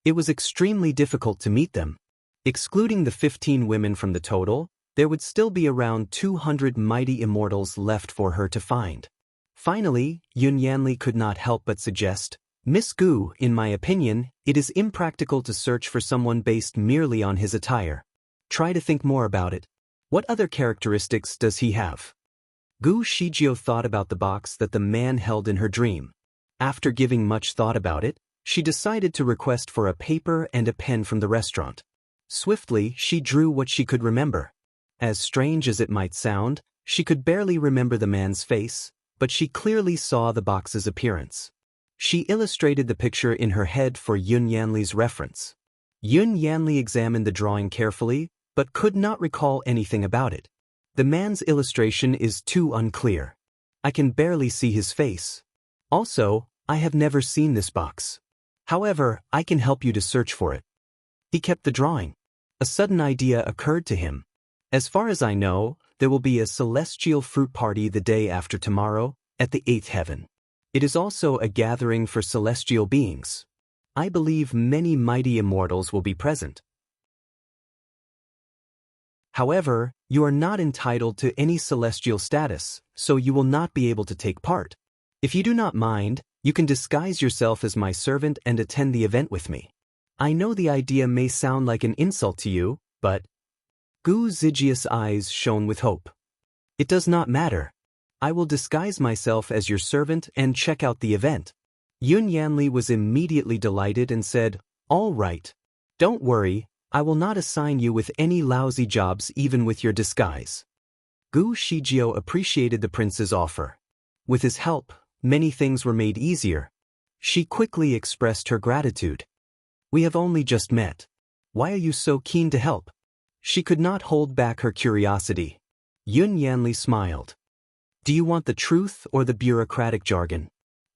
It was extremely difficult to meet them. Excluding the 15 women from the total, there would still be around 200 mighty immortals left for her to find. Finally, Yun Yanli could not help but suggest, Miss Gu, in my opinion, it is impractical to search for someone based merely on his attire. Try to think more about it. What other characteristics does he have? Gu Shijio thought about the box that the man held in her dream. After giving much thought about it, she decided to request for a paper and a pen from the restaurant. Swiftly, she drew what she could remember. As strange as it might sound, she could barely remember the man's face, but she clearly saw the box's appearance. She illustrated the picture in her head for Yun Yanli's reference. Yun Yanli examined the drawing carefully, but could not recall anything about it. The man's illustration is too unclear. I can barely see his face. Also, I have never seen this box. However, I can help you to search for it. He kept the drawing. A sudden idea occurred to him. As far as I know, there will be a celestial fruit party the day after tomorrow, at the 8th heaven. It is also a gathering for celestial beings. I believe many mighty immortals will be present. However, you are not entitled to any celestial status, so you will not be able to take part. If you do not mind, you can disguise yourself as my servant and attend the event with me. I know the idea may sound like an insult to you, but Gu Zijia's eyes shone with hope. It does not matter. I will disguise myself as your servant and check out the event. Yun Yanli was immediately delighted and said, All right. Don't worry, I will not assign you with any lousy jobs even with your disguise. Gu Shijio appreciated the prince's offer. With his help, many things were made easier. She quickly expressed her gratitude. We have only just met. Why are you so keen to help? She could not hold back her curiosity. Yun Yanli smiled. Do you want the truth or the bureaucratic jargon?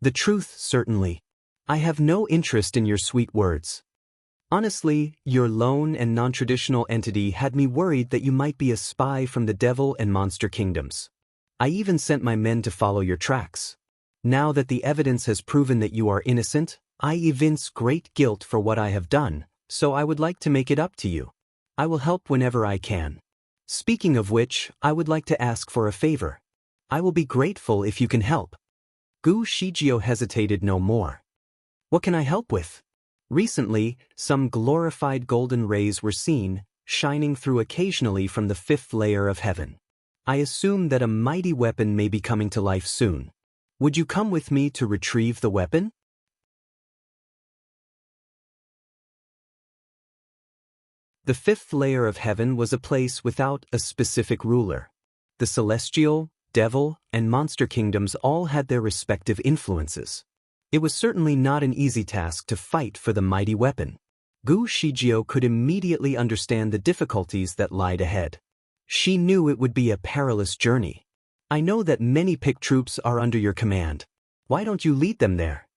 The truth, certainly. I have no interest in your sweet words. Honestly, your lone and non-traditional entity had me worried that you might be a spy from the Devil and Monster Kingdoms. I even sent my men to follow your tracks. Now that the evidence has proven that you are innocent, I evince great guilt for what I have done, so I would like to make it up to you. I will help whenever I can. Speaking of which, I would like to ask for a favor. I will be grateful if you can help. Gu Shijio hesitated no more. What can I help with? Recently, some glorified golden rays were seen, shining through occasionally from the 5th layer of heaven. I assume that a mighty weapon may be coming to life soon. Would you come with me to retrieve the weapon? The fifth layer of heaven was a place without a specific ruler. The celestial, devil, and monster kingdoms all had their respective influences. It was certainly not an easy task to fight for the mighty weapon. Gu Shijio could immediately understand the difficulties that lied ahead. She knew it would be a perilous journey. I know that many picked troops are under your command. Why don't you lead them there?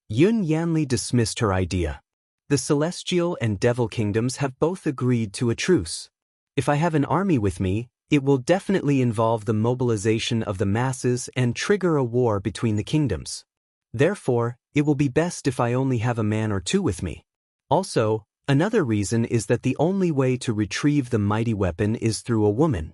Yun Yanli dismissed her idea. The celestial and devil kingdoms have both agreed to a truce. If I have an army with me, it will definitely involve the mobilization of the masses and trigger a war between the kingdoms. Therefore, it will be best if I only have a man or two with me. Also, another reason is that the only way to retrieve the mighty weapon is through a woman.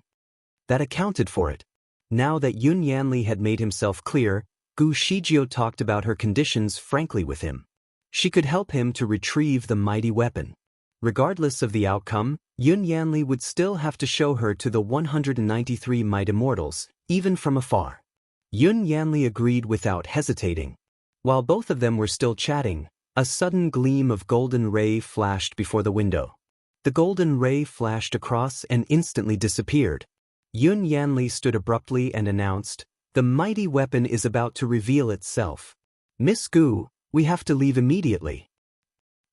That accounted for it. Now that Yun Yanli had made himself clear, Gu Shijio talked about her conditions frankly with him. She could help him to retrieve the mighty weapon. Regardless of the outcome, Yun Yanli would still have to show her to the 193 Might Immortals, even from afar. Yun Yanli agreed without hesitating. While both of them were still chatting, a sudden gleam of golden ray flashed before the window. The golden ray flashed across and instantly disappeared. Yun Yanli stood abruptly and announced, "The mighty weapon is about to reveal itself. Miss Gu, we have to leave immediately."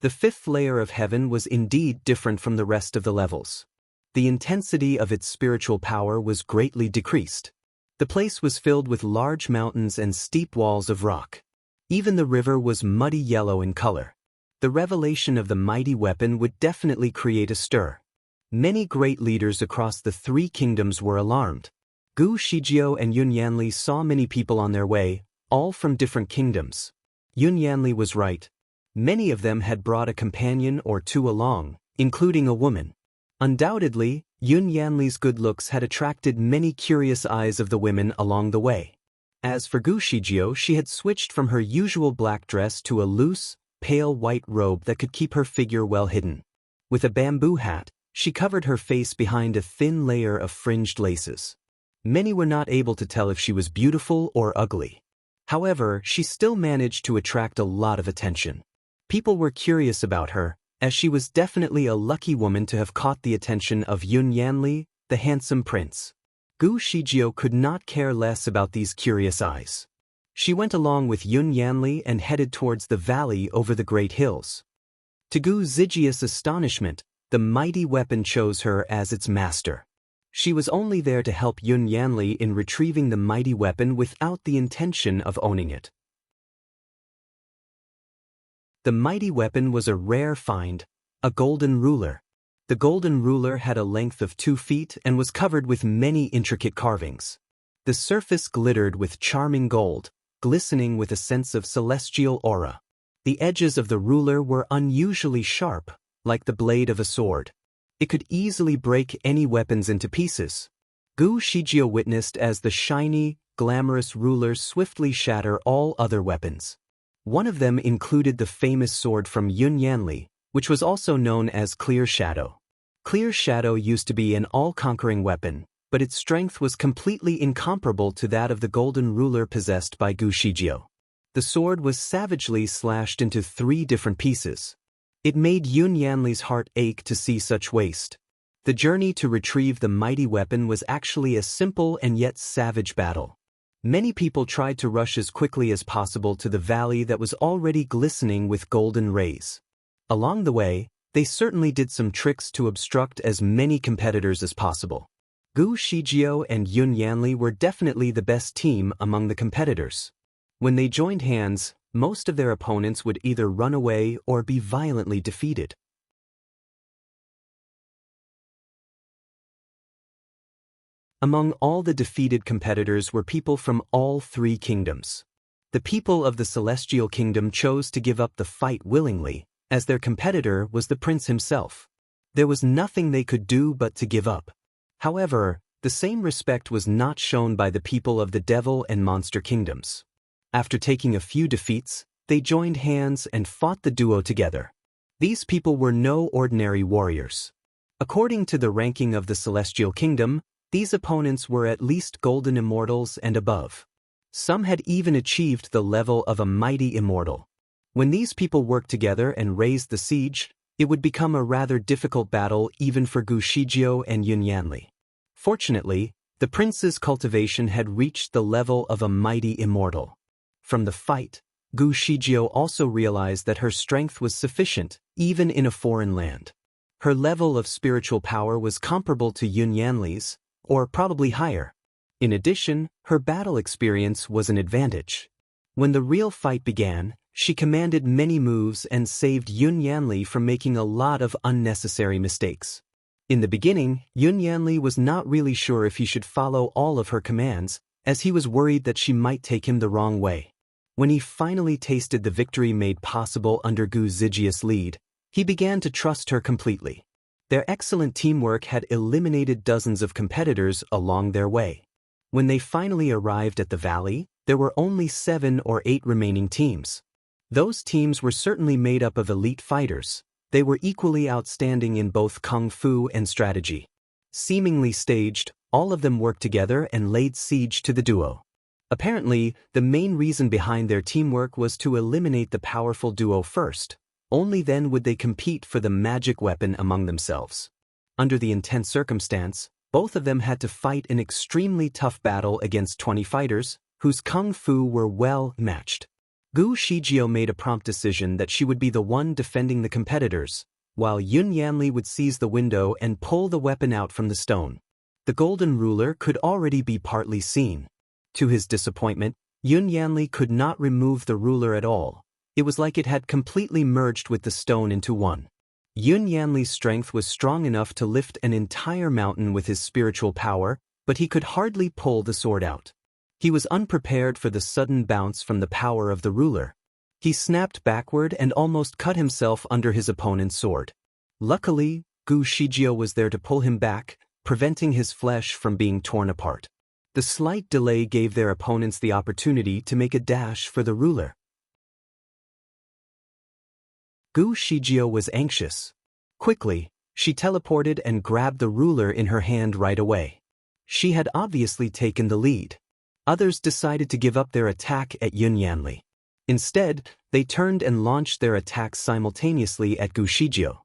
The fifth layer of heaven was indeed different from the rest of the levels. The intensity of its spiritual power was greatly decreased. The place was filled with large mountains and steep walls of rock. Even the river was muddy yellow in color. The revelation of the mighty weapon would definitely create a stir. Many great leaders across the three kingdoms were alarmed. Gu Shijio and Yun Yanli saw many people on their way, all from different kingdoms. Yun Yanli was right. Many of them had brought a companion or two along, including a woman. Undoubtedly, Yun Yanli's good looks had attracted many curious eyes of the women along the way. As for Gu Shijio, she had switched from her usual black dress to a loose, pale white robe that could keep her figure well hidden. With a bamboo hat, she covered her face behind a thin layer of fringed laces. Many were not able to tell if she was beautiful or ugly. However, she still managed to attract a lot of attention. People were curious about her, as she was definitely a lucky woman to have caught the attention of Yun Yanli, the handsome prince. Gu Shijio could not care less about these curious eyes. She went along with Yun Yanli and headed towards the valley over the great hills. To Gu Zhijia's astonishment, the mighty weapon chose her as its master. She was only there to help Yun Yanli in retrieving the mighty weapon without the intention of owning it. The mighty weapon was a rare find, a golden ruler. The golden ruler had a length of 2 feet and was covered with many intricate carvings. The surface glittered with charming gold, glistening with a sense of celestial aura. The edges of the ruler were unusually sharp, like the blade of a sword. It could easily break any weapons into pieces. Gu Shijio witnessed as the shiny, glamorous ruler swiftly shatter all other weapons. One of them included the famous sword from Yun Yanli, which was also known as Clear Shadow. Clear Shadow used to be an all-conquering weapon, but its strength was completely incomparable to that of the golden ruler possessed by Gu Shijio. The sword was savagely slashed into 3 different pieces. It made Yun Yanli's heart ache to see such waste. The journey to retrieve the mighty weapon was actually a simple and yet savage battle. Many people tried to rush as quickly as possible to the valley that was already glistening with golden rays. Along the way, they certainly did some tricks to obstruct as many competitors as possible. Gu Shijio and Yun Yanli were definitely the best team among the competitors. When they joined hands, most of their opponents would either run away or be violently defeated. Among all the defeated competitors were people from all 3 kingdoms. The people of the Celestial Kingdom chose to give up the fight willingly, as their competitor was the prince himself. There was nothing they could do but to give up. However, the same respect was not shown by the people of the Devil and Monster Kingdoms. After taking a few defeats, they joined hands and fought the duo together. These people were no ordinary warriors. According to the ranking of the Celestial Kingdom, these opponents were at least golden immortals and above. Some had even achieved the level of a mighty immortal. When these people worked together and raised the siege, It would become a rather difficult battle even for Gu Shijio and Yun Yanli. Fortunately, the prince's cultivation had reached the level of a mighty immortal. From the fight, Gu Shijio also realized that her strength was sufficient, even in a foreign land. Her level of spiritual power was comparable to Yun Yanli's, or probably higher. In addition, her battle experience was an advantage. When the real fight began, she commanded many moves and saved Yun Yanli from making a lot of unnecessary mistakes. In the beginning, Yun Yanli was not really sure if he should follow all of her commands, as he was worried that she might take him the wrong way. When he finally tasted the victory made possible under Gu Zijia's lead, he began to trust her completely. Their excellent teamwork had eliminated dozens of competitors along their way. When they finally arrived at the valley, there were only 7 or 8 remaining teams. Those teams were certainly made up of elite fighters. They were equally outstanding in both kung fu and strategy. Seemingly staged, all of them worked together and laid siege to the duo. Apparently, the main reason behind their teamwork was to eliminate the powerful duo first. Only then would they compete for the magic weapon among themselves. Under the intense circumstance, both of them had to fight an extremely tough battle against 20 fighters, whose kung fu were well matched. Gu Shijio made a prompt decision that she would be the one defending the competitors, while Yun Yanli would seize the window and pull the weapon out from the stone. The golden ruler could already be partly seen. To his disappointment, Yun Yanli could not remove the ruler at all. It was like it had completely merged with the stone into one. Yun Yanli's strength was strong enough to lift an entire mountain with his spiritual power, but he could hardly pull the sword out. He was unprepared for the sudden bounce from the power of the ruler. He snapped backward and almost cut himself under his opponent's sword. Luckily, Gu Shijio was there to pull him back, preventing his flesh from being torn apart. The slight delay gave their opponents the opportunity to make a dash for the ruler. Gu Shijio was anxious. Quickly, she teleported and grabbed the ruler in her hand right away. She had obviously taken the lead. Others decided to give up their attack at Yun Yanli. Instead, they turned and launched their attacks simultaneously at Gu Shijio.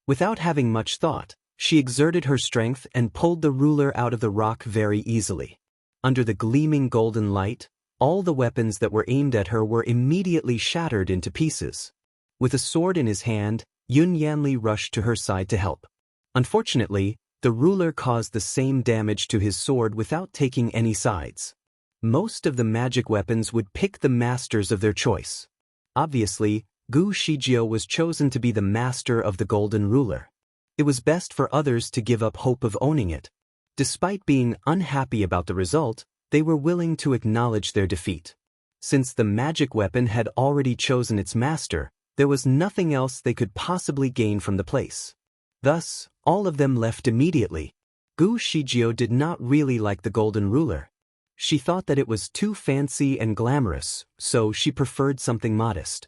Without having much thought, she exerted her strength and pulled the ruler out of the rock very easily. Under the gleaming golden light, all the weapons that were aimed at her were immediately shattered into pieces. With a sword in his hand, Yun Yanli rushed to her side to help. Unfortunately, the ruler caused the same damage to his sword without taking any sides. Most of the magic weapons would pick the masters of their choice. Obviously, Gu Shijio was chosen to be the master of the golden ruler. It was best for others to give up hope of owning it. Despite being unhappy about the result, they were willing to acknowledge their defeat. Since the magic weapon had already chosen its master, there was nothing else they could possibly gain from the place. Thus, all of them left immediately. Gu Shijio did not really like the golden ruler. She thought that it was too fancy and glamorous, so she preferred something modest.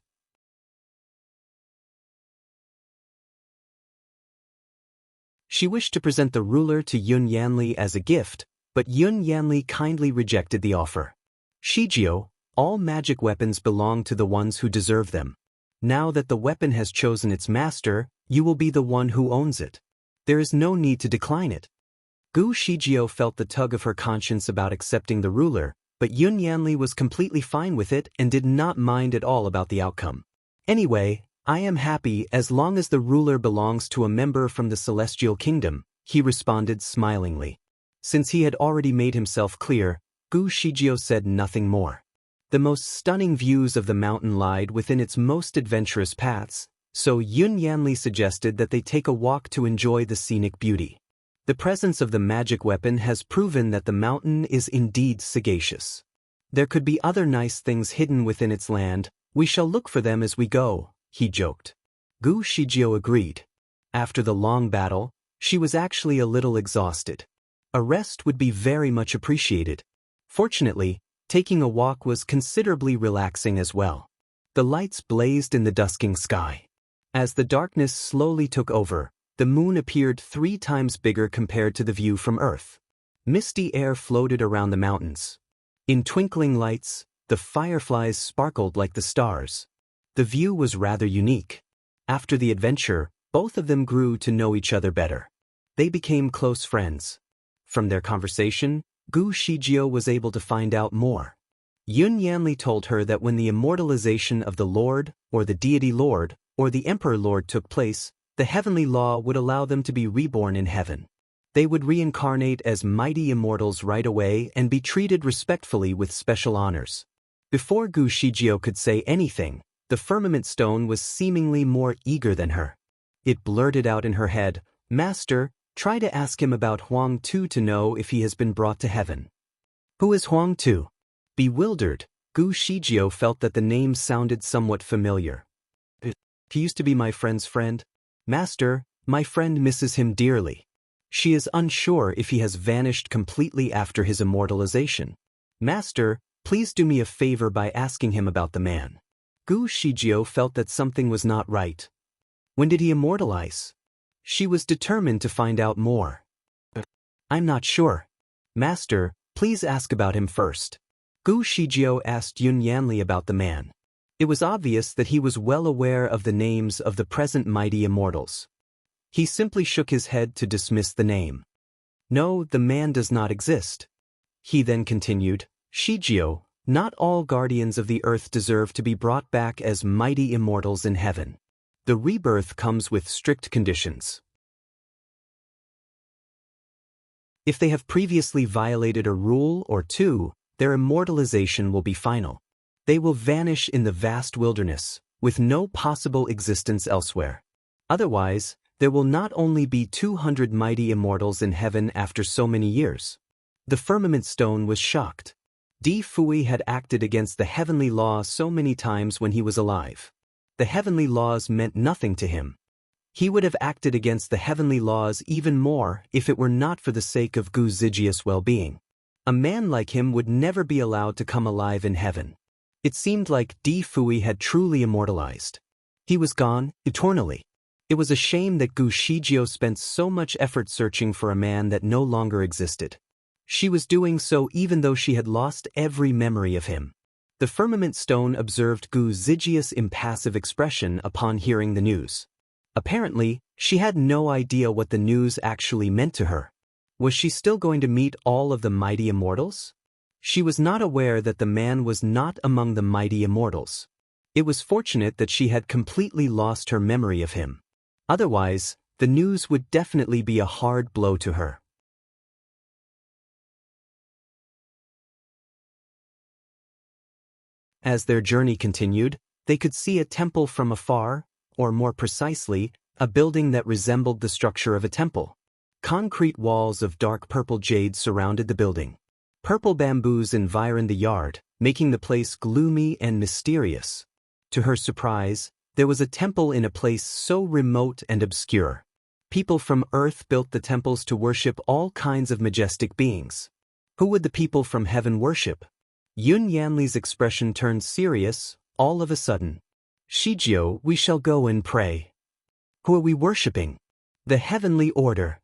She wished to present the ruler to Yun Yanli as a gift, but Yun Yanli kindly rejected the offer. Shijio, all magic weapons belong to the ones who deserve them. Now that the weapon has chosen its master, you will be the one who owns it. There is no need to decline it. Gu Shijio felt the tug of her conscience about accepting the ruler, but Yun Yanli was completely fine with it and did not mind at all about the outcome. Anyway, I am happy as long as the ruler belongs to a member from the Celestial Kingdom, he responded smilingly. Since he had already made himself clear, Gu Shijio said nothing more. The most stunning views of the mountain lied within its most adventurous paths, so Yun Yanli suggested that they take a walk to enjoy the scenic beauty. The presence of the magic weapon has proven that the mountain is indeed sagacious. There could be other nice things hidden within its land. We shall look for them as we go, he joked. Gu Shijio agreed. After the long battle, she was actually a little exhausted. A rest would be very much appreciated. Fortunately, taking a walk was considerably relaxing as well. The lights blazed in the dusking sky. As the darkness slowly took over, the moon appeared 3 times bigger compared to the view from Earth. Misty air floated around the mountains. In twinkling lights, the fireflies sparkled like the stars. The view was rather unique. After the adventure, Both of them grew to know each other better. They became close friends. From their conversation, Gu Shijio was able to find out more. Yun Yanli told her that when the immortalization of the Lord, or the Deity Lord, or the Emperor Lord took place, the heavenly law would allow them to be reborn in heaven. They would reincarnate as mighty immortals right away and be treated respectfully with special honors. Before Gu Shijio could say anything, the firmament stone was seemingly more eager than her. It blurted out in her head, "Master, try to ask him about Huang Tu to know if he has been brought to heaven." Who is Huang Tu? Bewildered, Gu Shijio felt that the name sounded somewhat familiar. He used to be my friend's friend. Master, my friend misses him dearly. She is unsure if he has vanished completely after his immortalization. Master, please do me a favor by asking him about the man. Gu Shijio felt that something was not right. When did he immortalize? She was determined to find out more. I'm not sure. Master, please ask about him first. Gu Shijio asked Yun Yanli about the man. It was obvious that he was well aware of the names of the present mighty immortals. He simply shook his head to dismiss the name. No, the man does not exist. He then continued, Shijio, not all guardians of the earth deserve to be brought back as mighty immortals in heaven. The rebirth comes with strict conditions. If they have previously violated a rule or two, their immortalization will be final. They will vanish in the vast wilderness, with no possible existence elsewhere. Otherwise, there will not only be 200 mighty immortals in heaven after so many years. The firmament stone was shocked. Di Fui had acted against the heavenly law so many times when he was alive. The heavenly laws meant nothing to him. He would have acted against the heavenly laws even more if it were not for the sake of Gu Zijia's well-being. A man like him would never be allowed to come alive in heaven. It seemed like Di Fui had truly immortalized. He was gone, eternally. It was a shame that Gu Shijio spent so much effort searching for a man that no longer existed. She was doing so even though she had lost every memory of him. The firmament stone observed Gu Zijia's impassive expression upon hearing the news. Apparently, she had no idea what the news actually meant to her. Was she still going to meet all of the mighty immortals? She was not aware that the man was not among the mighty immortals. It was fortunate that she had completely lost her memory of him. Otherwise, the news would definitely be a hard blow to her. As their journey continued, they could see a temple from afar, or more precisely, a building that resembled the structure of a temple. Concrete walls of dark purple jade surrounded the building. Purple bamboos environed the yard, making the place gloomy and mysterious. To her surprise, there was a temple in a place so remote and obscure. People from Earth built the temples to worship all kinds of majestic beings. Who would the people from heaven worship? Yun Yanli's expression turned serious, all of a sudden. Shijio, we shall go and pray. Who are we worshipping? The heavenly order.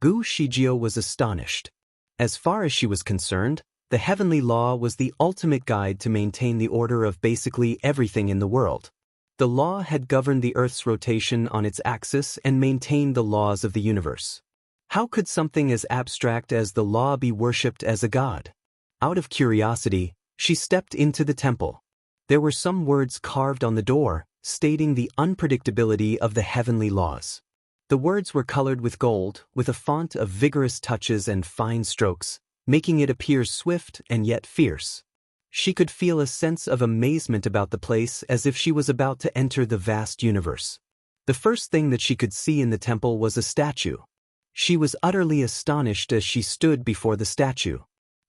Gu Shijio was astonished. As far as she was concerned, the heavenly law was the ultimate guide to maintain the order of basically everything in the world. The law had governed the Earth's rotation on its axis and maintained the laws of the universe. How could something as abstract as the law be worshipped as a god? Out of curiosity, she stepped into the temple. There were some words carved on the door, stating the unpredictability of the heavenly laws. The words were colored with gold, with a font of vigorous touches and fine strokes, making it appear swift and yet fierce. She could feel a sense of amazement about the place as if she was about to enter the vast universe. The first thing that she could see in the temple was a statue. She was utterly astonished as she stood before the statue.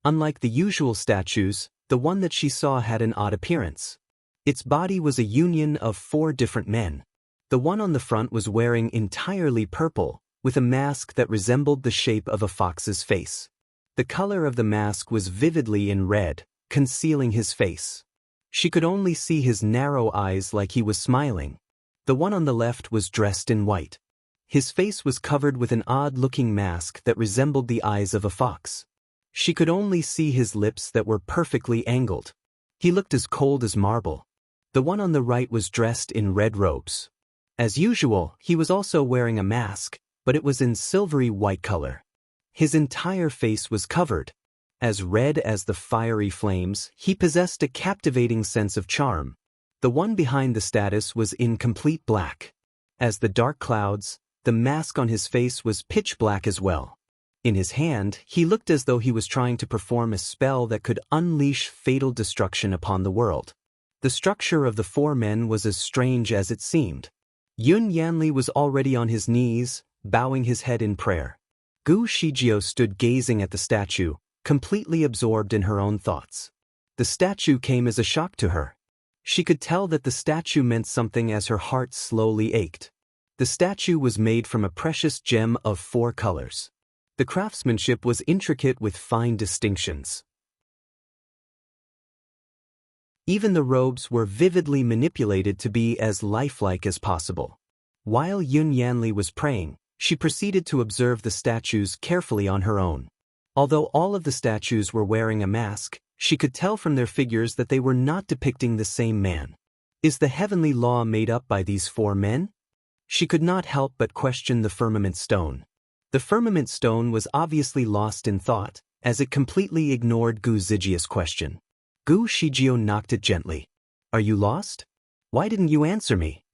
Unlike the usual statues, the one that she saw had an odd appearance. Its body was a union of 4 different men. The one on the front was wearing entirely purple, with a mask that resembled the shape of a fox's face. The color of the mask was vividly in red, concealing his face. She could only see his narrow eyes like he was smiling. The one on the left was dressed in white. His face was covered with an odd-looking mask that resembled the eyes of a fox. She could only see his lips that were perfectly angled. He looked as cold as marble. The one on the right was dressed in red robes. As usual, he was also wearing a mask, but it was in silvery white color. His entire face was covered. As red as the fiery flames, he possessed a captivating sense of charm. The one behind the status was in complete black. As the dark clouds, the mask on his face was pitch black as well. In his hand, he looked as though he was trying to perform a spell that could unleash fatal destruction upon the world. The structure of the four men was as strange as it seemed. Yun Yanli was already on his knees, bowing his head in prayer. Gu Shijio stood gazing at the statue, completely absorbed in her own thoughts. The statue came as a shock to her. She could tell that the statue meant something as her heart slowly ached. The statue was made from a precious gem of 4 colors. The craftsmanship was intricate with fine distinctions. Even the robes were vividly manipulated to be as lifelike as possible. While Yun Yanli was praying, she proceeded to observe the statues carefully on her own. Although all of the statues were wearing a mask, she could tell from their figures that they were not depicting the same man. Is the heavenly law made up by these 4 men? She could not help but question the firmament stone. The firmament stone was obviously lost in thought, as it completely ignored Gu Zijia's question. Gu Shijio knocked it gently. Are you lost? Why didn't you answer me?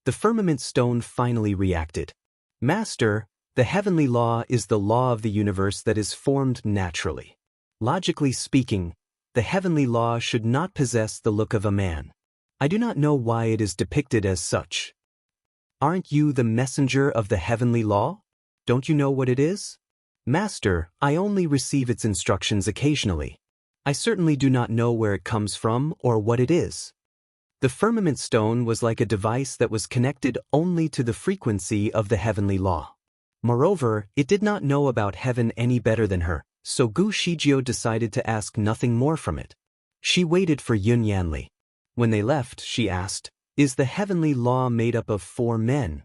The firmament stone finally reacted. Master, the heavenly law is the law of the universe that is formed naturally. Logically speaking, the heavenly law should not possess the look of a man. I do not know why it is depicted as such. Aren't you the messenger of the heavenly law? Don't you know what it is? Master, I only receive its instructions occasionally. I certainly do not know where it comes from or what it is. The firmament stone was like a device that was connected only to the frequency of the heavenly law. Moreover, it did not know about heaven any better than her, so Gu Shijio decided to ask nothing more from it. She waited for Yun Yanli. When they left, she asked, is the heavenly law made up of 4 men?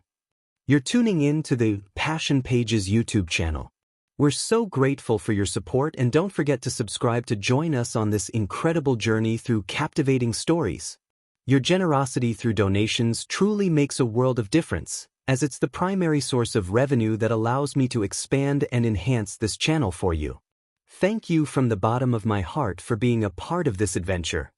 You're tuning in to the Passion Pages YouTube channel. We're so grateful for your support, and don't forget to subscribe to join us on this incredible journey through captivating stories. Your generosity through donations truly makes a world of difference, as it's the primary source of revenue that allows me to expand and enhance this channel for you. Thank you from the bottom of my heart for being a part of this adventure.